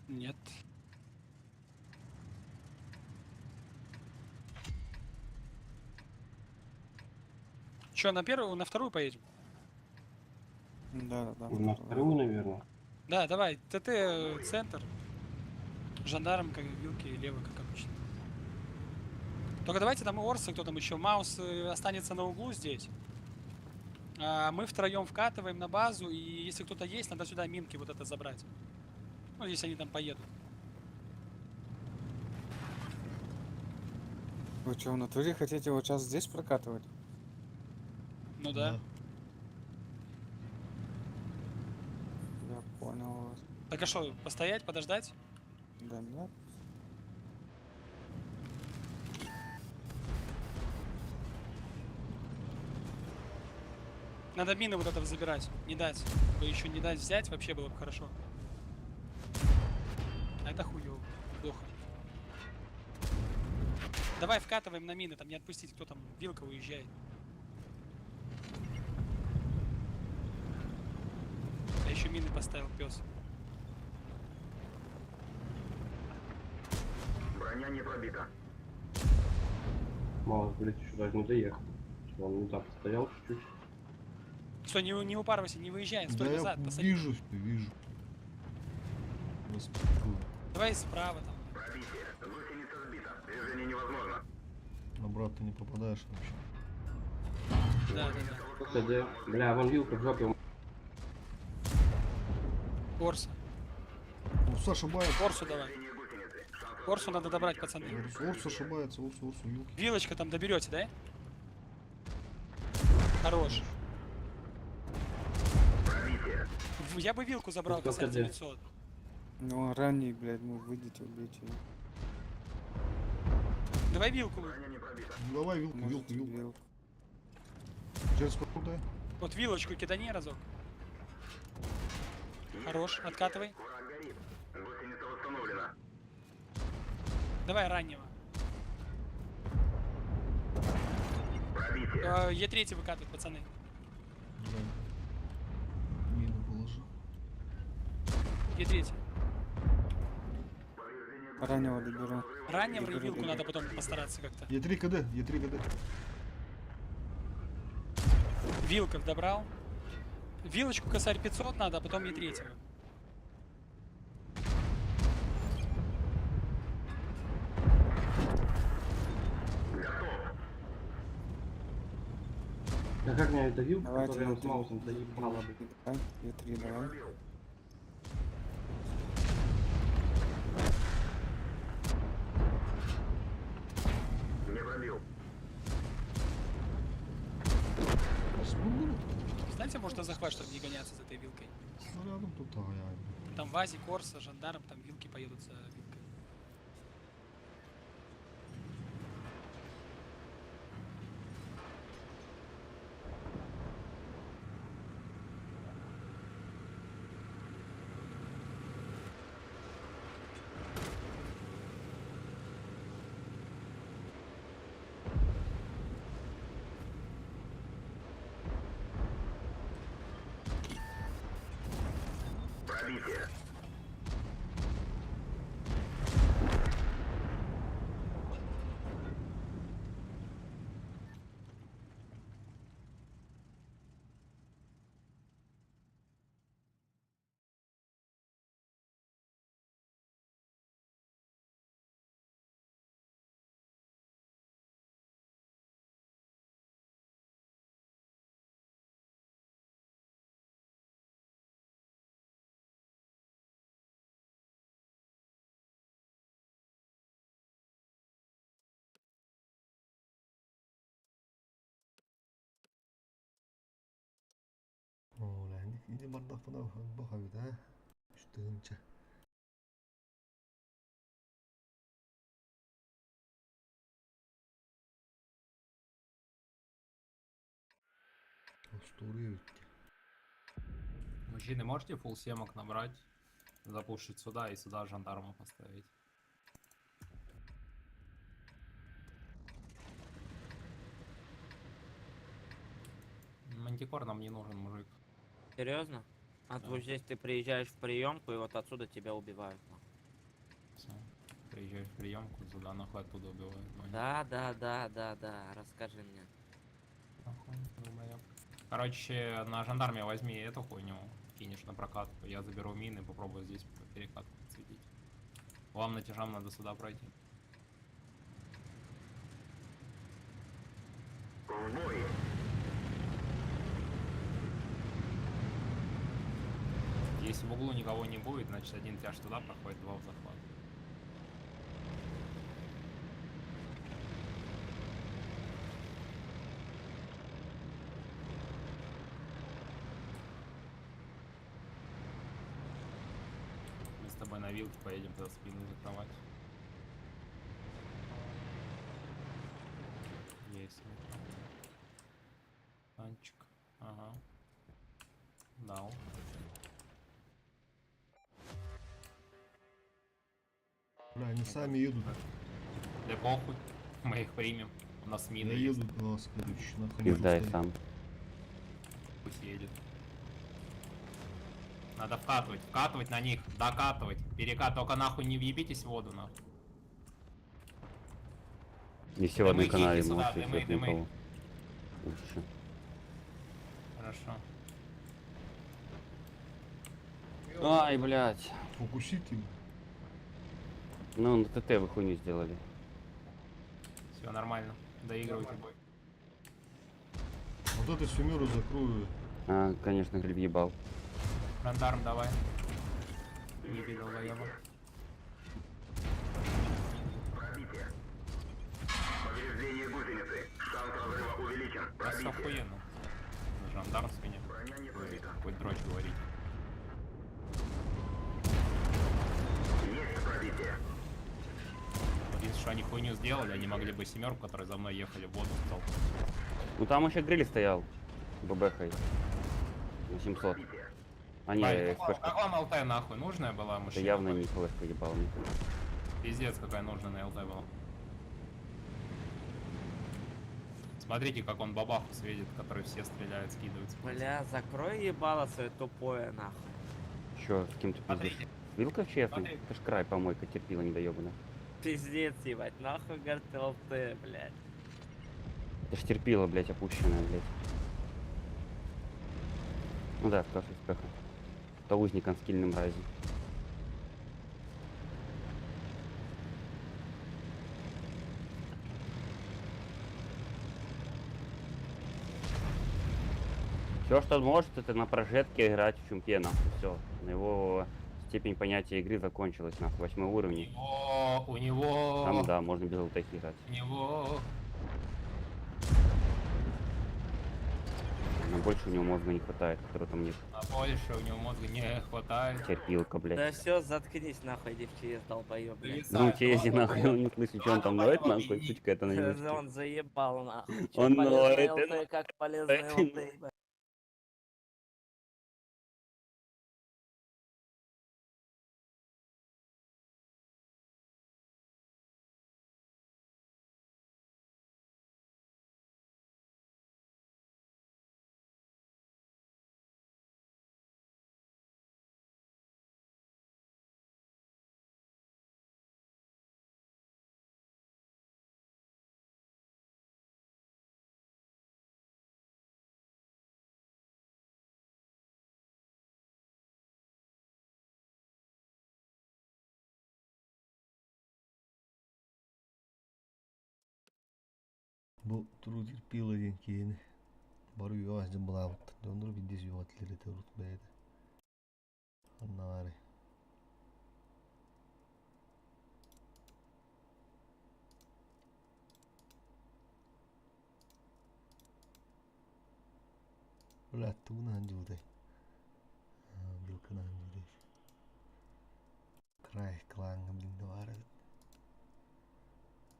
Нет. Че, на первую, на вторую поедем? Да. На вторую, наверное. Да, давай, ТТ центр. Жандарм, как вилки, лево, как обычно. Только давайте там и Орсы, кто там еще. Маус останется на углу здесь. А мы втроем вкатываем на базу, и если кто-то есть, надо сюда минки вот это забрать. Ну, если они там поедут. Вы что, в натуре хотите вот сейчас здесь прокатывать? Ну да. Я понял вас. Так а что, постоять, подождать? Да нет. Надо мины вот это забирать, не дать. Бы еще не дать взять, вообще было бы хорошо. А это хуёво, плохо. Давай вкатываем на мины, там не отпустить, кто там, вилка уезжает. Я еще мины поставил, пес. Броня не пробита. Мало, блядь, еще даже не доехал. Он не так стоял чуть-чуть. Стой, не упарывайся, не выезжай, стой Да я назад, посади. вижу. Респектую. Давай справа там. Пробитие. Гусеница сбита. Движение невозможно. Обратно не попадаешь вообще. Да. Бля, вон вилка в жопе. Орса. Урса ошибается. Орсу давай. Орсу надо добрать, пацаны. Урс ошибается, Урсу, вилки. Вилочка там доберете, да? Хорош. Я бы вилку забрал, касать 900. Ну, он ранний, блядь, ну выйдите, убейте его. Давай вилку. Ну, давай вилку. Можете вилку. Через сколько дай? Вот вилочку кидани разок. Хорош, откатывай. Враг горит. Гусеница восстановлена. Давай раннего. Пробитие. Е3 выкатывать, пацаны. Мину положи. Е3. Раннего доберу. Раннего и вилку надо потом постараться как-то. Е3 КД. Вилков добрал. Вилочку косарь 500 надо, а потом Е3. Да как мне это вилка, Давайте которую я Е3. с маусом заебала, блядь. Давай, Е3 давай. Не пробил. Знаете, можно захват, чтобы не гоняться за этой вилкой. Снарядом тут я. Там Вази, Корса, Жандарм, там вилки поедут за вилкой. Пробитие. Ulan yine bardak bana bakabilir ha. Üstünce. Стурию идти. Мужчины, можете фулл семок набрать, запушить сюда и сюда жандарма поставить? Мантикор нам не нужен, мужик. Серьезно? А Да. вот здесь ты приезжаешь в приемку, и вот отсюда тебя убивают. Всё. Приезжаешь в приемку, сюда нахуй оттуда убивают. Да. Расскажи мне. Нахуй, долбоёб. Короче, на жандарме возьми эту хуйню, кинешь на прокат. Я заберу мины, попробую здесь перекат подсветить. Вам натяжам надо сюда пройти. В бой. Если в углу никого не будет, значит один тяж туда проходит, два в захват. Мы с тобой на вилке поедем туда спину закрывать. Есть. Танчик. Ага. Дал. Бля, они сами едут. Да похуй. Мы их примем. У нас мины Я есть. еду на следующий. Нахуй Пиздай стоит. сам. Пусть едет. Надо вкатывать на них, докатывать, перекат, только нахуй не въебитесь в воду, нахуй. Если в одной Дымы канале киньте сюда, можете, дымы, если дымы. никого. Лучше. Хорошо. Ай, блядь. Укуситель. Ну, на ТТ вы хуйню сделали. Все нормально. Доигрывайте бой. Вот эту семеру закрою. А, конечно, гриль въебал. Жандарм, давай. Не видел воева. Повреждение гусеницы. Шанс разрыва увеличен. Да все охуенно. Жандарм с меня. Хоть дрочь говорить. Есть пробитие. Если что они хуйню сделали, они могли бы семерку, которые за мной ехали, в воду столкнуть. Ну там еще гриль стоял. ББХой. На 700. А не, СПшка. Как вам ЛТ нахуй нужная была Это машина? явно не ФЛС ебал. Пиздец, какая нужная на ЛТ была. Смотрите, как он бабаху светит, который все стреляют, скидываются. Бля, закрой ебало свое тупое нахуй. Чё, с кем ты пиздишь? Вилка честный? Это ж край помойка терпила недоебана. Пиздец, ебать, нахуй говорит ЛТ, блядь. Это ж терпила, блядь, опущенная, блядь. Ну да, тоже успеха. То узник он скильным разе. Все, что он может, это на прожетке играть в чумпе, нахуй, все. На его степень понятия игры закончилась, нахуй, 8 уровень. У него... Там, да, можно без ЛТ играть. У него... Но больше у него мозга не хватает, которого там нет. А больше у него мозга не хватает. Терпилка, блядь. Да все, заткнись нахуй, иди в ЧС, долбоёб, блядь. Ну, тези нахуй, он не слышит, что он там ноет, нахуй, сучка это на него. Он заебал нахуй. Он ноет, ЛТ, как полезный ЛТ, ебать. Bu turu terpila den keyin. Baru yuvaşca bulavut. Dondur bir yuvatları terut beydi. Anları. Ulat tuna hanjude. Bilkana hanjude. Kraj klang bin duvara.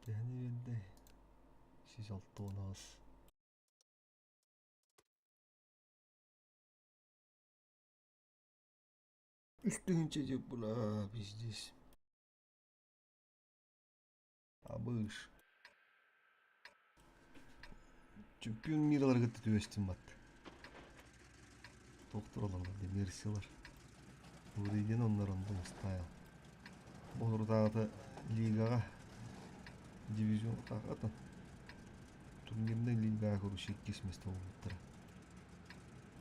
Tehni bende. Siz altınız. Üstün çocuk bula bizdeyiz. Abış. Чемпион мираларга төтөбестин бат. Доктор олорго демерсилар. Уриден оннор ондон стайл. Болурдагы лигага дивизион тагатын. Турнирден лигага көрүшү 2 месте болуптур.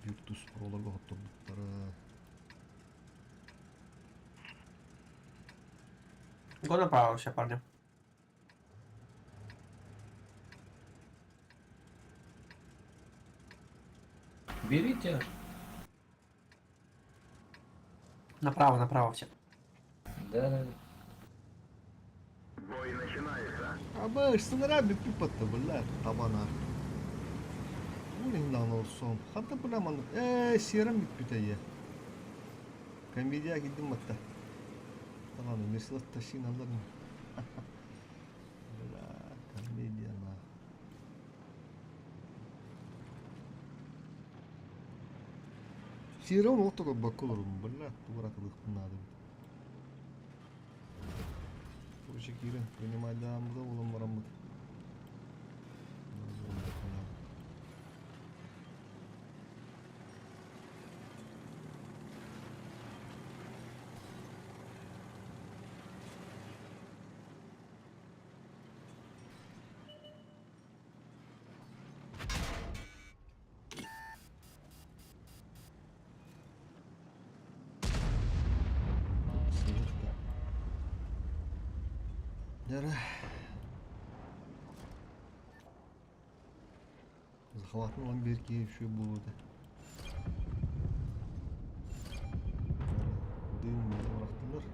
Virtus Pro'larga hotturdukları. Го направо вообще, парни. Берите. Направо, направо все. Да. Бой начинается. Абыш, сынара бүкпүп батты, бля, табана. Улиндан олсон. Хатта буламан. Серым бүкпүт ая. Комедия гидим батта. Tamam, mesela taşıyın alırım. Bla, komedya na. Серым отого бакулорум, бля, тура кылык надо. Короче, Кирин, принимай дамбы, улам марамбы. Яра. Захватның ламберки еще будет. Дым бырактылар.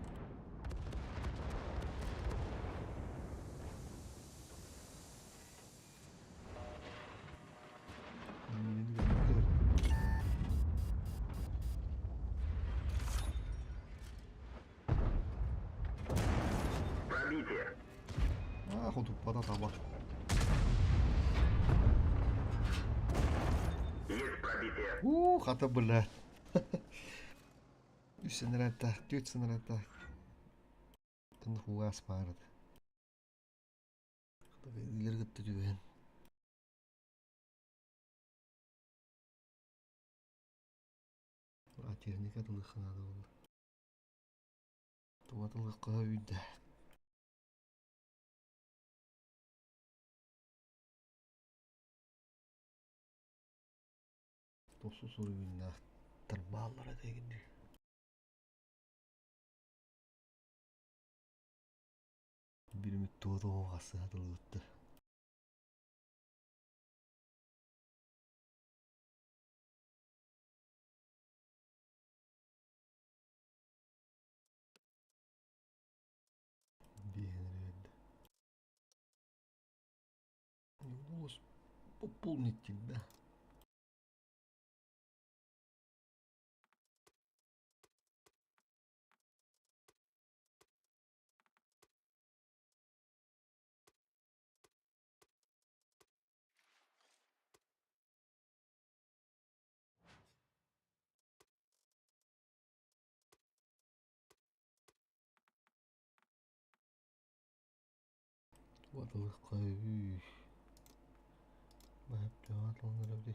Пробитие. Охоту потата. Есть пробитие. Хата, бля. 3 снарядта, 4 снарядта. Тын хугас барды. Илерге түгөн. Техника тылыхына да болды. Туматылыкка үйдө. Тосу сурубинна тырбаалара дегенде. Bir müddet o gası atıldı. Beğenirdi. Удалось пополнить тебя. Ватылыкка үй. Бәп жаватылыныр әбді.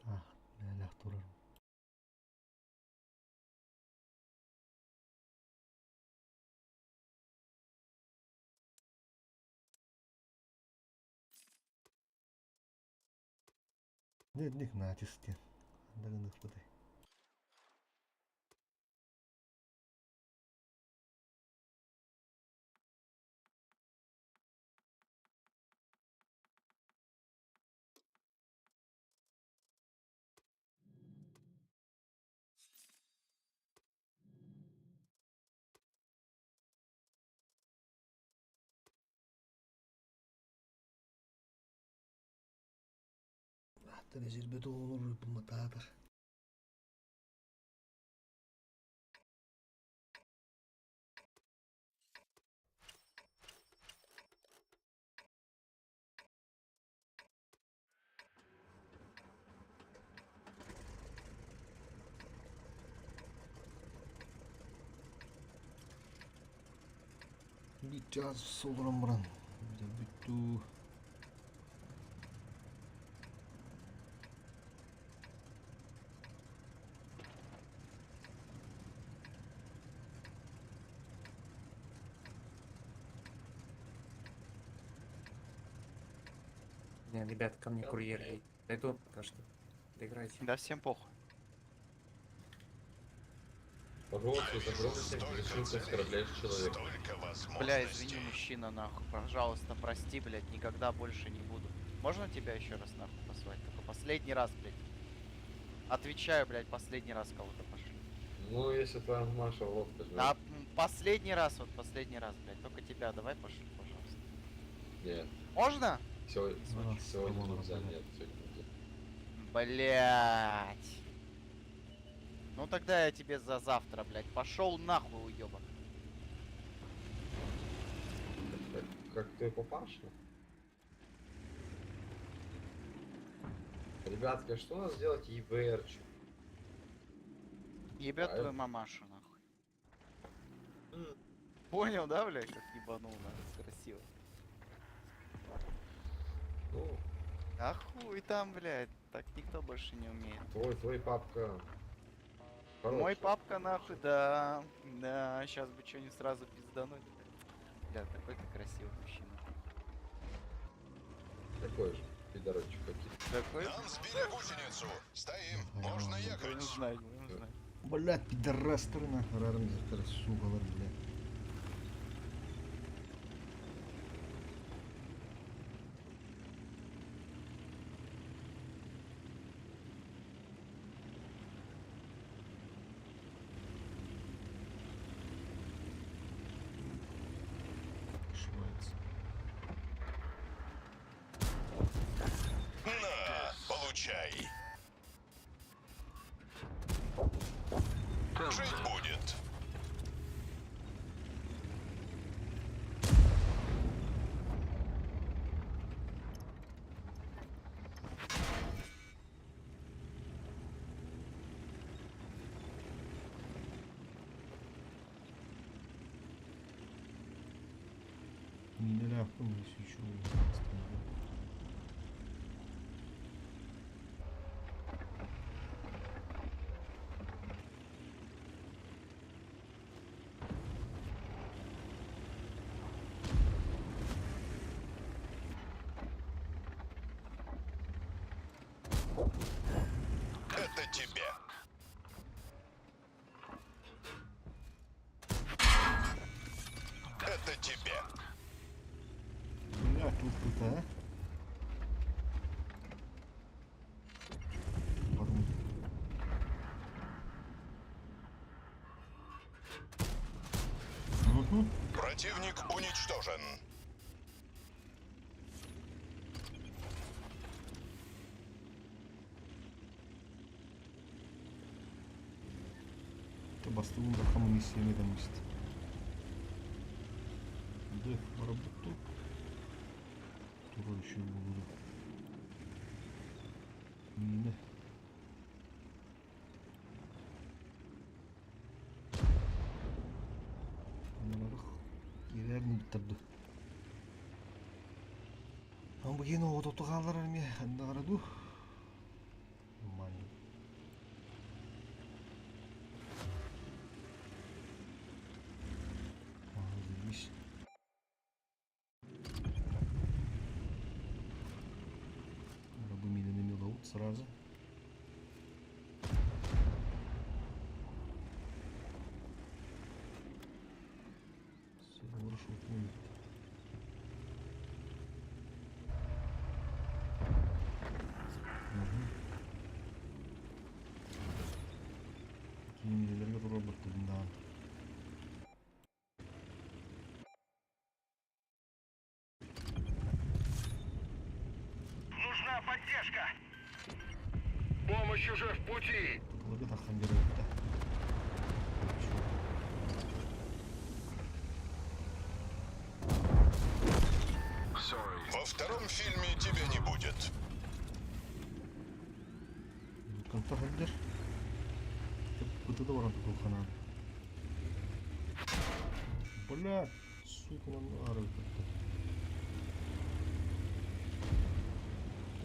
Ah, nələk durur. Нədnik natisten. Andırınıq buday. Hatta bezirbe doğulur bu matadır. Bir caz solurum buran. Bir de bütü. Не, ребят, ко мне курьер едет. Дойду пока что. Доиграйте. Да всем похуй. Пожалуйста, загрузите, решился оскорбляешь человека. Бля, извини, мужчина, нахуй. Пожалуйста, прости, блядь, никогда больше не буду. Можно тебя еще раз нахуй позвать? Только последний раз, блядь. Отвечаю, блядь, последний раз кого-то пошли. Ну, если твоя Маша в лоб пожмет. Да, последний раз, вот последний раз, блядь. Только тебя давай пошли, пожалуйста. Нет. Можно? Сегодня нельзя, нет, сегодня нельзя. Блять. Ну тогда я тебе за завтра, блядь. Пошел нахуй, уебок. Как ты папаша? Ребятки, что у нас делать ИВРчу? Ебет твою мамашу, нахуй. Понял, да, блядь, как ебанул, нахуй, красиво. А хуй там, блядь, так никто больше не умеет. Твой папка. Мой Хороший. папка нахуй, да. Да, сейчас бы что-нибудь сразу пиздануть. Бля, такой ты красивый мужчина. Такой же, пидорочек какие-то. Такой? Нам сбили гусеницу. Стоим. Можно ехать. Будем знать, будем знать. Блядь, пидорастры нахуй, рармизер, сука, блядь. Ошибается. На, получай. Жить будет. Не ляпнул, если еще Это тебе. Это тебе. Бля, тут кто-то, а? Порву. Угу. Противник уничтожен. Te bastı bunda kamu istemeye demişti. Def работу. Туру еще буду. Мина. Bunları yerlerini bitirdi. Ama bu yine o totu kaldırar mı? Ne aradı? Nормально. Заебись. Рабы мины намелут сразу. Все, хорошо, понял. Такие миллионеры роботы, да. Нужна поддержка! Помощь уже в пути! Вот это хамберет-то. Во втором фильме тебя не будет. Контагендер. Вот это ворон такой ханан. Бля, сука, нам ары как-то.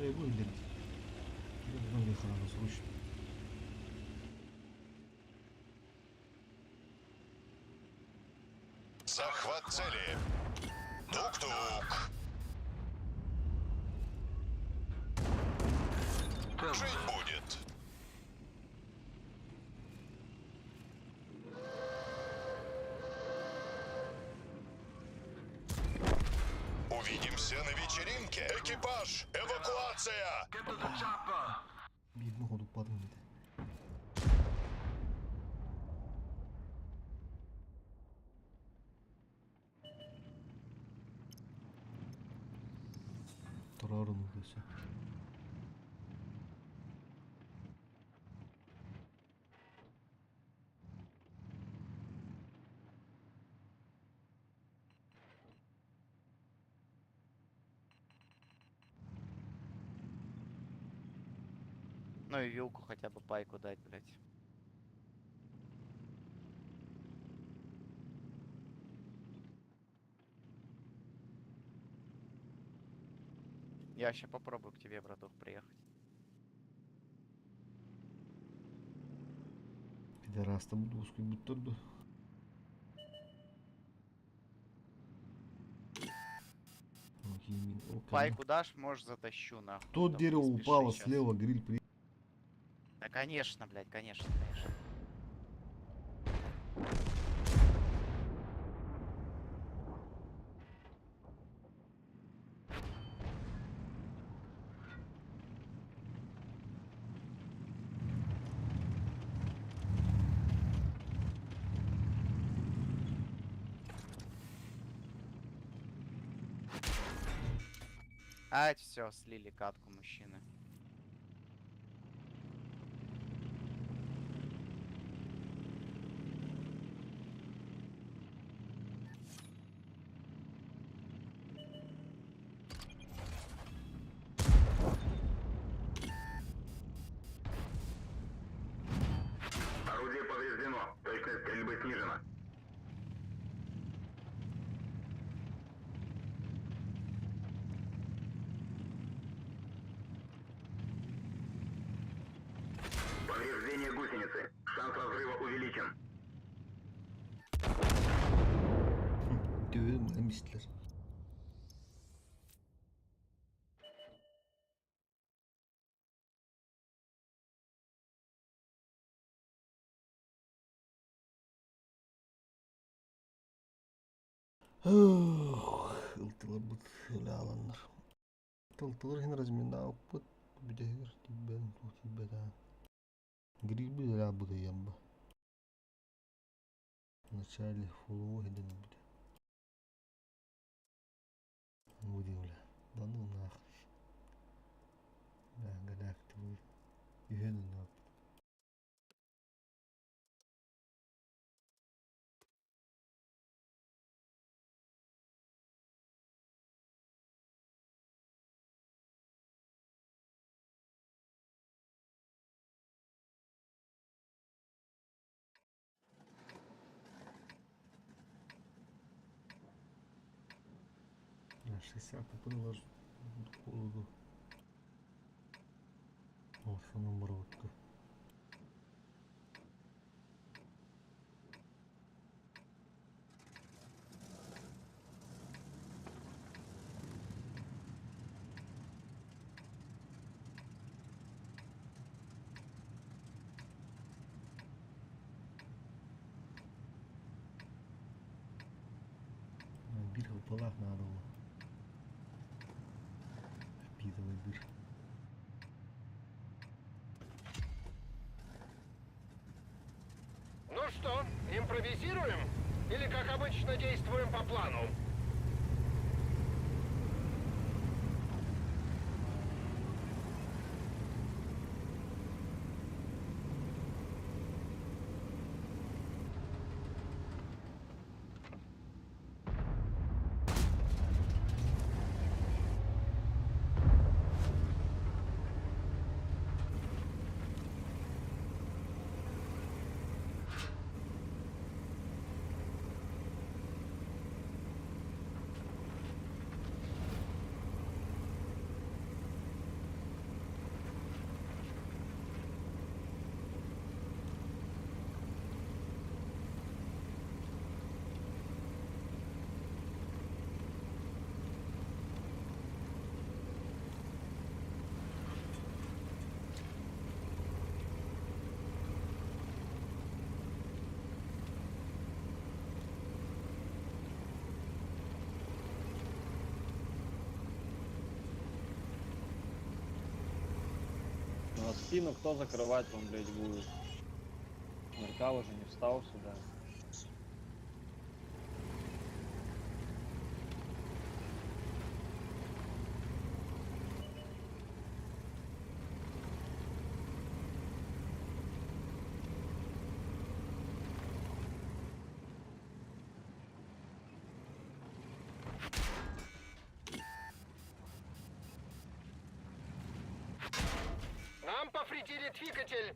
Эй, выглядит. Я не ханан срочно. Захват цели. Тук-тук. Жить будет. Увидимся на вечеринке. Экипаж, эвакуация. Бедный ходу падает. Трарну все. Ну и вилку хотя бы пайку дать, блядь. Я сейчас попробую к тебе, братух, приехать. Пидорас там доску будто бы. Пайку дашь, можешь затащу, нахуй. Тут Только дерево не спеши упало, щас. слева гриль при... Да конечно, блядь, конечно, конечно. Ать, все, слили катку мужчины. Орудие повреждено. Точность стрельбы снижена. Повреждение гусеницы. Шанс разрыва увеличен. Dövmemişler. Iltılar bu öyle alanlar. Iltılar hen разминал пut бидер тибен тибеда. Грибы ля буду ямба. Вначале фулу хеден буде. Будем ля. Да ну нахуй. Да, гадак ты будет. Юхен нап. На 60 попадалось в холоду. Вот самомородка. Bir hopalak надо было. Впитывай дыр. Ну что, импровизируем? Или, как обычно, действуем по плану? Ну а спину кто закрывать вам, блядь, будет? Мерка уже не встал сюда. Нам повредили двигатель.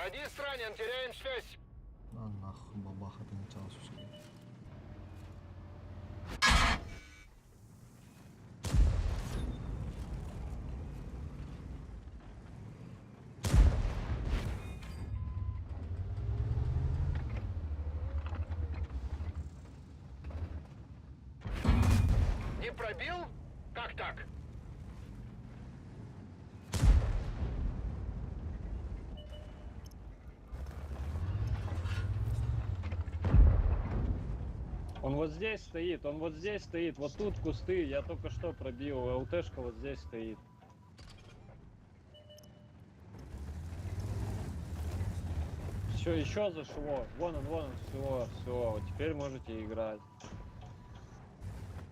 Радист ранен, теряем связь. На нахуй бабаха ты начал слушать. Не пробил? Как так? Он вот здесь стоит, он вот здесь стоит, вот тут кусты, я только что пробил, ЛТшка вот здесь стоит. Все, еще зашло, вон он, все, вот теперь можете играть.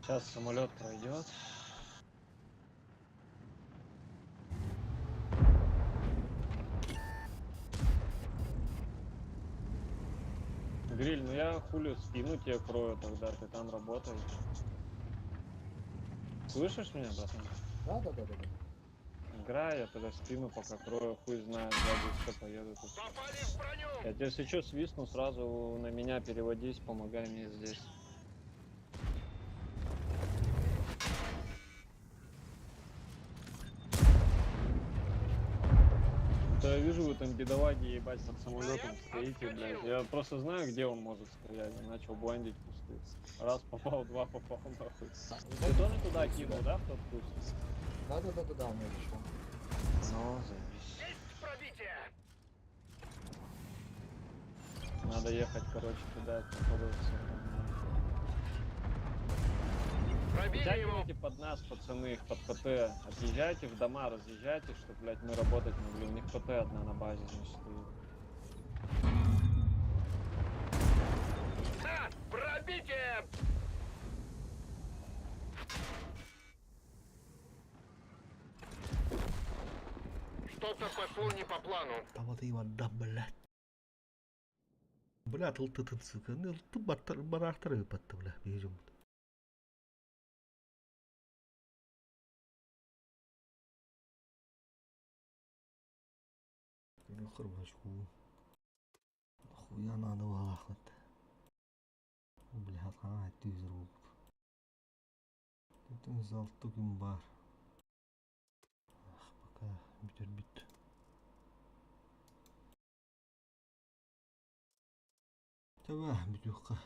Сейчас самолет пройдет. Гриль, ну я хули спину тебе крою, тогда ты там работаешь. Слышишь меня, братан? Да. Играй, я тогда спину пока крою, хуй знает, сзади все поедут. Я тебе если что свистну, сразу на меня переводись, помогай мне здесь. Да я вижу, вы там бедолаги, ебать, под самолетом стоите, блядь. Я просто знаю, где он может стоять. Я начал бландить кусты. Раз попал, два попал, нахуй. Ты тоже туда кинул, да, в тот куст? Да, у меня пришел. Ну, заебись. Есть пробитие! Надо ехать, короче, туда, походу, все. Вытягивайте под нас, пацаны, их под ПТ. Отъезжайте в дома, разъезжайте, чтобы, блядь, мы работать могли. У них ПТ одна на базе, значит, стоит. Да! Пробитие! Что-то пошло не по плану. Да вот и вода, блядь. Блядь, ты, сука, ну ты барахтары подты, блядь, бежим. Нахуй башку. Нахуя надо валахать. Блядь, ты изрук. Это не зал туким бар. Ах, пока бит. Давай, битюха.